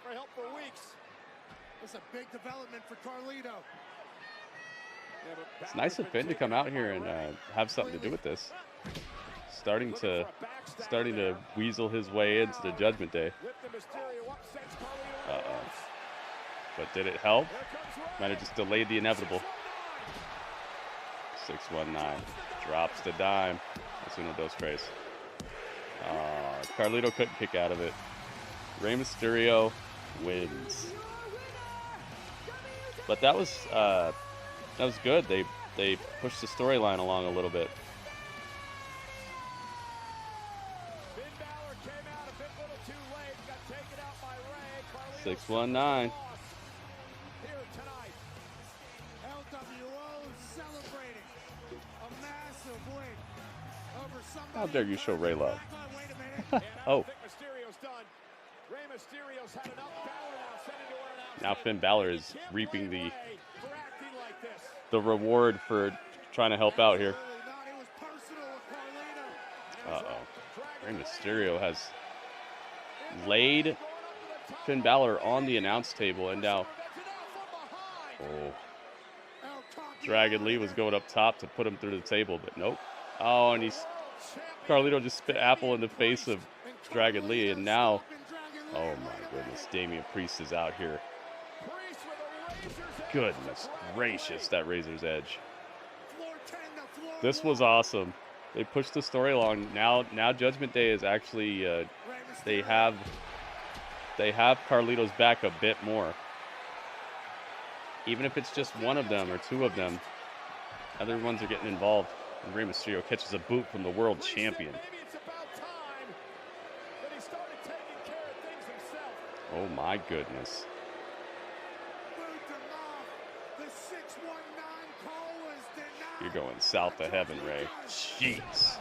It's a big development for Carlito. It's nice of Finn to come out here and have something to do with this. Starting to weasel his way into the Judgment Day. Uh-oh. But did it help? Might have just delayed the inevitable. 619. Drops the dime. That's uno dos tres. Carlito couldn't kick out of it. Rey Mysterio wins. But that was good. They pushed the storyline along a little bit. 619. How dare you show Ray love? Oh. Now Finn Balor is reaping the reward for trying to help out here. Uh-oh. Rey Mysterio has laid Finn Balor on the announce table, and now Dragon Lee was going up top to put him through the table, but nope. Oh, and Carlito just spit apple in the face of Dragon Lee, and now, oh my goodness, Damian Priest is out here. Goodness gracious, that Razor's Edge. This was awesome. They pushed the story along. Now Judgment Day is actually they have Carlito's back a bit more. Even if it's just one of them or two of them, other ones are getting involved. And Rey Mysterio catches a boot from the world champion. Oh my goodness. You're going south of heaven, Ray. Jeez.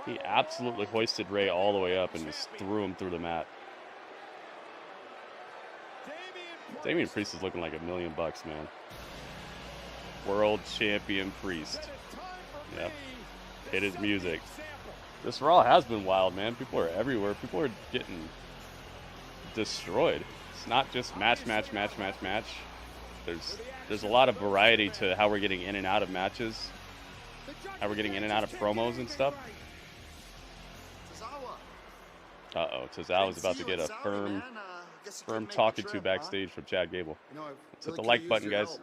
He absolutely hoisted Ray all the way up and just threw him through the mat. Damian Priest is looking like $1 million, man. World Champion Priest. Yep. Hit his music. This Raw has been wild, man. People are everywhere. People are getting destroyed. It's not just match. There's a lot of variety to how we're getting in and out of matches. How we're getting in and out of promos and stuff. Uh-oh, Tozawa's about to get a firm talking to backstage from Chad Gable. Let's hit the like button, guys.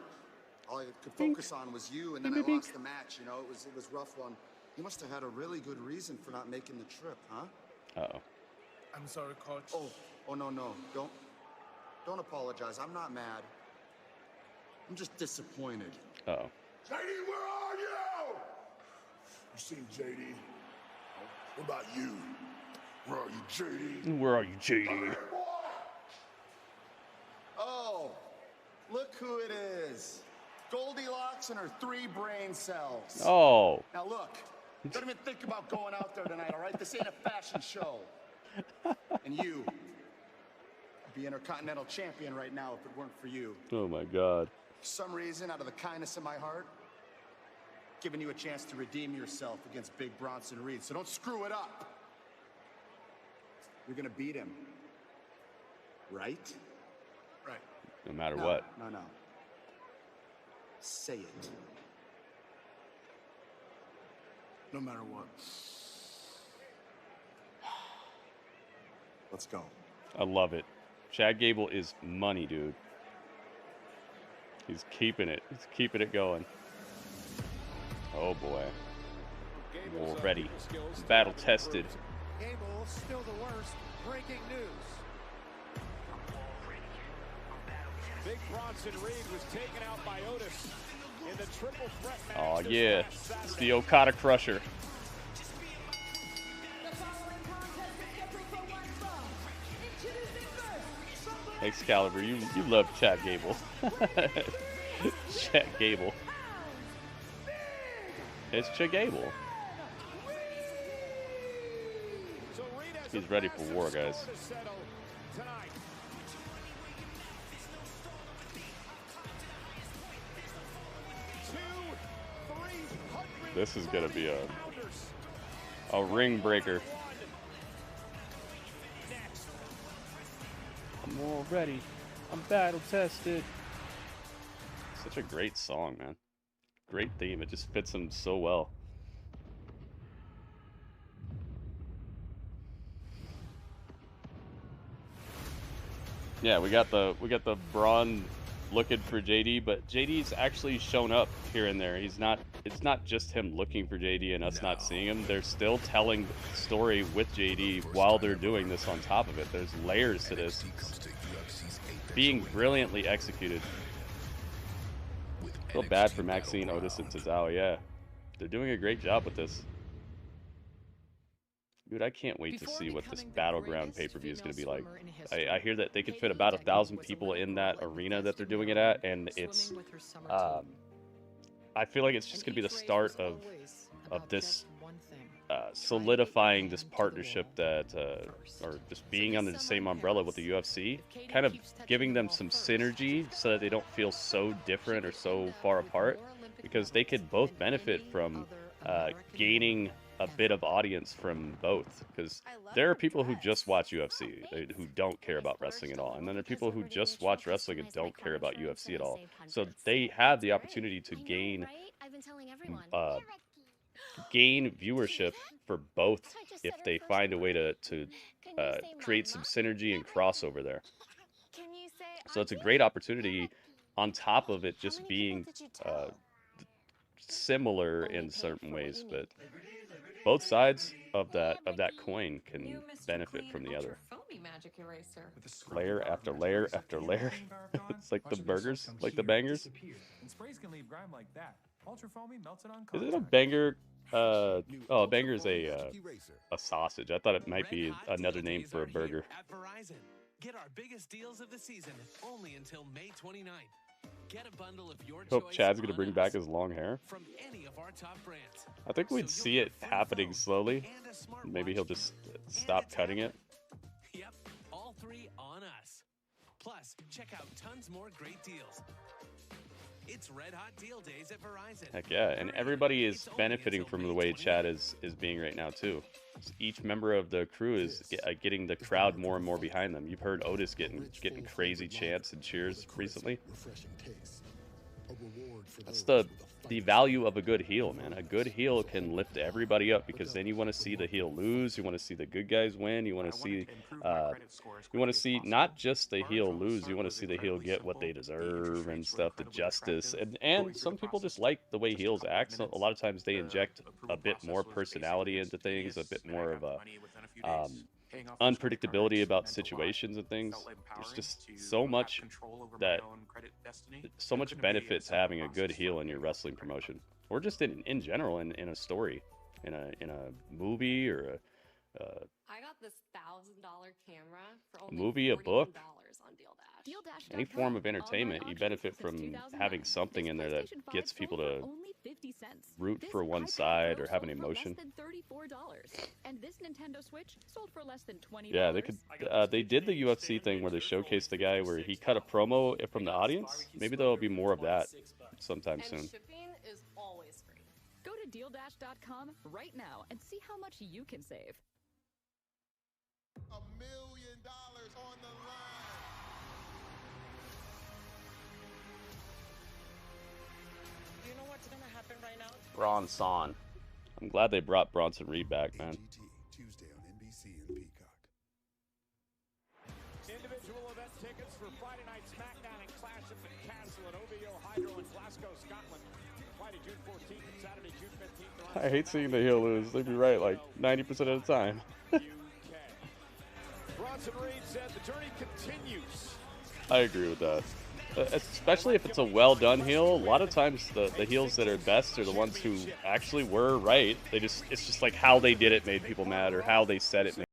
All I could focus on was you, and then I lost the match. You know, it was a rough one. You must have had a really good reason for not making the trip, huh? Uh-oh. I'm sorry, Coach. Oh, no. Don't apologize. I'm not mad. I'm just disappointed. Uh-oh. JD, where are you? You seen JD? What about you? Where are you, JD? Where are you, JD? Oh, look who it is. Goldilocks and her 3 brain cells. Oh. Now look, don't even think about going out there tonight, all right? This ain't a fashion show. And you would be Intercontinental Champion right now if it weren't for you. Oh my God. For some reason, out of the kindness of my heart, giving you a chance to redeem yourself against Big Bronson Reed. So don't screw it up. You're gonna beat him. Right? Right. No matter what. No. Say it. No matter what. Let's go. I love it. Chad Gable is money, dude. He's keeping it. He's keeping it going. Oh boy. More ready. Battle tested. Gable still the worst. Breaking news. Big Bronson Reed was taken out by Otis in the triple threat match. Oh yeah, it's the Okada Crusher. Excalibur, you love Chad Gable. Chad Gable. It's Chad Gable. He's ready for war, guys. This is gonna be a ring breaker. I'm all ready. I'm battle tested. Such a great song, man. Great theme. It just fits him so well. Yeah, we got the Braun looking for JD, but JD's actually shown up here and there. It's not just him looking for JD and us not seeing him. They're still telling the story with JD while they're doing this on top of it. There's layers to this. Being brilliantly executed. Feel bad for Maxine, Otis, and Tozawa, yeah. They're doing a great job with this. Dude, I can't wait to see what this Battleground pay-per-view is going to be like. I hear that they could fit about 1,000 people in that arena that they're doing it at, and it's... I feel like it's just going to be the start of this solidifying this partnership that, or just being under the same umbrella with the UFC, kind of giving them some synergy so that they don't feel so different or so far apart, because they could both benefit from gaining a bit of audience from both, because there are people who just watch UFC who don't care about wrestling at all, and then there are people who just watch wrestling and don't care about UFC at all, so they have the opportunity to gain viewership for both if they find a way to create some synergy and crossover there. So it's a great opportunity on top of it just being similar in certain ways, but both sides of that coin can benefit from the other. Layer after layer after layer. It's like the burgers, like the bangers. Is it a banger? Oh, a banger is a sausage. I thought it might be another name for a burger. Get our biggest deals of the season only until May 29th. Get a bundle of your Hope choice Chad's gonna on bring us back his long hair. from any of our top brands. I think we'd see it happening slowly. Maybe he'll just stop cutting it. Yep, all three on us. Plus, check out tons more great deals. It's red hot deal days at Verizon. Heck yeah, and everybody is benefiting from the way Chad is being right now too. Each member of the crew is getting the crowd more and more behind them. You've heard Otis getting crazy chants and cheers recently. That's the value of a good heel, man. A good heel can lift everybody up, because then you want to see the heel lose, you want to see the good guys win, you want to see not just the heel lose, you want to see the heel get what they deserve and stuff, the justice. And some people just like the way heels act. So a lot of times they inject a bit more personality into things, a bit more of a unpredictability about situations and things. There's just so much benefit to having a good heel in your wrestling promotion, or just in general in a story, in a movie, or I got this $1,000 camera for a only movie, a book, on Deal Dash. any form of entertainment. You benefit from having something in there that gets people to root for one side or have an emotion. And this Nintendo Switch sold for less than $20. Yeah, they could. They did the UFC thing where they showcased the guy where he cut a promo from the audience. Maybe there'll be more of that sometime soon. Shipping is always free. Go to DealDash.com right now and see how much you can save. $1 million on the line. You know what's gonna happen right now? Bronson. I'm glad they brought Bronson Reed back, man. Tuesday on NBC and Peacock. Individual event tickets for Friday Night SmackDown and Clash at the Castle at OVO Hydro in Glasgow, Scotland. Friday, June 14th and Saturday, June 15th. I hate seeing the heel lose. They'd be right like 90% of the time. Bronson Reed said the journey continues. I agree with that. Especially if it's a well-done heel. A lot of times the heels that are best are the ones who actually were right. It's just like how they did it made people mad, or how they said it made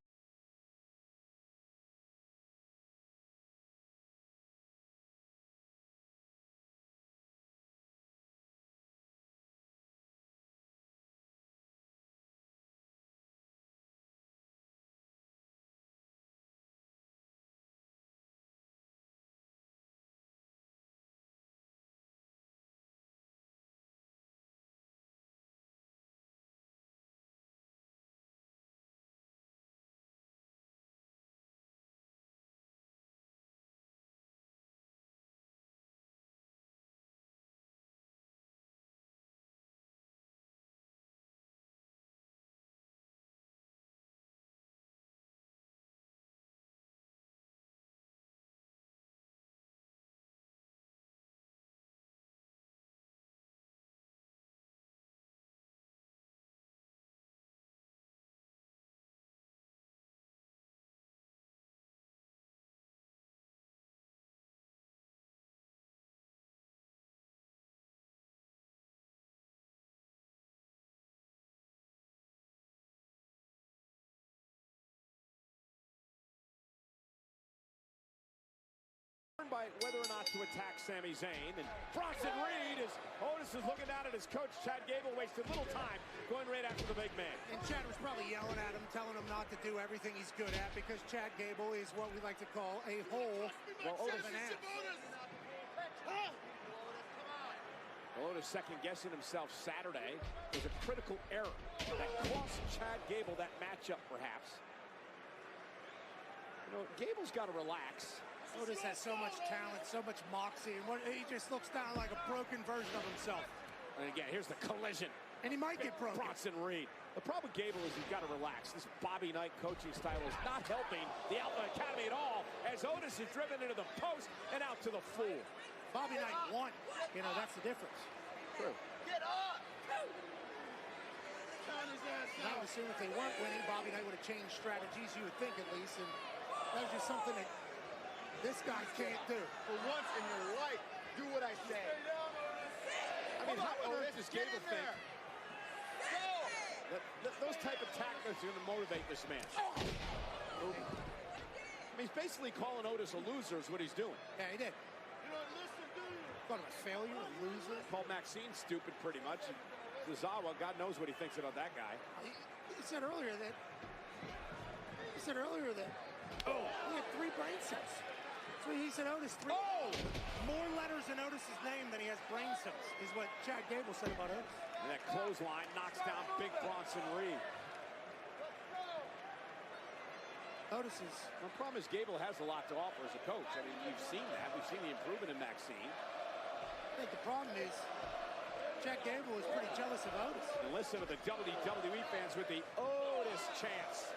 by whether or not to attack Sami Zayn. And Bronson Reed, as Otis is looking down at his coach, Chad Gable, wasted little time going right after the big man. And Chad was probably yelling at him, telling him not to do everything he's good at, because Chad Gable is what we like to call a hole of an ass. Otis second-guessing himself Saturday was a critical error that cost Chad Gable that matchup, perhaps. You know, Gable's got to relax. Otis has so much talent, so much moxie, and he just looks down like a broken version of himself. And again, here's the collision. And he might get broken. Bronson Reed. The problem with Gable is he's got to relax. This Bobby Knight coaching style is not helping the Outlaw Academy at all, as Otis is driven into the post and out to the floor. Bobby Knight won. You know, that's the difference. True. Get up! I would assume if they weren't winning, Bobby Knight would have changed strategies, you would think at least, and that was just something that this guy can't do. For once in your life, do what I say. I mean, how on earth does Gable think that those type of tactics are going to motivate this man? I mean, he's basically calling Otis a loser is what he's doing. Yeah, he did. Called him a failure, a loser. Called Maxine stupid pretty much. And Zazawa, God knows what he thinks about that guy. He said earlier that he had 3 brain cells. So he said Otis more letters in Otis's name than he has brain cells, is what Chad Gable said about Otis. And that clothesline knocks down big Bronson Reed. Otis is... The problem is Gable has a lot to offer as a coach. I mean, we've seen that. We've seen the improvement in Maxine. I think the problem is Chad Gable is pretty jealous of Otis. And listen to the WWE fans with the Otis chants.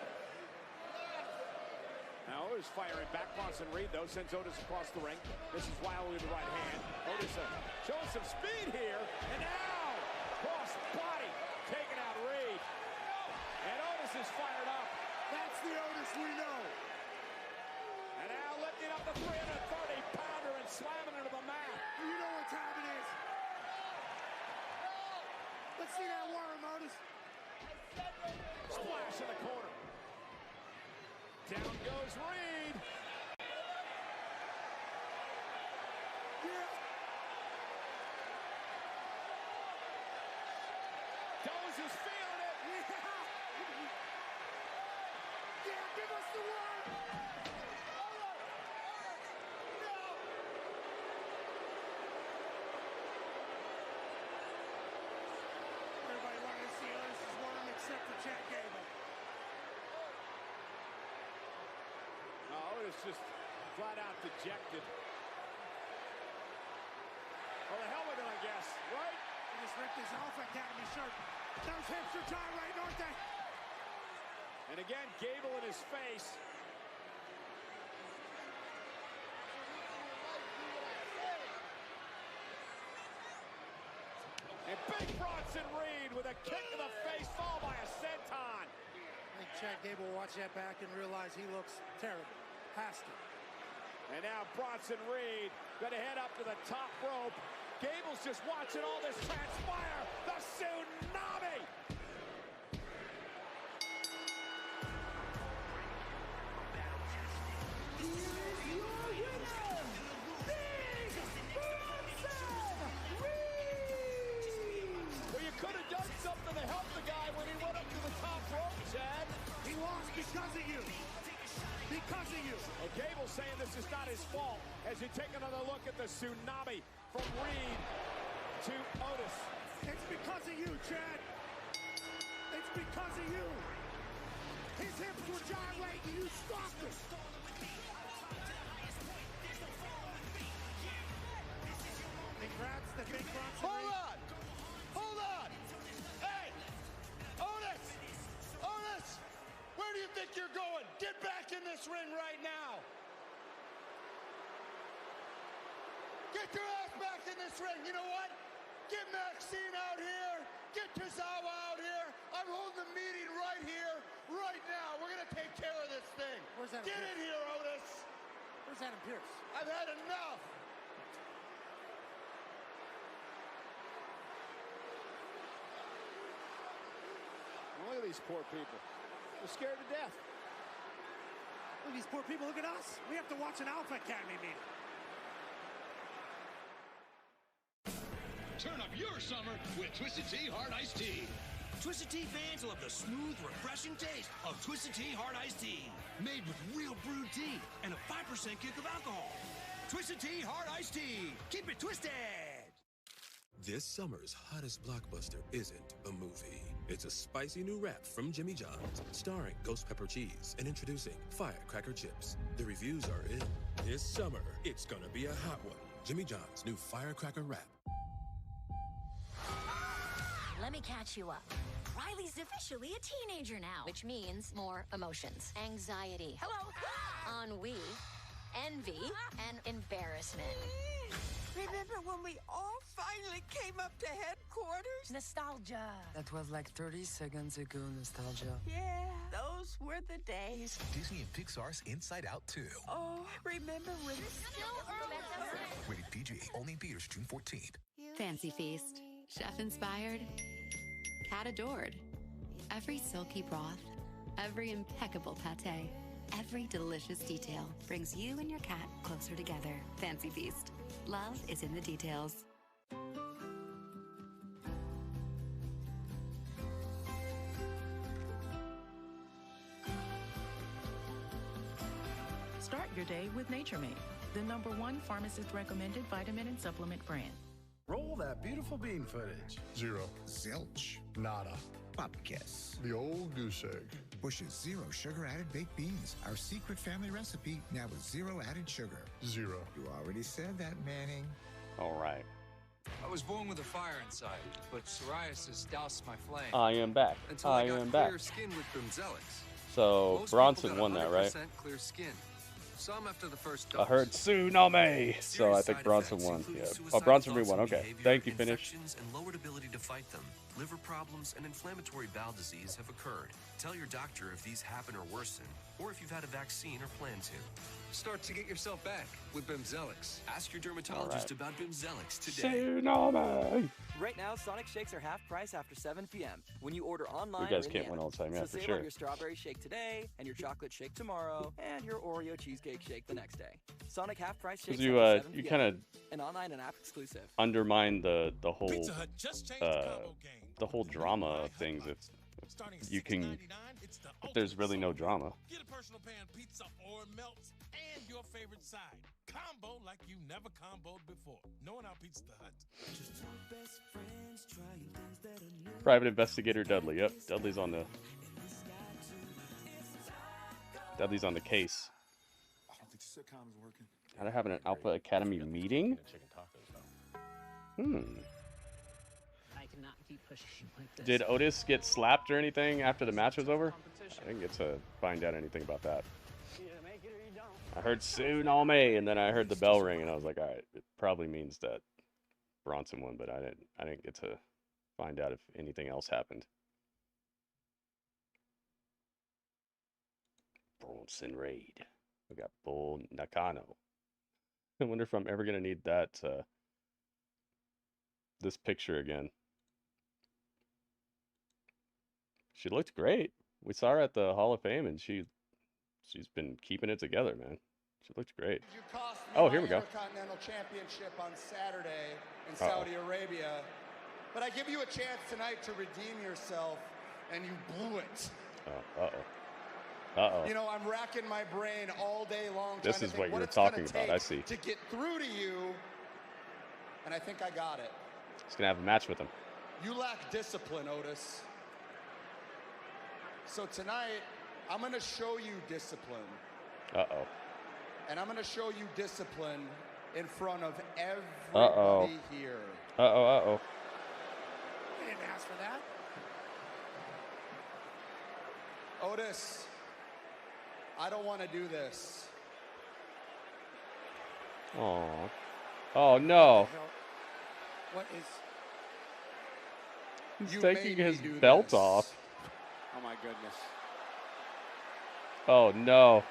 Now Otis firing back. Bronson Reed, though, sends Otis across the ring. This is Wiley with the right hand. Otis showing some speed here. And now, cross body, taking out Reed. And Otis is fired up. That's the Otis we know. And now lifting up the 330-pounder and slamming into the mat. You know what time it is. Let's see that worm, Otis. Splash in the corner. Down goes Reed. Doze is feeling it. Yeah, give us the word. Everybody wanted to see Otis's worm except for Chad Gable. Otis just flat out dejected. Well, the hell with it, I guess, right? He just ripped his Alpha Academy shirt. Those hips are tied right, aren't they? And again, Gable in his face. And big Bronson Reed with a kick to the face, followed by a senton. I think Chad Gable will watch that back and realize he looks terrible. Has to. And now Bronson Reed going to head up to the top rope. Gable's just watching all this transpire. The tsunami! Well, you could have done something to help the guy when he went up to the top rope, Chad. He lost because of you. Because of you. Well, Gable's saying this is not his fault as you take another look at the tsunami from Reed to Otis. It's because of you, Chad. It's because of you. His hips were gyrating. You stopped it. He grabs the big Bronson. Hold on. Hold on. Hey, Otis. Otis. Where do you think you're going? Get back in this ring right now. Get your ass back in this ring. You know what? Get Maxine out here. Get Tozawa out here. I'm holding the meeting right here, right now. We're going to take care of this thing. Where's Adam Get Pearce? in here, Otis. Where's Adam Pearce? I've had enough. Look at these poor people. They're scared to death. Look at these poor people. Look at us. We have to watch an Alpha Academy meeting. Turn up your summer with Twisted Tea Hard Iced Tea. Twisted Tea fans love the smooth, refreshing taste of Twisted Tea Hard Iced Tea. Made with real brewed tea and a 5% kick of alcohol. Twisted Tea Hard Iced Tea. Keep it twisted. This summer's hottest blockbuster isn't a movie. It's a spicy new wrap from Jimmy John's, starring ghost pepper cheese and introducing firecracker chips. The reviews are in. This summer, it's gonna be a hot one. Jimmy John's new firecracker wrap. Let me catch you up. Riley's officially a teenager now, which means more emotions. Anxiety. Hello. Ennui. Envy. And embarrassment. Remember when we all finally came up to headquarters? Nostalgia. That was like 30 seconds ago, nostalgia. Yeah, those were the days. Disney and Pixar's Inside Out 2. Oh, remember when Rated PG, only in theaters June 14th. Fancy Feast. Chef inspired. Cat adored. Every silky broth. Every impeccable pate. Every delicious detail brings you and your cat closer together. Fancy Feast. Love is in the details. Start your day with Nature Made, the #1 pharmacist-recommended vitamin and supplement brand. Roll that beautiful bean footage. 0. Zilch. Nada. Pop kiss. The old goose egg. Bush's 0 sugar-added baked beans. Our secret family recipe, now with 0 added sugar. 0. You already said that, Manning. All right. I was born with a fire inside, but psoriasis doused my flame. I am back. Until I I got am clear back. skin with Bimzelix. So Most Bronson people won got that, right? 100% clear skin. Some after the first I dose. heard Tsunami, so I think Bronson won. Yeah. Oh, Bronson won. Okay. Thank you. Finish. And lowered ability to fight them. Liver problems and inflammatory bowel disease have occurred. Tell your doctor if these happen or worsen, or if you've had a vaccine or plan to. Start to get yourself back with Bimzelix. Ask your dermatologist Alright. about Bimzelix today. Tsunami. Right now, Sonic Shakes are half price after 7 p.m. when you order online. You guys or in can't the win app. all the time, yeah, so for save sure. on your strawberry shake today, and your chocolate shake tomorrow, and your Oreo cheesecake shake the next day. Sonic half price shakes You after 7 you p.m. kind of an online and app exclusive. undermine the whole Pizza Hut just changed the combo game. the whole drama of things if you can if there's really no drama. Get a personal pan pizza or melts and your favorite side. Combo like you never comboed before. Knowing our Pizza Hut. Private investigator Dudley. Yep, Dudley's on the case. I don't think the sitcom is working. How to have an Alpha Academy meeting? I cannot keep pushing like this. Did Otis get slapped or anything after the match was over? I didn't get to find out anything about that. I heard Tsunami, and then I heard the bell ring, and I was like, all right, it probably means that Bronson won, but I didn't get to find out if anything else happened. Bronson raid. We got Bull Nakano. I wonder if I'm ever gonna need that this picture again. She looked great. We saw her at the Hall of Fame, and she's been keeping it together, man. She looked great. You cost me Oh, here my we go. Intercontinental Championship on Saturday in Saudi Arabia, but I give you a chance tonight to redeem yourself, and you blew it. You know, I'm racking my brain all day long. This trying is to what think you were it's gonna talking about, take I see. To get through to you, and I think I got it. He's gonna have a match with him. You lack discipline, Otis. So tonight, I'm going to show you discipline. Uh-oh. And I'm going to show you discipline in front of everybody here. Uh-oh. You didn't ask for that. Otis, I don't want to do this. Oh. Oh, no. What is... He's You taking made me his do belt this. off. Oh my goodness. Oh, no.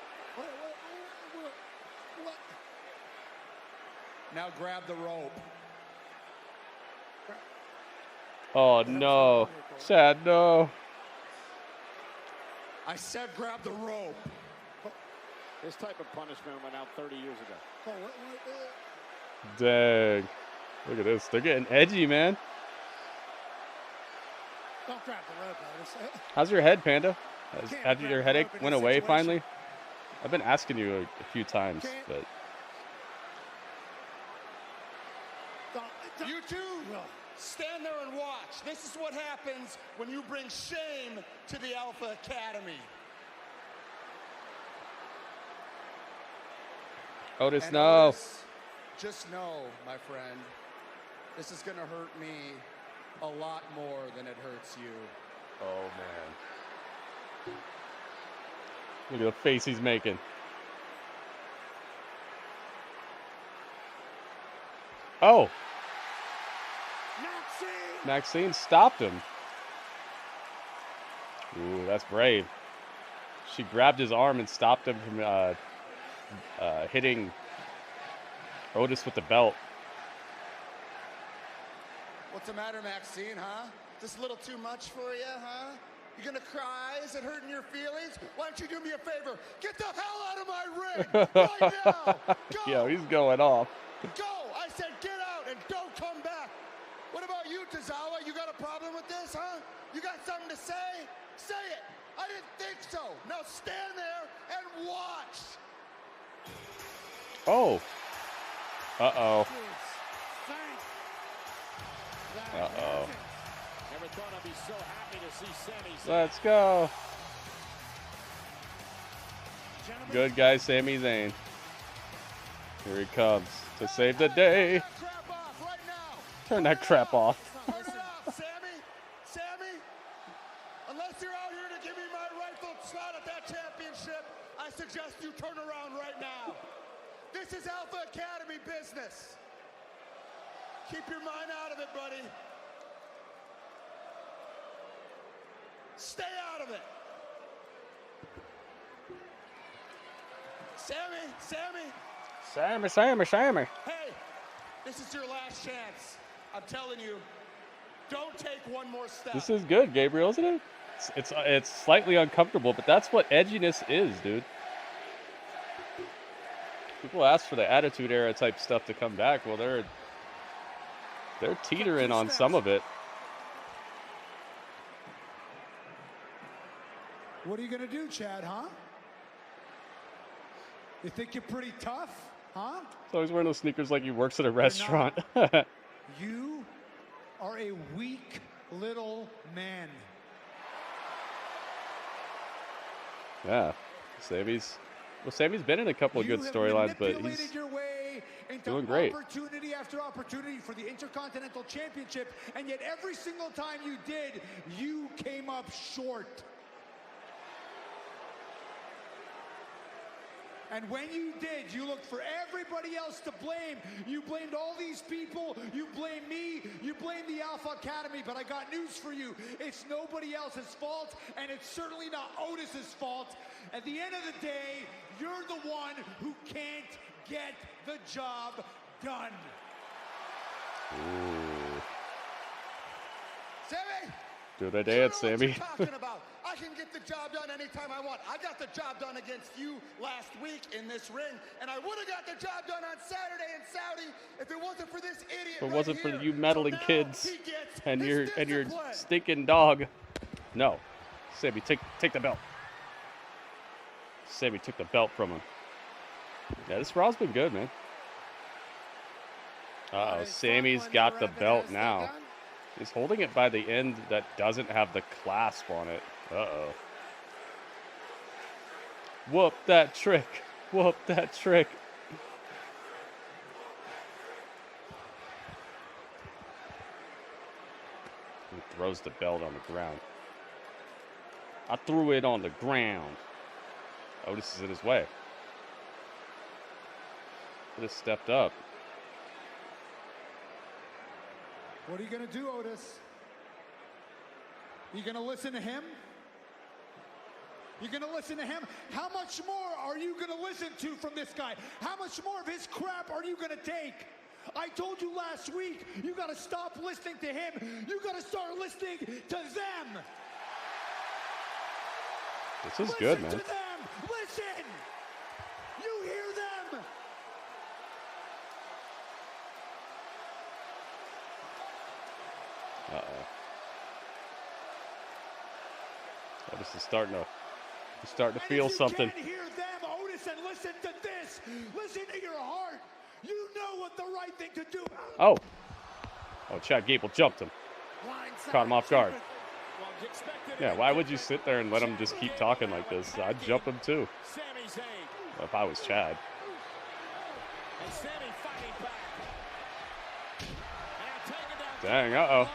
Now grab the rope. Oh, no. Chad, no. I said grab the rope. This type of punishment went out 30 years ago. Dang. Look at this. They're getting edgy, man. Don't grab the rope, Otis. How's your head, Panda? Has your headache went away finally? I've been asking you a few times, but... You two, stand there and watch. This is what happens when you bring shame to the Alpha Academy. Otis, And no. Otis, just know, my friend, this is going to hurt me a lot more than it hurts you. Oh, man. Look at the face he's making. Oh. Maxine stopped him. Ooh, that's brave. She grabbed his arm and stopped him from hitting Otis with the belt. What's the matter, Maxine, huh? This a little too much for you, huh? You gonna cry? Is it hurting your feelings? Why don't you do me a favor? Get the hell out of my ring right now! Go! Yo, he's going off. Go! I said get out and don't come back. What about you, Tozawa? You got a problem with this, huh? You got something to say? Say it! I didn't think so. Now stand there and watch. Oh. Uh-oh. Uh-oh. Never thought I'd be so happy to see Sami Zayn. Let's go. Good guy, Sami Zayn. Here he comes to save the day. Turn that crap off. Turn it off, Sami. Sami, unless you're out here to give me my rightful shot at that championship, I suggest you turn around right now. This is Alpha Academy business. Keep your mind out of it, buddy. Stay out of it. Sammy. Hey, this is your last chance. I'm telling you, don't take one more step. This is good, Gabriel, isn't it? It's slightly uncomfortable, but that's what edginess is, dude. People ask for the Attitude Era type stuff to come back. Well, they're teetering on some of it. What are you gonna do, Chad, huh? You think you're pretty tough, huh? So he's wearing those sneakers like he works at a restaurant. You are a weak little man. Yeah, Sammy's been in a couple of good storylines, but he's your way into doing great. Opportunity after opportunity for the Intercontinental Championship, and yet every single time you did, you came up short. And when you did, you looked for everybody else to blame. You blamed all these people. You blame me. You blame the Alpha Academy. But I got news for you. It's nobody else's fault, and it's certainly not Otis's fault. At the end of the day, you're the one who can't get the job done. Ooh. Sammy! Do the dance, Sammy. What you're talking about. I can get the job done anytime I want. I got the job done against you last week in this ring, and I would have got the job done on Saturday in Saudi if it wasn't for this idiot. If it wasn't for you meddling kids and your stinking dog. No, Sammy, take the belt. Sammy took the belt from him. Yeah, this Raw's been good, man. Uh-oh, Sammy's got the belt now. He's holding it by the end that doesn't have the clasp on it. Uh-oh. Whoop that trick. Whoop that trick. He throws the belt on the ground. I threw it on the ground. Otis is in his way. Could have stepped up. What are you going to do, Otis? You going to listen to him? You going to listen to him? How much more are you going to listen to from this guy? How much more of his crap are you going to take? I told you last week, you got to stop listening to him. You got to start listening to them. This is good, man. Listen to them. Listen. You hear them. Uh-oh. Otis is starting to feel something. You can't hear them, Otis, and listen to this. Listen to your heart. You know what the right thing to do. Oh, Chad Gable jumped him. Caught him off guard. Yeah, why would you sit there and let him just keep talking like this? I'd jump him too. If I was Chad. Dang, uh-oh.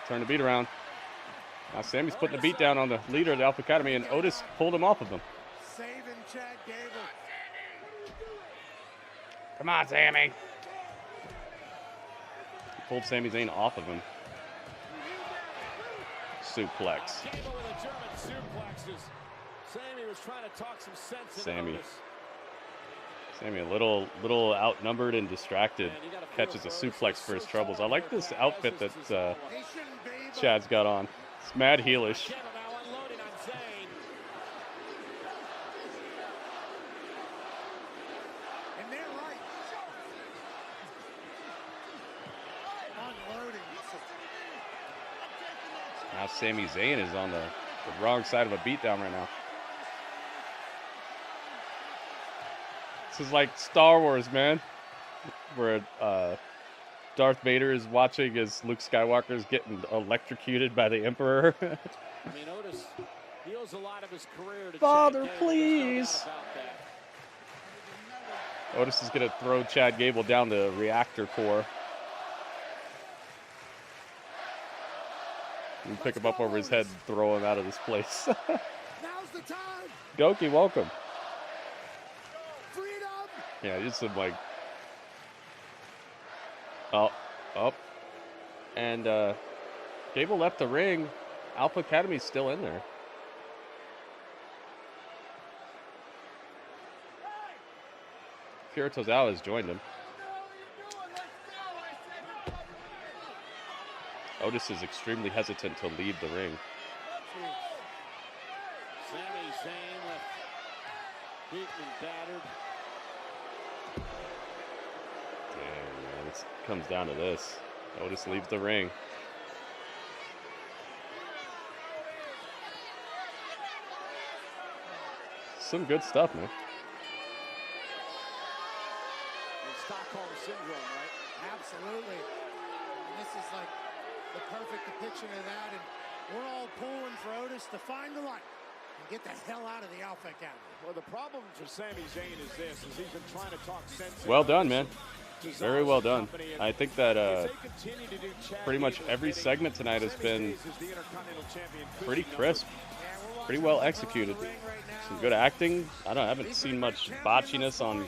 Turn the beat around. Now Sammy's putting the beat down on the leader of the Alpha Academy, and Otis pulled him off of him. Saving Chad Gable. Come on, Sammy. He pulled Sami Zayn off of him. Suplex. Gable with a German suplexes. Sammy was trying to talk some sense into Sammy. Otis. Sammy a little outnumbered and distracted. Catches a suplex for his troubles. I like this outfit that Chad's got on. It's mad heelish. And they're right. Unloading. Now Sami Zayn is on the wrong side of a beatdown right now. This is like Star Wars, man, where Darth Vader is watching as Luke Skywalker is getting electrocuted by the Emperor. I mean, Otis, he owes a lot of his career to Father, Chad Gable. please. Otis is going to throw Chad Gable down the reactor core. And pick him up over his head and throw him out of this place. Now's the time. Goki, welcome. Freedom. Yeah, just some like... Oh. And Gable left the ring. Alpha Academy's still in there. Akira Tozawa has joined him. Otis is extremely hesitant to leave the ring. Sami Zayn left beaten and battered. Damn, man, it comes down to this. Otis leaves the ring. Some good stuff, man. Stockholm syndrome, right? Absolutely. And this is like the perfect depiction of that, and we're all pulling for Otis to find the light and get the hell out of the Alpha Academy. Well, the problem for Sami Zayn is this: is he's been trying to talk sense. Well done, man. Very well done. I think that pretty much every segment tonight has been pretty crisp, pretty well executed. Some good acting. I haven't seen much botchiness on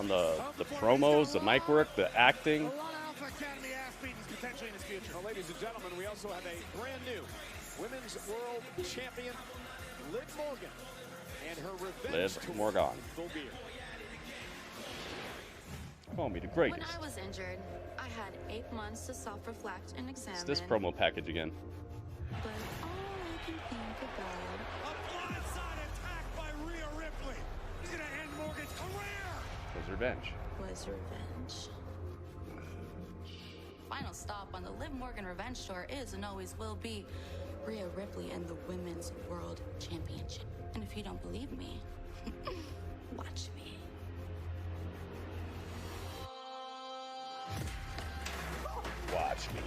the promos, the mic work, the acting. Well, ladies and gentlemen, we also have a brand new Women's World Champion, Liv Morgan, and her revenge Liv Morgan. Call me the greatest. When I was injured, I had 8 months to self-reflect and examine. It's this promo package again. But all I can think about... A blindside attack by Rhea Ripley. He's going to end Morgan's career. Was revenge. Was revenge. Final stop on the Liv Morgan Revenge Tour is and always will be Rhea Ripley and the Women's World Championship. And if you don't believe me, watch me. Watch me.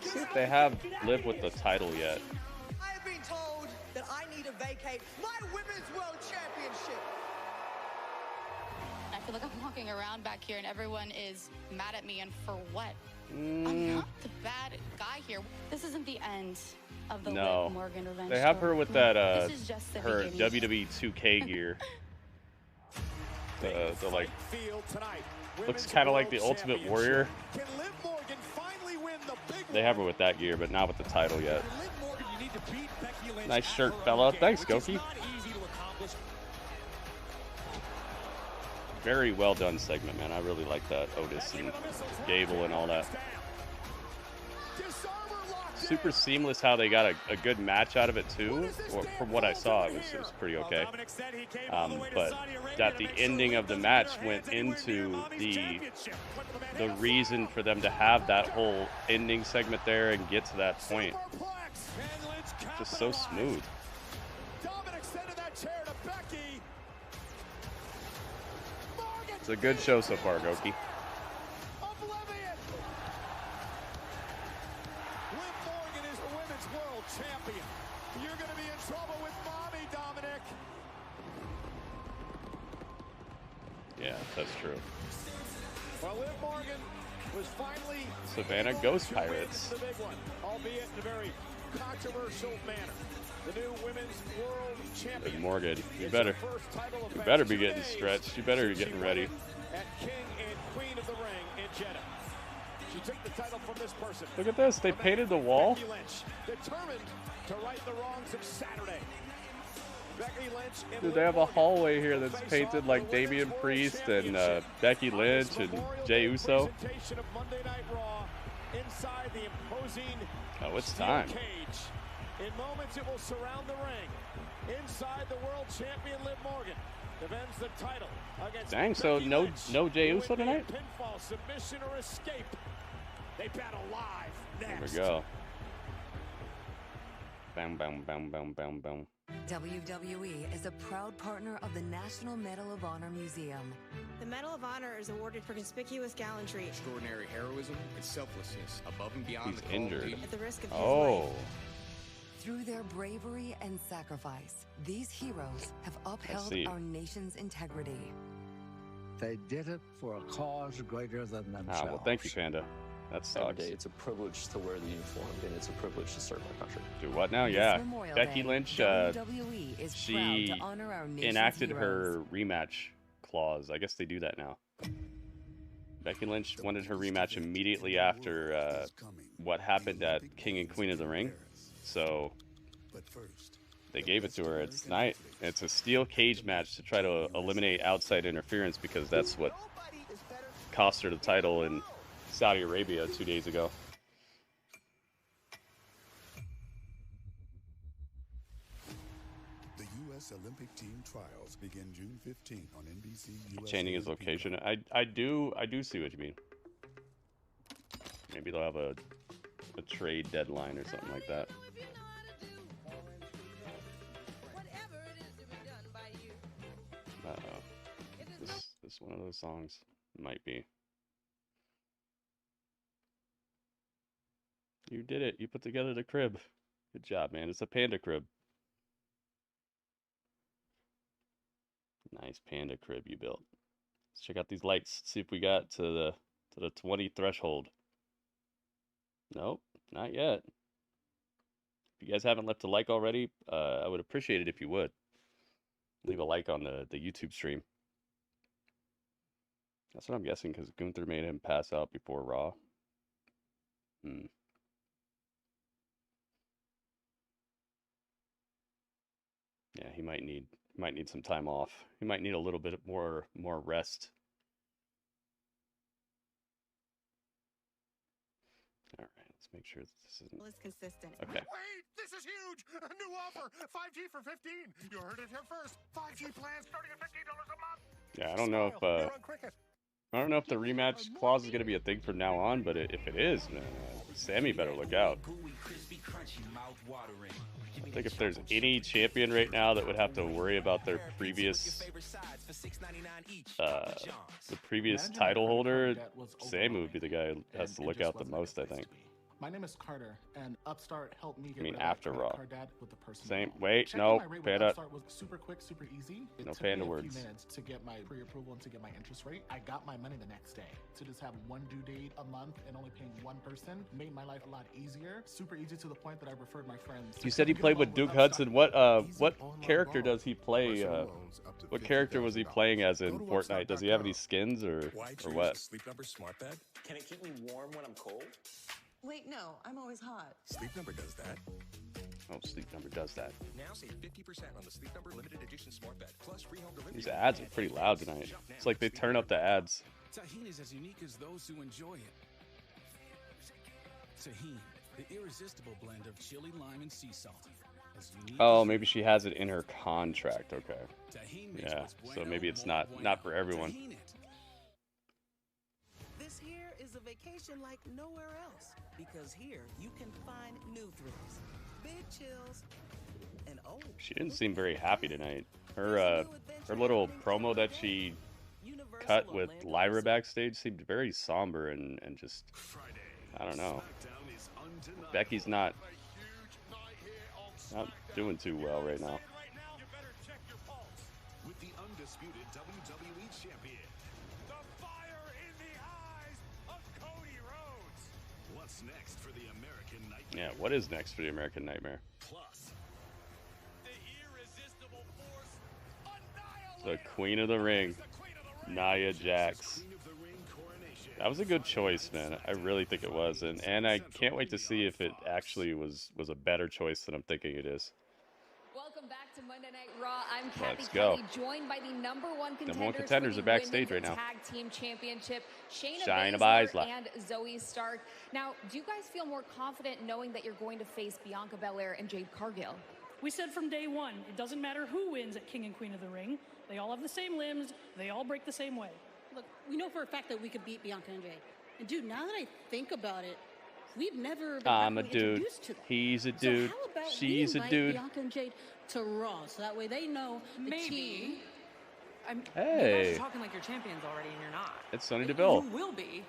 See if they have Liv with the title yet. I have been told that I need to vacate my Women's World Championship. I feel like I'm walking around back here and everyone is mad at me, and for what? I'm not the bad guy here. This isn't the end of the Liv Morgan Revenge They have Tour. her with that This is just the her beginning. WWE 2K gear. The like looks kind of like the Ultimate Warrior. They have her with that gear, but not with the title yet. Nice shirt, fella. Thanks, Goki. Very well done segment, man. I really like that. Otis and Gable and all that. super seamless how they got a good match out of it too. Well, from what I saw, it was pretty okay. But that the ending of the match went into the reason for them to have that whole ending segment there and get to that point. Just so smooth. It's a good show so far, Goki. Champion. You're going to be in trouble with mommy, Dominic. Yeah, that's true. Well, Liv Morgan was finally Savannah Ghost Pirates. The big one, albeit in a very controversial manner. The new women's world champion. Liv Morgan, you better be getting stretched. You better be getting ready. At King and Queen of the Ring in Jeddah. She took the title from this person. Look at this. They painted the wall. Becky Lynch, determined to right the wrongs of Saturday. Becky Lynch. Dude, they have a hallway here that's painted like Damian Priest and Becky Lynch and Jey Uso. Of Monday Night Raw inside the imposing Oh, it's time. Cage. In moments, it will surround the ring. Inside, the world champion Liv Morgan defends the title against. Dang, so Becky no Lynch, Jey Uso tonight? Pinfall, submission, or escape. They battle live next. There we go. Bam, bam, bam, bam, bam, bam. WWE is a proud partner of the National Medal of Honor Museum. The Medal of Honor is awarded for conspicuous gallantry, extraordinary heroism, and selflessness above and beyond He's the injured. at the risk of his Oh. life. Through their bravery and sacrifice, these heroes have upheld see. our nation's integrity. They did it for a cause greater than themselves. Ah, well, thank you, Panda. That Every sucks. day, it's a privilege to wear the uniform, and it's a privilege to serve my country. Do what now? This Yeah. Memorial Becky Day, Lynch, WWE is she proud to honor our nation's enacted heroes. her rematch clause. I guess they do that now. Becky Lynch wanted her rematch immediately after what happened at King and Queen of the Ring. So they gave it to her. It's tonight. It's a steel cage match to try to eliminate outside interference because that's what cost her the title in Saudi Arabia 2 days ago. The U.S. Olympic team trials begin June 15th on NBC. Changing his location. I do see what you mean. Maybe they'll have a trade deadline or something like that. This one of those songs might be. You did it. You put together the crib. Good job, man. It's a panda crib. Nice panda crib you built. Let's check out these lights. See if we got to the 20 threshold. Nope, not yet. If you guys haven't left a like already, I would appreciate it if you would. Leave a like on the YouTube stream. That's what I'm guessing, because Gunther made him pass out before Raw. Yeah, he might need some time off. He might need a little bit more rest. All right, let's make sure this isn't. It's consistent. Okay. Wait, this is huge! A new offer! 5G for 15! You heard it here first. 5G plans starting at $15 a month! Yeah, I don't know if the rematch clause is going to be a thing from now on, but if it is, man, Sammy better look out. I think if there's any champion right now that would have to worry about their previous the previous title holder, Sammy would be the guy who has to look out the most, I think. My name is Carter, and Upstart helped me get rid of after my Raw. credit card debt with the personal Same. loan. Wait, Checking no, my rate with Panda. Upstart was super quick, super easy. It No took Panda me a words. few minutes to get my pre-approval and to get my interest rate. I got my money the next day. To just have one due date a month and only paying one person made my life a lot easier. Super easy to the point that I referred my friends. You said he played with Duke Hudson. What character does he play? What character was he playing as in Fortnite? Does he have any skins or what? Sleep Number Smart Bed? Can it keep me warm when I'm cold? Wait, no, I'm always hot. Sleep Number does that. Oh, Sleep Number does that. Now save 50% on the Sleep Number Limited Edition Smart Bed, plus free home delivery. These ads are pretty loud tonight. It's like they turn up the ads. Tahini is as unique as those who enjoy it. Tahini, The irresistible blend of chili, lime, and sea salt. Oh, maybe she has it in her contract. Okay. Yeah. So maybe it's not for everyone. This here is a vacation like nowhere else, because here you can find new thrills, big chills, and oh, She didn't seem very happy tonight. Her little promo that she cut with Lyra backstage seemed very somber and just, I don't know. Becky's not doing too well right now. With the undisputed WWE champion. The fire in the eyes of Cody Rhodes. What's next for the American Nightmare? Yeah, what is next for the American Nightmare? Plus, the irresistible force, The Queen of the Ring, Nia Jax. That was a good choice, man. I really think it was, and I can't wait to see if it actually was a better choice than I'm thinking it is. Welcome back to Monday Night Raw. I'm Kathy Let's go. Kelly, joined by the number one contenders for are the backstage right Women's now. Tag Team Championship, Shayna Shayna Baszler Baszler. and Zoe Stark. Now, do you guys feel more confident knowing that you're going to face Bianca Belair and Jade Cargill? We said from day one, it doesn't matter who wins at King and Queen of the Ring. They all have the same limbs. They all break the same way. Look, we know for a fact that we could beat Bianca and Jade. And dude, now that I think about it, we've never been I'm a properly dude. introduced to them. He's a dude. So how about She's we a invite dude. Bianca and Jade to Raw, so that way they know the team. You guys Hey, are talking like you're champions already, and you're not. it's Sonya Deville. You will be,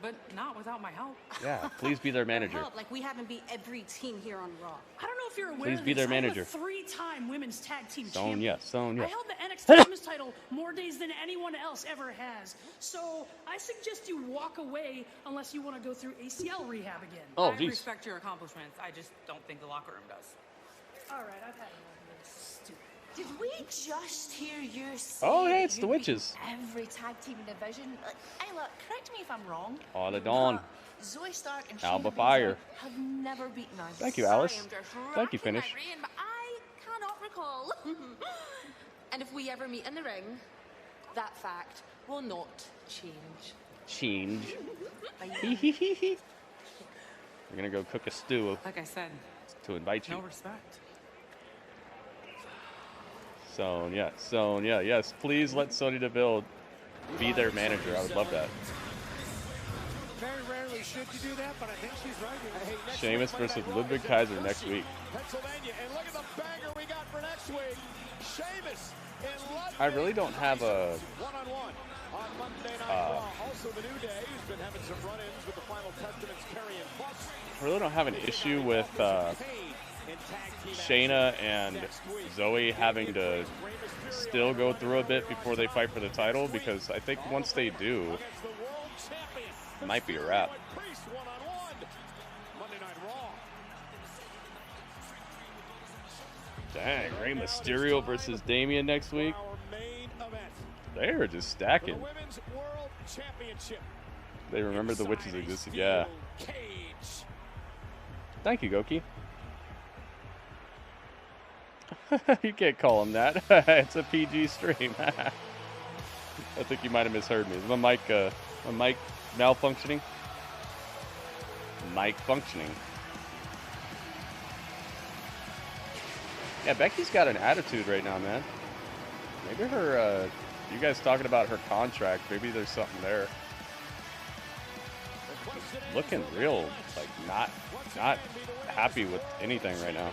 but not without my help. Yeah, please be their manager. Help, like we haven't beat every team here on Raw. I don't know if you're aware Please of be this. their manager. I'm a three-time women's tag team Sonya, champion. Sonya. I held the NXT Women's title more days than anyone else ever has. So I suggest you walk away unless you want to go through ACL rehab again. Oh, I geez. respect your accomplishments. I just don't think the locker room does. All right, I've had enough of this. Stupid. Did we just hear you say Oh, yeah, that it's the you've witches. beaten every tag team division? Ayla, correct me if I'm wrong. All the Dawn. but Zoe Stark and Alba Shayna Fire. Baszler have never beaten us. Thank you, Alice. Sorry, I'm just Thank you, racking my Finish. brain, but I cannot recall. And if we ever meet in the ring, that fact will not change. Change. Bye. We're gonna go cook a stew Like I said, to invite you. no respect. Sonya, yes, please let Sonya Deville be their manager. I would love that. Very rarely should you do that, but I think she's right. Sheamus versus Ludwig Kaiser next week. Pennsylvania, and look at the banger we got for next week. Sheamus and Ludwig. I really don't have a One-on-one on Monday Night Raw. Also the New Day, who's been having some run-ins with the Final Testament's Karrion Kross. I really don't have an issue with Shayna and Zoe having to still go through a bit before they fight for the title, because I think once they do, it might be a wrap. Dang, Rey Mysterio versus Damian next week. They are just stacking. They remember the witches existed, yeah. Thank you, Goki. You can't call him that. It's a PG stream. I think you might have misheard me. Is my mic malfunctioning? Mic functioning. Yeah, Becky's got an attitude right now, man. Maybe her, you guys talking about her contract, maybe there's something there. Looking real, like, not happy with anything right now.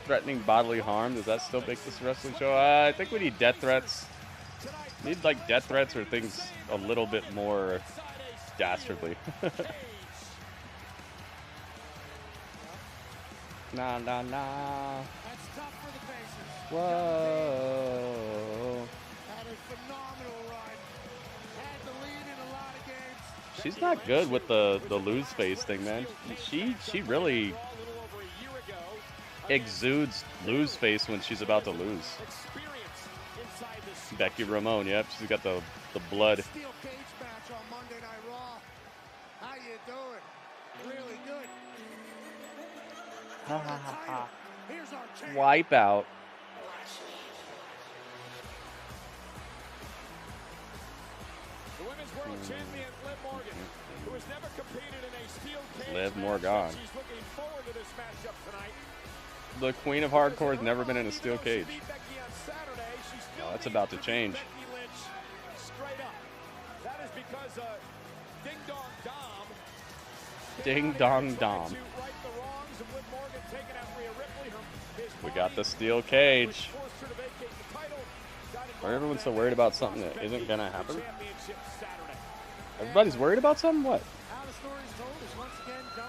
Threatening bodily harm, does that still make this a wrestling show? I think we need death threats. Need, like, death threats or things a little bit more dastardly. Nah. That's tough for the faces. Whoa. Had a phenomenal run. Had the lead in a lot of games. She's not good with the lose face thing, man. She really exudes lose face when she's about to lose. Becky Ramone, yep, she's got the blood. Steel cage match on Monday Night Raw. How you doing? Really good. Here's our champ. Wipe out. World Champion Liv Morgan, who has never competed in a steel cage Liv match, Morgan. She's looking forward to this matchup tonight. The Queen of Hardcore has never been in a steel cage. Beat Becky on Saturday, she still Oh, that's about to change. Becky Lynch straight up. That is because Ding Dong Dom. Ding Dong Dom. To right the wrongs of Liv Morgan taking out Rhea Ripley. We got the steel cage. Why are everyone so worried about something that isn't gonna happen? Everybody's worried about something? What?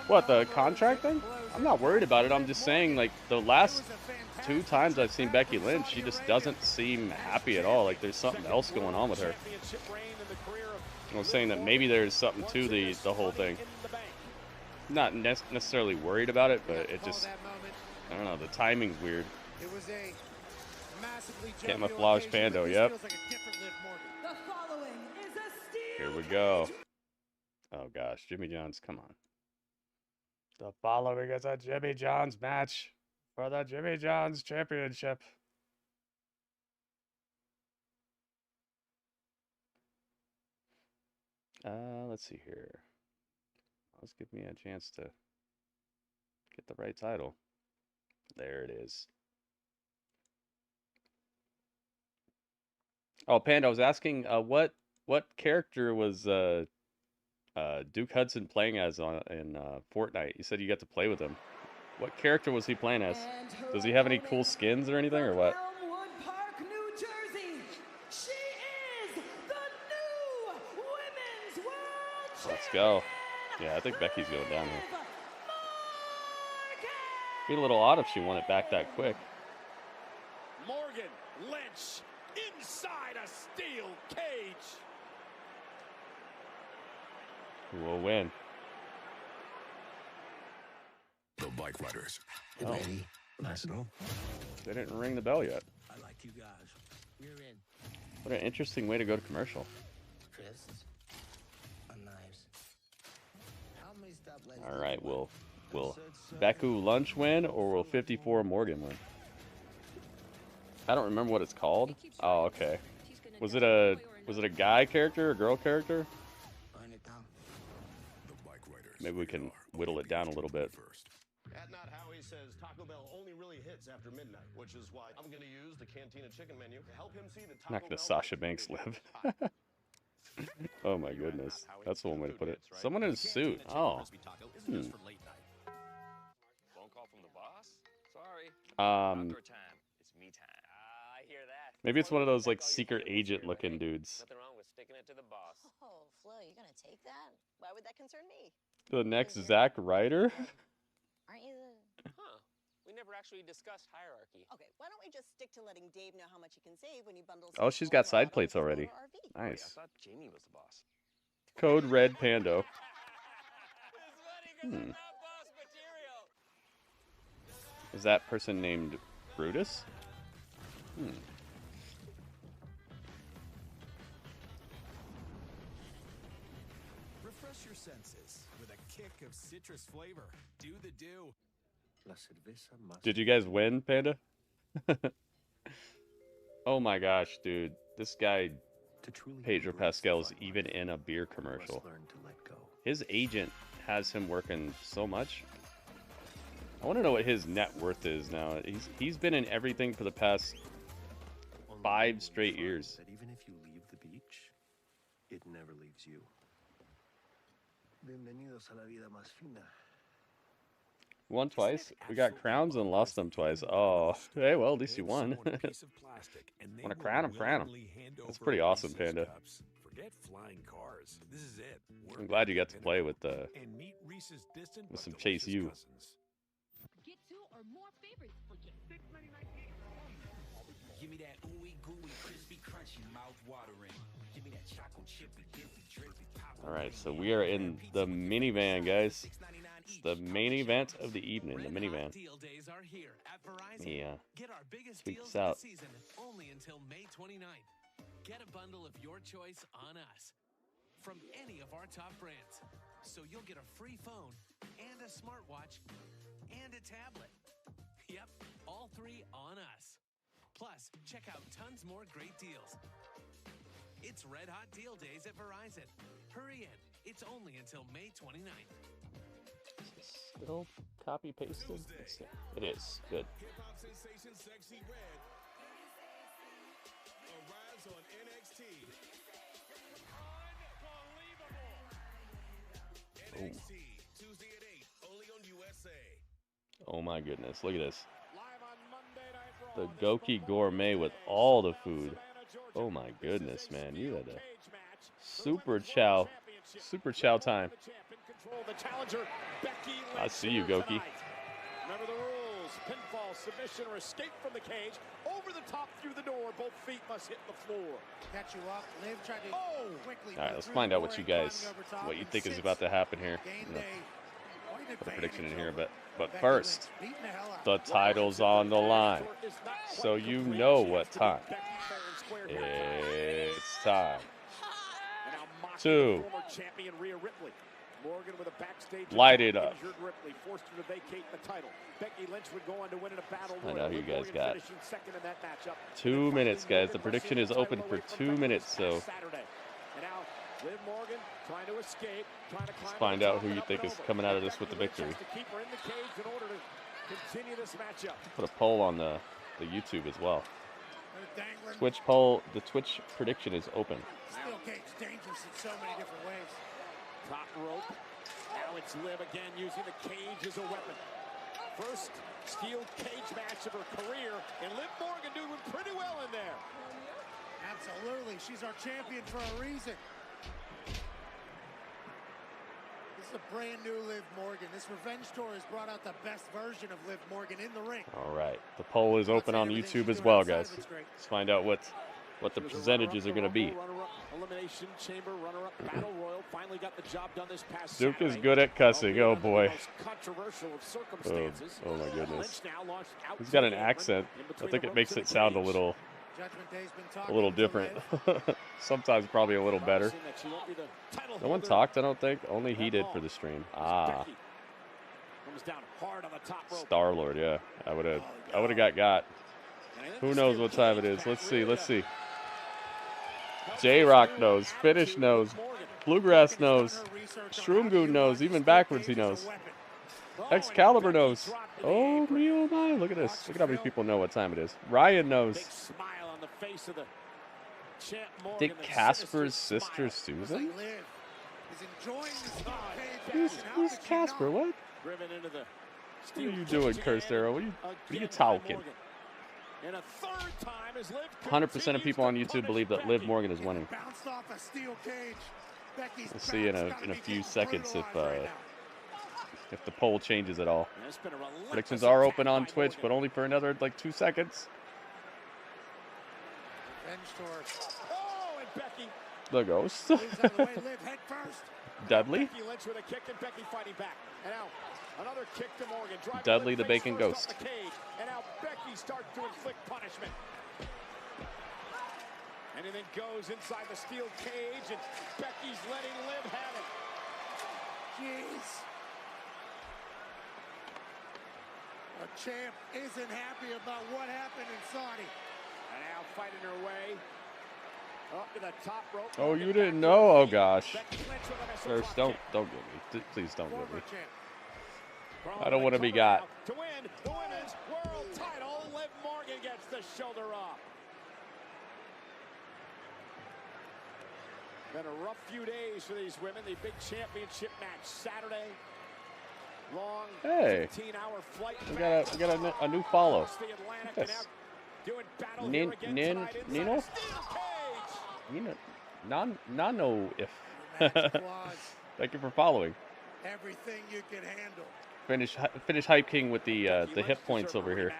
What, the contract thing? I'm not worried about it. I'm just saying, like, the last 2 times I've seen Becky Lynch, she just doesn't seem happy at all. Like, there's something else going on with her. I'm saying that maybe there's something to the whole thing. Not necessarily worried about it, but it just, I don't know, the timing's weird. It was a massively Camouflage Pando, yep. Here we go. Oh gosh, Jimmy John's, come on. The following is a Jimmy John's match for the Jimmy John's Championship. Let's see here. Let's give me a chance to get the right title. There it is. Oh, Panda, I was asking, what character was Duke Hudson playing as in Fortnite? You said you got to play with him. What character was he playing as? Does he have any cool skins or anything, or what? Park, New Jersey. She is the new Women's World Champion. Let's go. Yeah, I think Becky's going down here. Be a little odd if she won it back that quick. Morgan Lynch inside a steel cage. Who will win? The Bike Riders. Oh. Ready? Let's go. They didn't ring the bell yet. I like you guys. We're in. What an interesting way to go to commercial. Fists and knives. How many stoplights? All right, will Beku Lunch win, or will 54 Morgan win? I don't remember what it's called. Oh, okay. Was it a guy character or girl character? Maybe we can whittle it down a little bit. At Not Howie says Taco Bell only really hits after midnight, which is why I'm going to use the Cantina chicken menu to help him see the Taco Not gonna Sasha Banks live. Oh my goodness, that's the one way to put it. Someone in a suit. Oh. Phone call from the boss? Sorry. It's me time. I hear that. Maybe it's one of those like secret agent looking dudes. Nothing wrong with sticking it to the boss. Oh, Flo, you gonna take that? Why would that concern me? The next Zack Ryder? Aren't you the... Huh. We never actually discussed hierarchy. Okay, why don't we just stick to letting Dave know how much he can save when you bundle... Oh, she's got side plates already. I Nice. thought Jamie was the boss. Code Red Pando. Is that person named Brutus? Refresh your senses with a kick of citrus flavor. Do the do. Did you guys win, Panda? Oh my gosh, dude. This guy, Pedro Pascal, is even in a beer commercial. His agent has him working so much. I want to know what his net worth is now. He's been in everything for the past 5 straight years. That even if you leave the beach, it never leaves you. Bienvenidos a la vida más fina. Won twice? We got crowns and lost them twice. Oh, hey, well, at least you won. Want a crown? I'm crown him. That's pretty awesome, Panda. Forget flying cars. This is it. I'm glad you got to play with And meet Reese's distant some Chase U. Get 2 or more favorites for just $6.99. Give me that ooey gooey, crispy, crunchy, mouth watering. Give me that chocolate chippy, dippy, drippy, pop. All right, so we are in the minivan, guys. It's the main event of the evening, the minivan. Yeah. Tweet this out. Season only until May 29th. Get a bundle of your choice on us from any of our top brands. So you'll get a free phone and a smartwatch and a tablet. Yep, all 3 on us. Plus, check out tons more great deals. It's red hot deal days at Verizon. Hurry in. It's only until May 29th. Is this still copy pasted? It is. Good. Hip-hop sensation Sexy Red arrives on NXT. Unbelievable. NXT, Tuesday at 8, only on USA. Oh my goodness. Look at this. The Goki Gourmet with all the food. Oh my goodness, man. You had a super chow time. I see you, Goki. Remember the rules. Pinfall, submission, or escape from the cage. Over the top, through the door. Both feet must hit the floor. Catch you up. Liv tried to quickly. All right, let's find out what you think is about to happen here. Put a prediction in here, but first, the title's on the line, so you know what time. It's time to light it up. I know who you guys got. 2 minutes, guys. The prediction is open for 2 minutes, so let's find out who you think is coming out of this with the victory. Put a poll on the YouTube as well. Twitch poll. The Twitch prediction is open. Steel cage dangerous in so many different ways. Top rope. Now it's Liv again using the cage as a weapon. First steel cage match of her career, and Liv Morgan doing pretty well in there. Absolutely. She's our champion for a reason. This is a brand new Liv Morgan. This revenge tour has brought out the best version of Liv Morgan in the ring. All right. The poll is open on YouTube as well, guys. Let's find out what the percentages are going to be. Elimination chamber runner-up battle royal finally got the job done this past Duke Saturday. is good at cussing. Oh boy. Controversial of circumstances. Oh my goodness. He's got an accent. I think it makes it sound a little different. Sometimes probably a little better. No one talked, I don't think. Only he did for the stream. Ah. Star-Lord, yeah. I would have got. Who knows what time it is? Let's see. J-Rock knows. Finish knows. Bluegrass knows. Shroomgoon knows. Even backwards he knows. Excalibur knows. Oh, me, oh my. Look at this. Look at how many people know what time it is. Ryan knows. Dick Casper's sister Susan? Who's Casper? What? What are you doing, Cursed Arrow? What are you talking? 100% of people on YouTube believe that Liv Morgan is winning. We'll see in a few seconds if the poll changes at all. Predictions are open on Twitch, but only for another 2 seconds. The Ghost. Dudley. Dudley the Bacon Ghost. And now Becky starts to inflict punishment. Anything goes inside the steel cage, and Becky's letting Liv have it. Jeez. Our champ isn't happy about what happened in Saudi. And now fighting her way up to the top rope. Oh, you didn't know? Oh gosh. First, don't get me. Please don't get me. I don't want to be got. To win the women's world title, Liv Morgan gets the shoulder up. Been a rough few days for these women. The big championship match Saturday. Long 15-hour flight. We got a new follow. Yes. Nino? Nano if. Thank you for following. Everything you can handle. Finish Hype King with the hit points over here.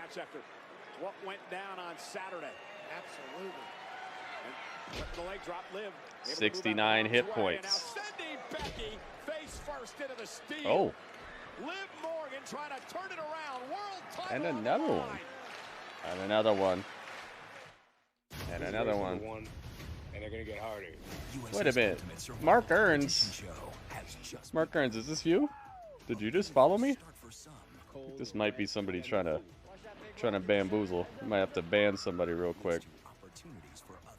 What went down on Saturday? Absolutely. The leg drop, Liv. 69 hit points. Now sending Becky face first into the steel. Oh. Liv Morgan trying to turn it around. World title. And another one. And another one. And another one. And they're gonna get harder. Wait a minute. Mark Earns. Mark Earns, is this you? Did you just follow me? This might be somebody trying to bamboozle. You might have to ban somebody real quick.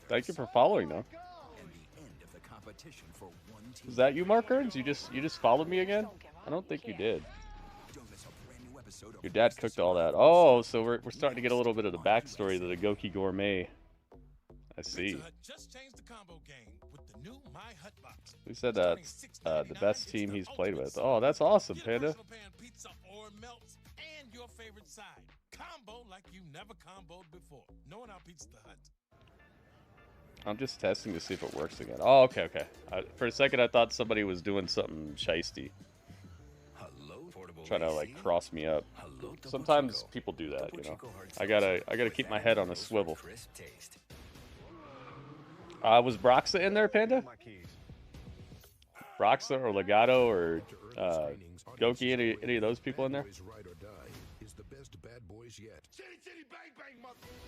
Thank you for following, though. competition for one team. Was that you, Mark Earns? You just followed me again? I don't think you did. Don't miss a brand new episode of Your dad cooked all that. Oh, so we're starting to get a little bit of the backstory to the Goki Gourmet. I see. Just changed the combo game with the new My Hut Box. Who said that's the best team he's played with? Oh, that's awesome, Panda. Pizza or melts and your favorite side. Combo like you never comboed before. No one outbeats the Hut. I'm just testing to see if it works again. Oh, okay. For a second, I thought somebody was doing something shiesty. Trying to like cross me up. Sometimes people do that, you know. I gotta keep my head on a swivel. Was Broxa in there, Panda? Broxa or Legato or Goki? Any of those people in there?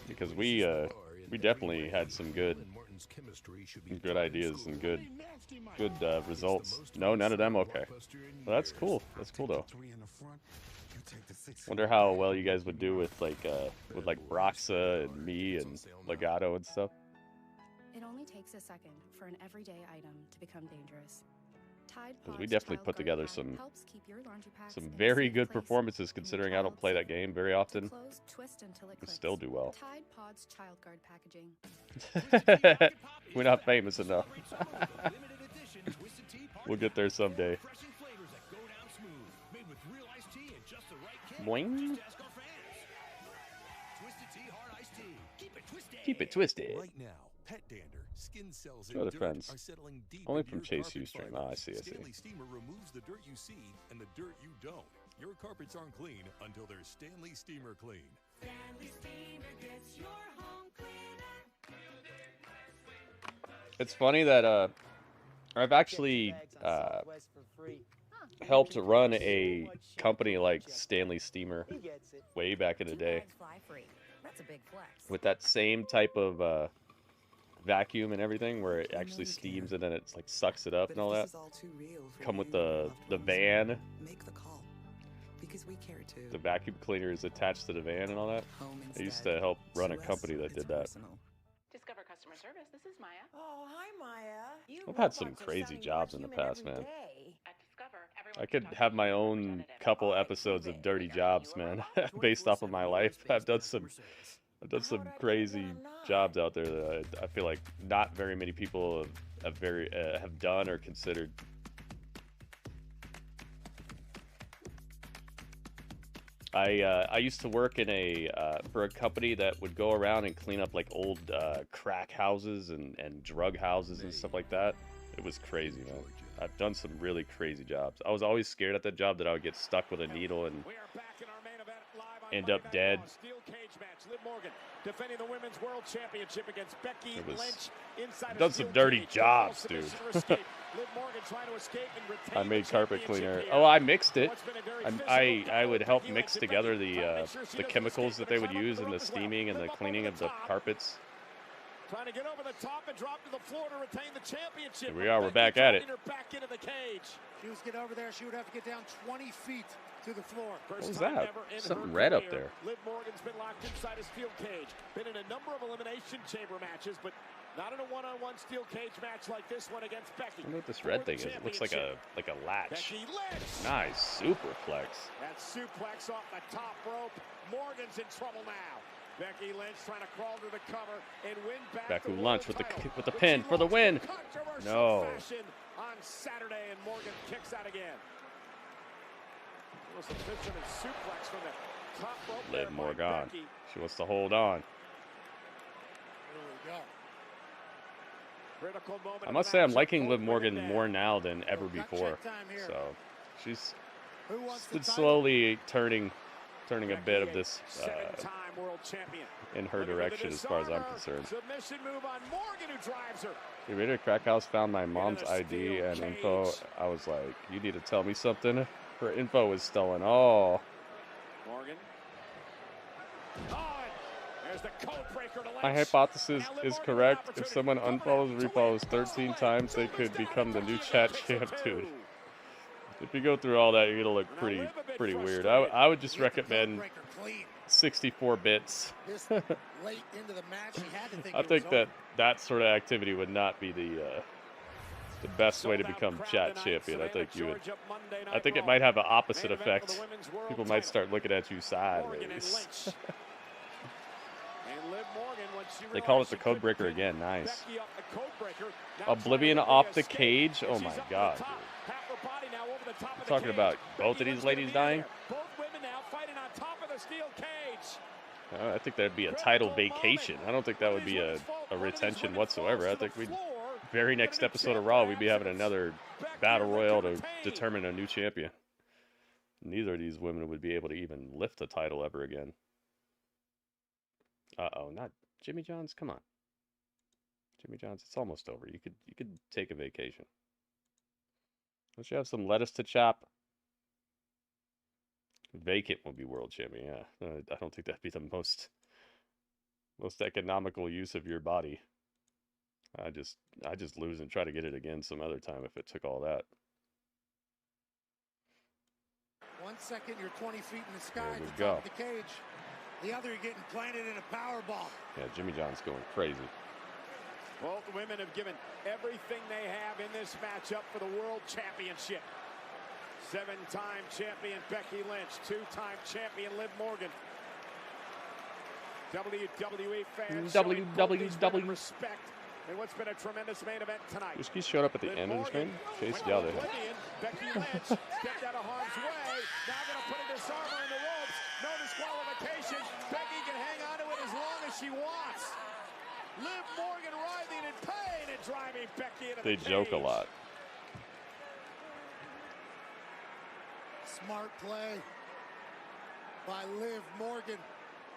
Because we definitely had some good ideas and good results. No, none of them. Okay, well, that's cool. That's cool though. Wonder how well you guys would do with like Broxa and me and Legato and stuff. It only takes a second for an everyday item to become dangerous. Because we definitely put together some very good performances, considering I don't play that game very often. We still do well. Tide Pods Child Guard packaging. We're not famous enough. We'll get there someday. Boing. Keep it twisted. Right now, pet dander, skin cells, Other and dirt friends. are settling deep Only into from your Chase carpet Ustream. fiber. Oh, I see. Stanley Steamer removes the dirt you see and the dirt you don't. Your carpets aren't clean until they're Stanley Steamer clean. Stanley Steamer gets your home cleaner. It's funny that I've actually helped run a company like Stanley Steamer way back in the day. That's a big flex. With that same type of vacuum and everything, where it actually steams and then it's like sucks it up and all that. Come with the van. Make the call, because we care too. The vacuum cleaner is attached to the van and all that. I used to help run a company that did that. Discover customer service. This is Maya. Oh, hi, Maya. I've had some crazy jobs in the past, man. I could have my own couple episodes of dirty jobs, man, based off of my life. I've done some crazy jobs out there that I feel like not very many people have done or considered. I used to work in for a company that would go around and clean up like old crack houses and drug houses and stuff like that. It was crazy, man. I've done some really crazy jobs. I was always scared at that job that I would get stuck with a needle and end up dead. Steel cage match. Liv Morgan defending the women's world championship against Becky Lynch. I've done some dirty jobs, dude. I made carpet cleaner. Oh, I mixed it. I would help mix together the chemicals that they would use in the steaming and the cleaning of the carpets. Trying to get over the top and drop to the floor to retain the championship. Here we are. We're back at it. Back into the cage. She was get over there. She would have to get down 20 feet to the floor. What was that? Something red up there. Liv Morgan's been locked inside a steel cage. Been in a number of elimination chamber matches, but not in a one-on-one steel cage match like this one against Becky. I wonder what this red thing is. It looks like a latch. Becky Lynch. Nice superplex. That suplex off the top rope. Morgan's in trouble now. Becky Lynch trying to crawl to the cover and win back. Becky Lynch with the pin for the win. No. On Saturday, and Morgan kicks out again. Was a fisherman suplex from the top rope. Liv Morgan. She wants to hold on. Here we go. Critical moment. I must say I'm liking Liv Morgan more now than ever before. So she's slowly turning a bit of this in her direction as far as I'm concerned. Submission move on Morgan, who drives her. The Raider Crack House found my mom's ID and info. I was like, you need to tell me something. Her info was stolen. Oh. Morgan. There's the code breaker to Lynch. My hypothesis is correct. If someone unfollows or refollows 13 times, they could become the new chat champ, dude. If you go through all that, you're gonna look pretty weird. I would just recommend 64 bits. Late into the match, she had to think I think that sort of activity would not be the the best way to become chat champion. I think I think it might have an opposite effect. People might start looking at you sideways. They call it the code breaker again. Nice. Oblivion off the cage. Oh my god, dude. I'm talking about both of these ladies dying. I think that'd be a title vacation. I don't think that would be a retention whatsoever. I think very next episode of Raw, we'd be having another battle royal to determine a new champion. Neither of these women would be able to even lift the title ever again. Uh-oh, not Jimmy John's. Come on, Jimmy John's. It's almost over. You could take a vacation. Don't you have some lettuce to chop? Vacant will be world champion. Yeah, I don't think that'd be the most economical use of your body. I just lose and try to get it again some other time if it took all that. 1 second you're 20 feet in the sky There at we the go. top of the cage. The other you're getting planted in a power bomb. Yeah, Jimmy John's going crazy. Both women have given everything they have in this matchup for the World Championship. 7-time champion Becky Lynch, 2-time champion Liv Morgan. WWE fans showing both these women respect in what's been a tremendous main event tonight. Whiskey showed up at the end of the screen. Chase the other. Becky Lynch stepped out of harm's way. Now going to put a disarmer in the ropes. No disqualification. Becky can hang on to it as long as she wants. Liv Morgan writhing in pain and driving Becky into the cage. They joke a lot. Smart play by Liv Morgan.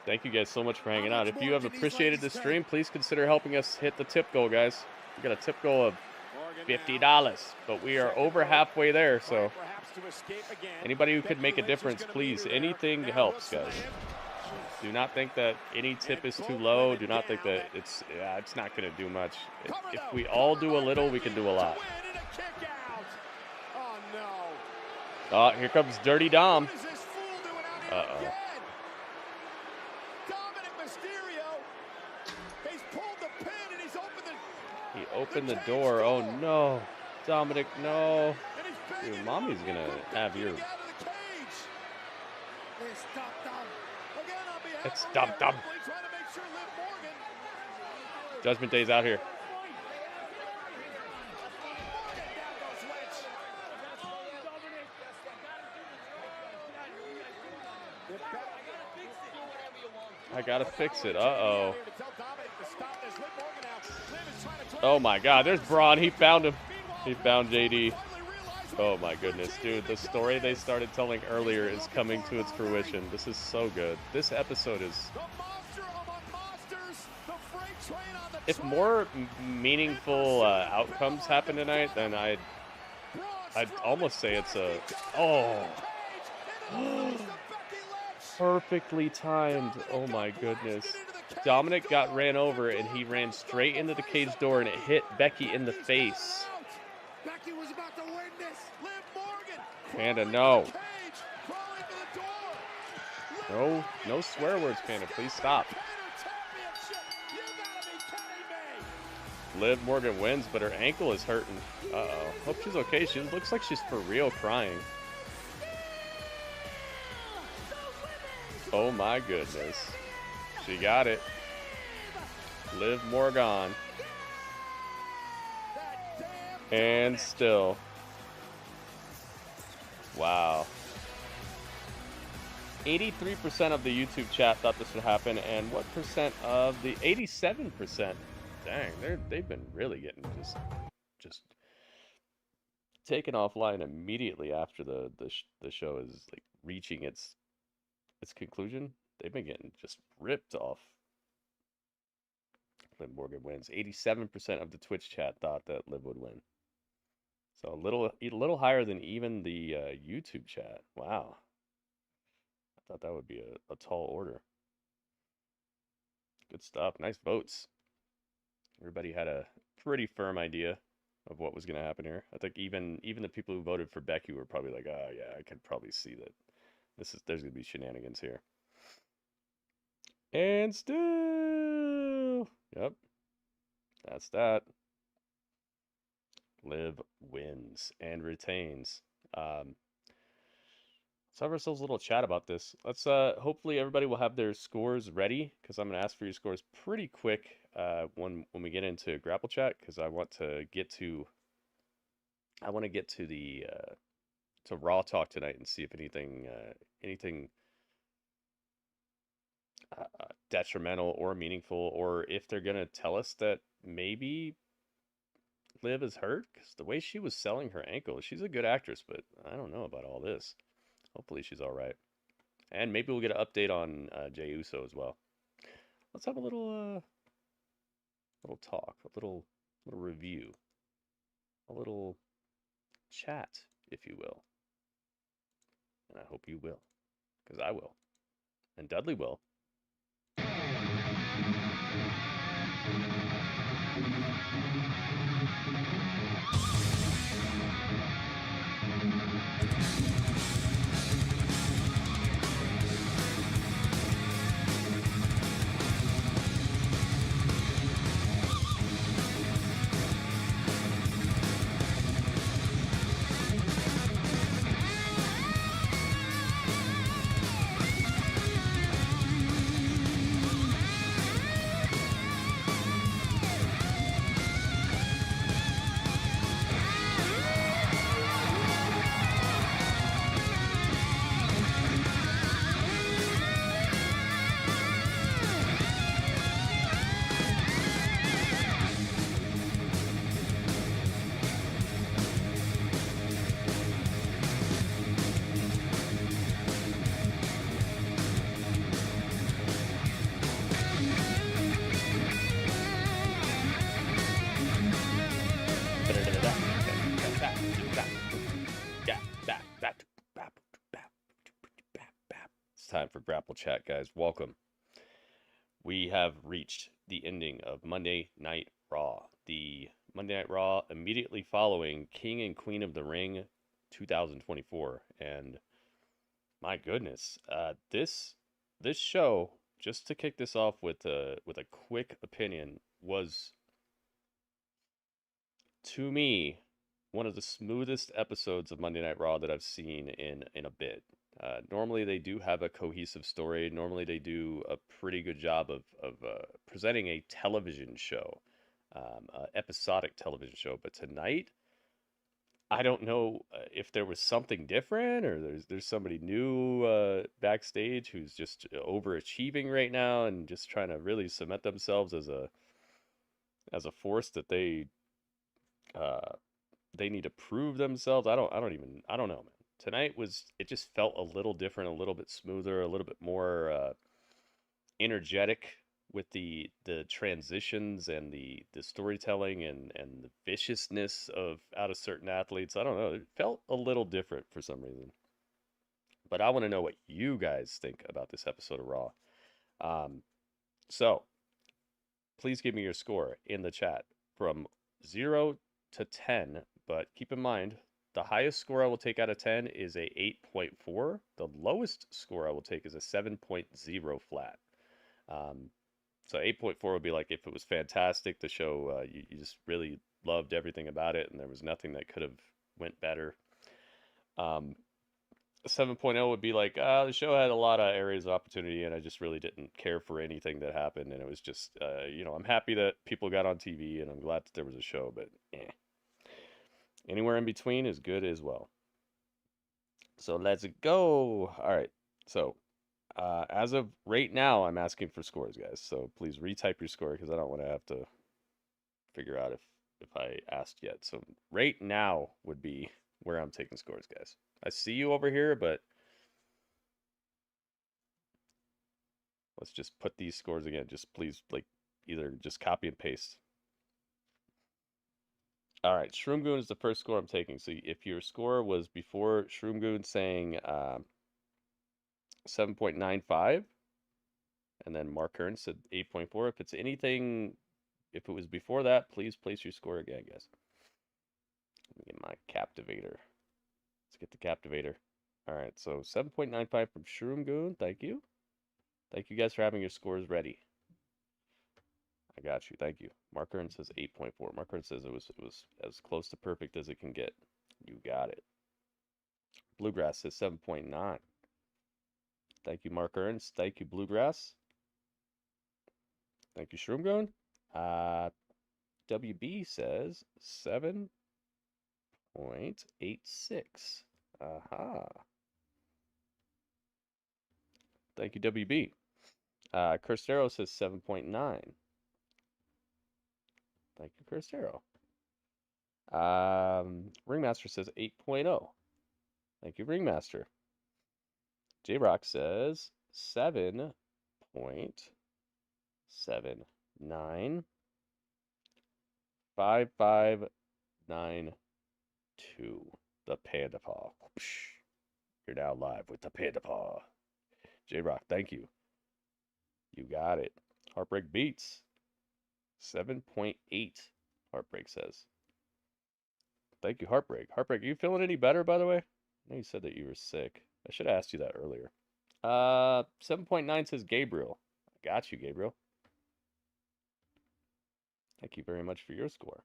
Thank you guys so much for hanging out. If you have appreciated this stream, please consider helping us hit the tip goal, guys. We got a tip goal of $50, but we are over halfway there, so anybody who could make a difference, please. Anything helps, guys. Do not think that any tip is too low. Do not think that it's not going to do much. If we all do a little, we can do a lot. Oh, here comes Dirty Dom. Uh-oh. He opened the door. Oh, no. Dominic, no. Dude, mommy's going to have your... It's Dom. Judgment Day's out here. I gotta fix it. Uh-oh. Oh my god, there's Braun. He found him. He found JD. Oh my goodness, dude. The story they started telling earlier is coming to its fruition. This is so good. This episode is... If more meaningful outcomes happen tonight, then I'd almost say it's a... Oh! Perfectly timed. Oh my goodness. Dominic got ran over and he ran straight into the cage door and it hit Becky in the face. Becky was about to win this. Liv Morgan. Panda, no. No swear words, Panda. Please stop. Liv Morgan wins, but her ankle is hurting. Uh-oh. Hope she's okay. She looks like she's for real crying. Oh my goodness. She got it. Liv Morgan. And still. Wow. 83% of the YouTube chat thought this would happen, and what percent of the 87%? Dang, they've been really getting just taken offline immediately after the show is like reaching its conclusion. They've been getting just ripped off. Liv Morgan wins. 87% of the Twitch chat thought that Liv would win. So a little higher than even the YouTube chat. Wow. I thought that would be a tall order. Good stuff. Nice votes. Everybody had a pretty firm idea of what was going to happen here. I think even the people who voted for Becky were probably like, oh yeah, I could probably see that there's going to be shenanigans here. And still, yep, that's that. Liv wins and retains. Let's have ourselves a little chat about this. Let's hopefully everybody will have their scores ready, because I'm gonna ask for your scores pretty quick when we get into Grapple Chat, because I want to get to the to Raw talk tonight and see if anything detrimental or meaningful, or if they're gonna tell us that maybe Liv is hurt, because the way she was selling her ankle, she's a good actress, but I don't know about all this. Hopefully she's all right, and maybe we'll get an update on Jey Uso as well. Let's have a little talk, a little review, a little chat, if you will. And I hope you will, because I will, and Dudley will. It's time for Grapple Chat, guys. Welcome. We have reached the ending of Monday Night Raw. The Monday Night Raw immediately following King and Queen of the Ring 2024. And my goodness, this show, just to kick this off with a quick opinion, was, to me, one of the smoothest episodes of Monday Night Raw that I've seen in a bit. Normally they do have a cohesive story. Normally they do a pretty good job of presenting a television show, episodic television show. But tonight, I don't know if there was something different, or there's somebody new backstage who's just overachieving right now and just trying to really cement themselves as a force that they need to prove themselves. I don't know, man. Tonight it just felt a little different, a little bit smoother, a little bit more energetic with the transitions and the storytelling and the viciousness out of certain athletes. I don't know. It felt a little different for some reason. But I want to know what you guys think about this episode of Raw. So please give me your score in the chat from 0 to 10. But keep in mind, the highest score I will take out of 10 is a 8.4. The lowest score I will take is a 7.0 flat. So 8.4 would be like if it was fantastic, the show, you just really loved everything about it and there was nothing that could have went better. 7.0 would be like, the show had a lot of areas of opportunity and I just really didn't care for anything that happened. And it was just, I'm happy that people got on TV and I'm glad that there was a show, but anywhere in between is good as well. So let's go. All right. So as of right now, I'm asking for scores, guys. So please retype your score because I don't want to have to figure out if I asked yet. So right now would be where I'm taking scores, guys. I see you over here, but let's just put these scores again. Just please, either just copy and paste. All right, Shroomgoon is the first score I'm taking. So if your score was before Shroomgoon saying 7.95, and then Mark Hearn said 8.4. If it's anything, if it was before that, please place your score again, guys. Let me get my Captivator. Let's get the Captivator. All right, so 7.95 from Shroomgoon. Thank you. Thank you guys for having your scores ready. I got you. Thank you. Mark Earn says 8.4. Mark Earn says it was as close to perfect as it can get. You got it. Bluegrass says 7.9. Thank you, Mark Earns. Thank you, Bluegrass. Thank you, Shroomgone. WB says 7.86. Aha. Thank you, WB. Curstero says 7.9. Thank you, Curstero. Ringmaster says 8.0. Thank you, Ringmaster. J-Rock says 7.79. 5592. The Panda Paw. You're now live with the Panda Paw. J-Rock, thank you. You got it. Heartbreak Beats. 7.8. Heartbreak says. Thank you, Heartbreak. Heartbreak, are you feeling any better, by the way? I know you said that you were sick. I should have asked you that earlier. 7.9 says Gabriel. I got you, Gabriel. Thank you very much for your score.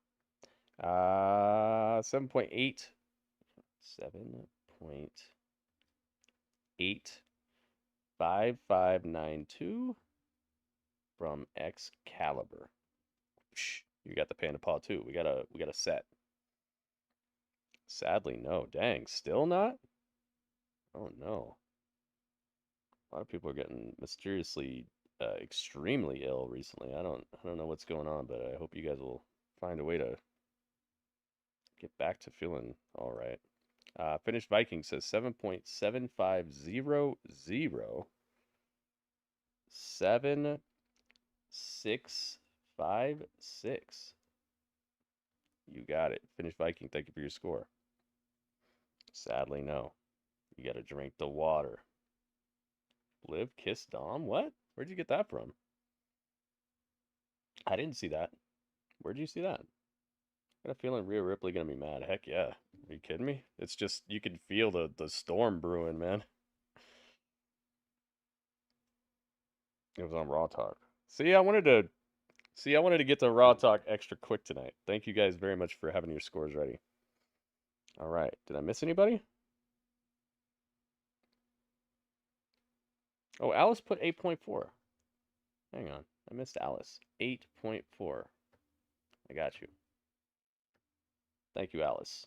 7.8. 7.8. 5592 from Excalibur. You got the Panda Paw too. We got a set. Sadly, no. Dang, still not? Oh no. A lot of people are getting mysteriously extremely ill recently. I don't know what's going on, but I hope you guys will find a way to get back to feeling all right. Finished Viking says 7.7500. 7656. You got it. Finished Viking, thank you for your score. Sadly, no. You gotta drink the water. Live, kiss Dom? What? Where'd you get that from? I didn't see that. Where'd you see that? I got a feeling Rhea Ripley gonna be mad. Heck yeah. Are you kidding me? It's just, you can feel the storm brewing, man. It was on Raw Talk. See, I wanted to get to Raw Talk extra quick tonight. Thank you guys very much for having your scores ready. All right. Did I miss anybody? Oh, Alice put 8.4. Hang on. I missed Alice. 8.4. I got you. Thank you, Alice.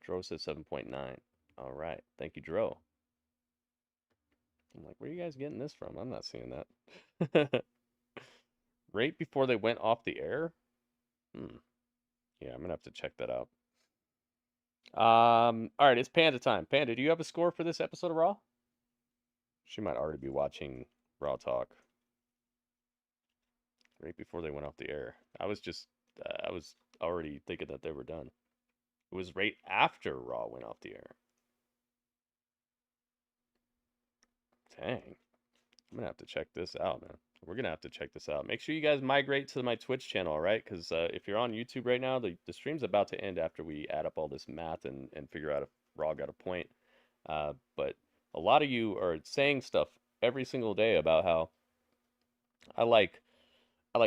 Dro says 7.9. All right. Thank you, Dro. I'm like, where are you guys getting this from? I'm not seeing that. Right before they went off the air? Yeah, I'm going to have to check that out. All right, it's Panda time. Panda, do you have a score for this episode of Raw? She might already be watching Raw Talk. Right before they went off the air. I was already thinking that they were done. It was right after Raw went off the air. Dang. I'm going to have to check this out, man. We're going to have to check this out. Make sure you guys migrate to my Twitch channel, all right? Because if you're on YouTube right now, the stream's about to end after we add up all this math and figure out if Raw got a point. But a lot of you are saying stuff every single day about how I like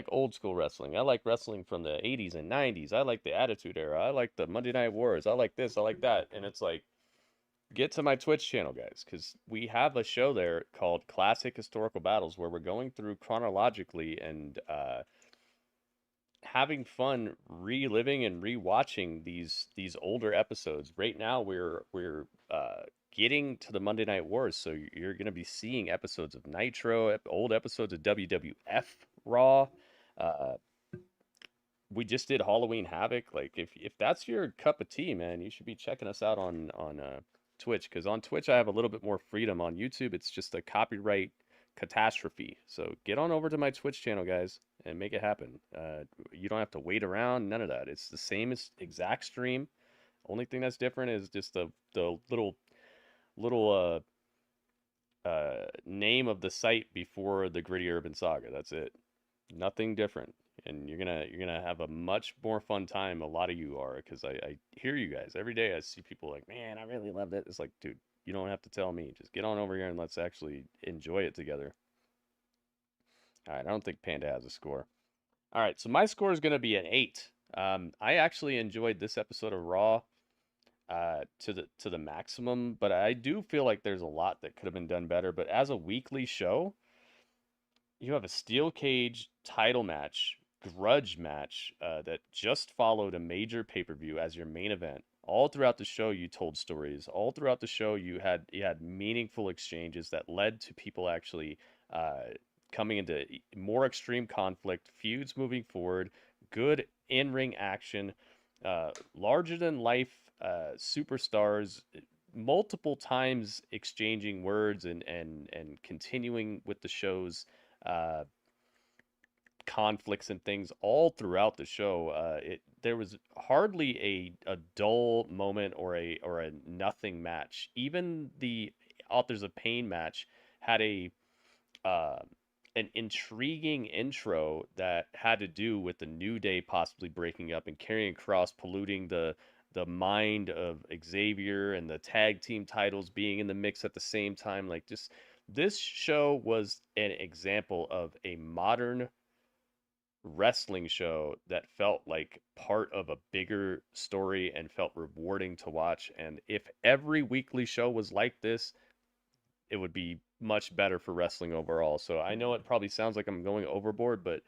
old school wrestling. I like wrestling from the 80s and 90s. I like the Attitude Era. I like the Monday Night Wars. I like this. I like that. And it's like, get to my Twitch channel, guys, because we have a show there called Classic Historical Battles where we're going through chronologically and having fun reliving and rewatching these older episodes. Right now, we're getting to the Monday Night Wars, so you're going to be seeing episodes of Nitro, old episodes of WWF Raw. We just did Halloween Havoc. Like, if that's your cup of tea, man, you should be checking us out on Twitch, because on Twitch I have a little bit more freedom. On YouTube it's just a copyright catastrophe. So get on over to my Twitch channel, guys, and make it happen. You don't have to wait around, none of that. It's the same as exact stream. Only thing that's different is just the little name of the site before the Gritty Urban Saga. That's it. Nothing different. And you're gonna have a much more fun time. A lot of you are, because I hear you guys every day. I see people like, man, I really love that. It's like, dude, you don't have to tell me. Just get on over here and let's actually enjoy it together. All right, I don't think Panda has a score. All right, so my score is going to be an 8. I actually enjoyed this episode of Raw to the maximum, but I do feel like there's a lot that could have been done better. But as a weekly show, you have a steel cage title match, grudge match that just followed a major pay-per-view as your main event. All throughout the show, you told stories. All throughout the show, you had meaningful exchanges that led to people actually coming into more extreme conflict, feuds moving forward, good in-ring action, larger than life superstars, multiple times exchanging words and continuing with the show's uh, conflicts and things all throughout the show. There was hardly a dull moment or a nothing match. Even the Authors of Pain match had uh, an intriguing intro that had to do with the New Day possibly breaking up and Karrion Kross polluting the mind of Xavier and the tag team titles being in the mix at the same time. Like, just this show was an example of a modern wrestling show that felt like part of a bigger story and felt rewarding to watch. And if every weekly show was like this, it would be much better for wrestling overall. So I know it probably sounds like I'm going overboard, but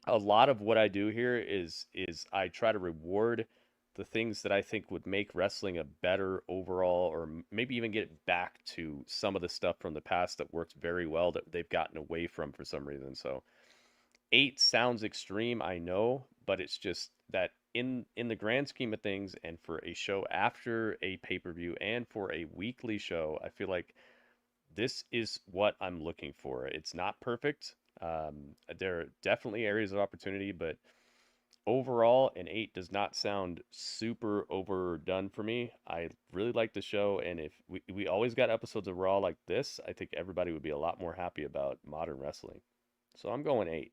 a lot of what I do here is I try to reward the things that I think would make wrestling a better overall, or maybe even get back to some of the stuff from the past that worked very well that they've gotten away from for some reason. So 8 sounds extreme, I know, but it's just that in the grand scheme of things, and for a show after a pay-per-view and for a weekly show, I feel like this is what I'm looking for. It's not perfect. There are definitely areas of opportunity, but overall, an 8 does not sound super overdone for me. I really like the show, and if we always got episodes of Raw like this, I think everybody would be a lot more happy about modern wrestling. So I'm going 8.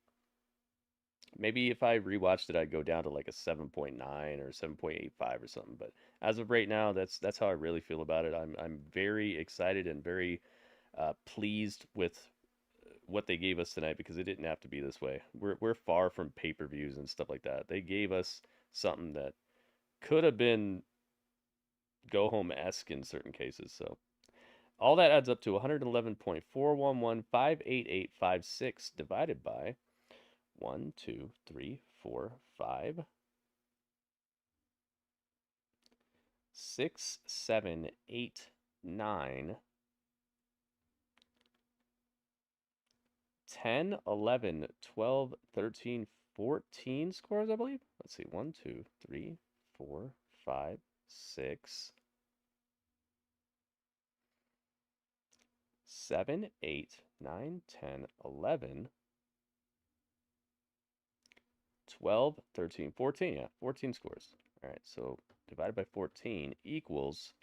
Maybe if I rewatched it, I'd go down to like a 7.9 or 7.85 or something. But as of right now, that's how I really feel about it. I'm very excited and very pleased with what they gave us tonight, because it didn't have to be this way. We're far from pay-per-views and stuff like that. They gave us something that could have been go home-esque in certain cases. So all that adds up to 111.411,58856 divided by 1, 2, 3, 4, 5, 6, 7, 8, 9, 10, 11, 12, 13, 14 scores, I believe. Let's see. 1, 2, 3, 4, 5, 6, 7, 8, 9, 10, 11, 12, 13, 14. Yeah, 14 scores. All right, so divided by 14 equals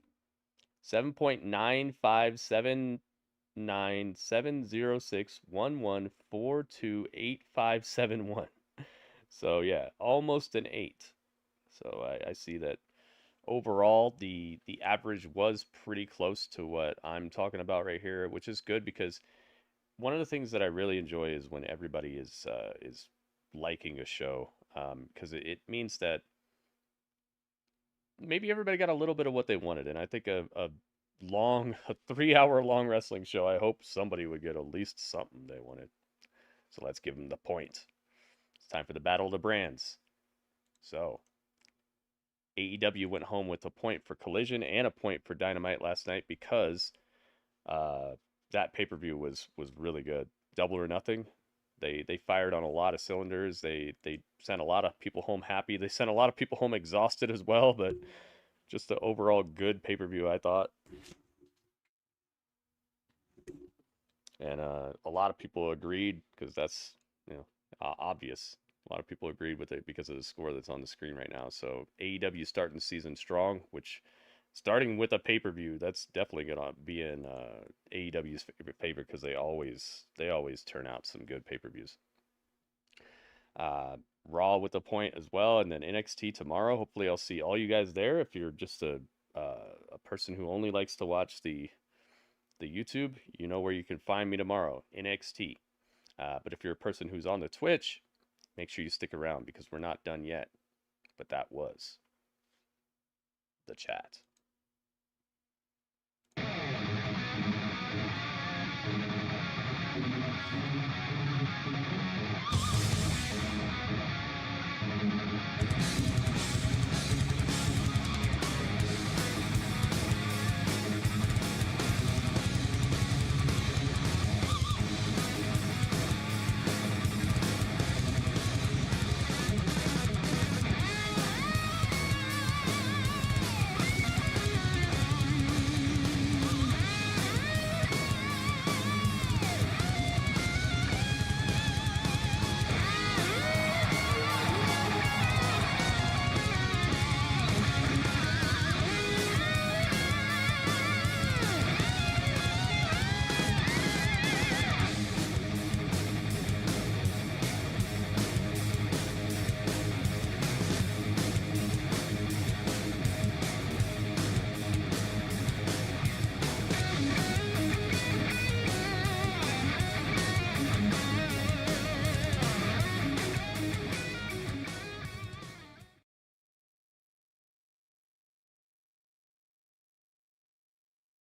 7.957970611428571. So yeah, almost an 8. So I see that overall the average was pretty close to what I'm talking about right here, which is good, because one of the things that I really enjoy is when everybody is liking a show, because it means that maybe everybody got a little bit of what they wanted. And I think a 3-hour long wrestling show, I hope somebody would get at least something they wanted. So let's give them the point. It's time for the Battle of the Brands. So AEW went home with a point for Collision and a point for Dynamite last night, because that pay-per-view was really good. Double or Nothing. They fired on a lot of cylinders. They sent a lot of people home happy. They sent a lot of people home exhausted as well, but just an overall good pay-per-view, I thought. And a lot of people agreed, because that's, obvious. A lot of people agreed with it because of the score that's on the screen right now. So AEW starting the season strong, which, starting with a pay-per-view, that's definitely going to be in AEW's favor, because they always turn out some good pay-per-views. Raw with a point as well, and then NXT tomorrow. Hopefully I'll see all you guys there. If you're just a person who only likes to watch the YouTube, you know where you can find me tomorrow, NXT. But if you're a person who's on the Twitch, make sure you stick around because we're not done yet. But that was the chat.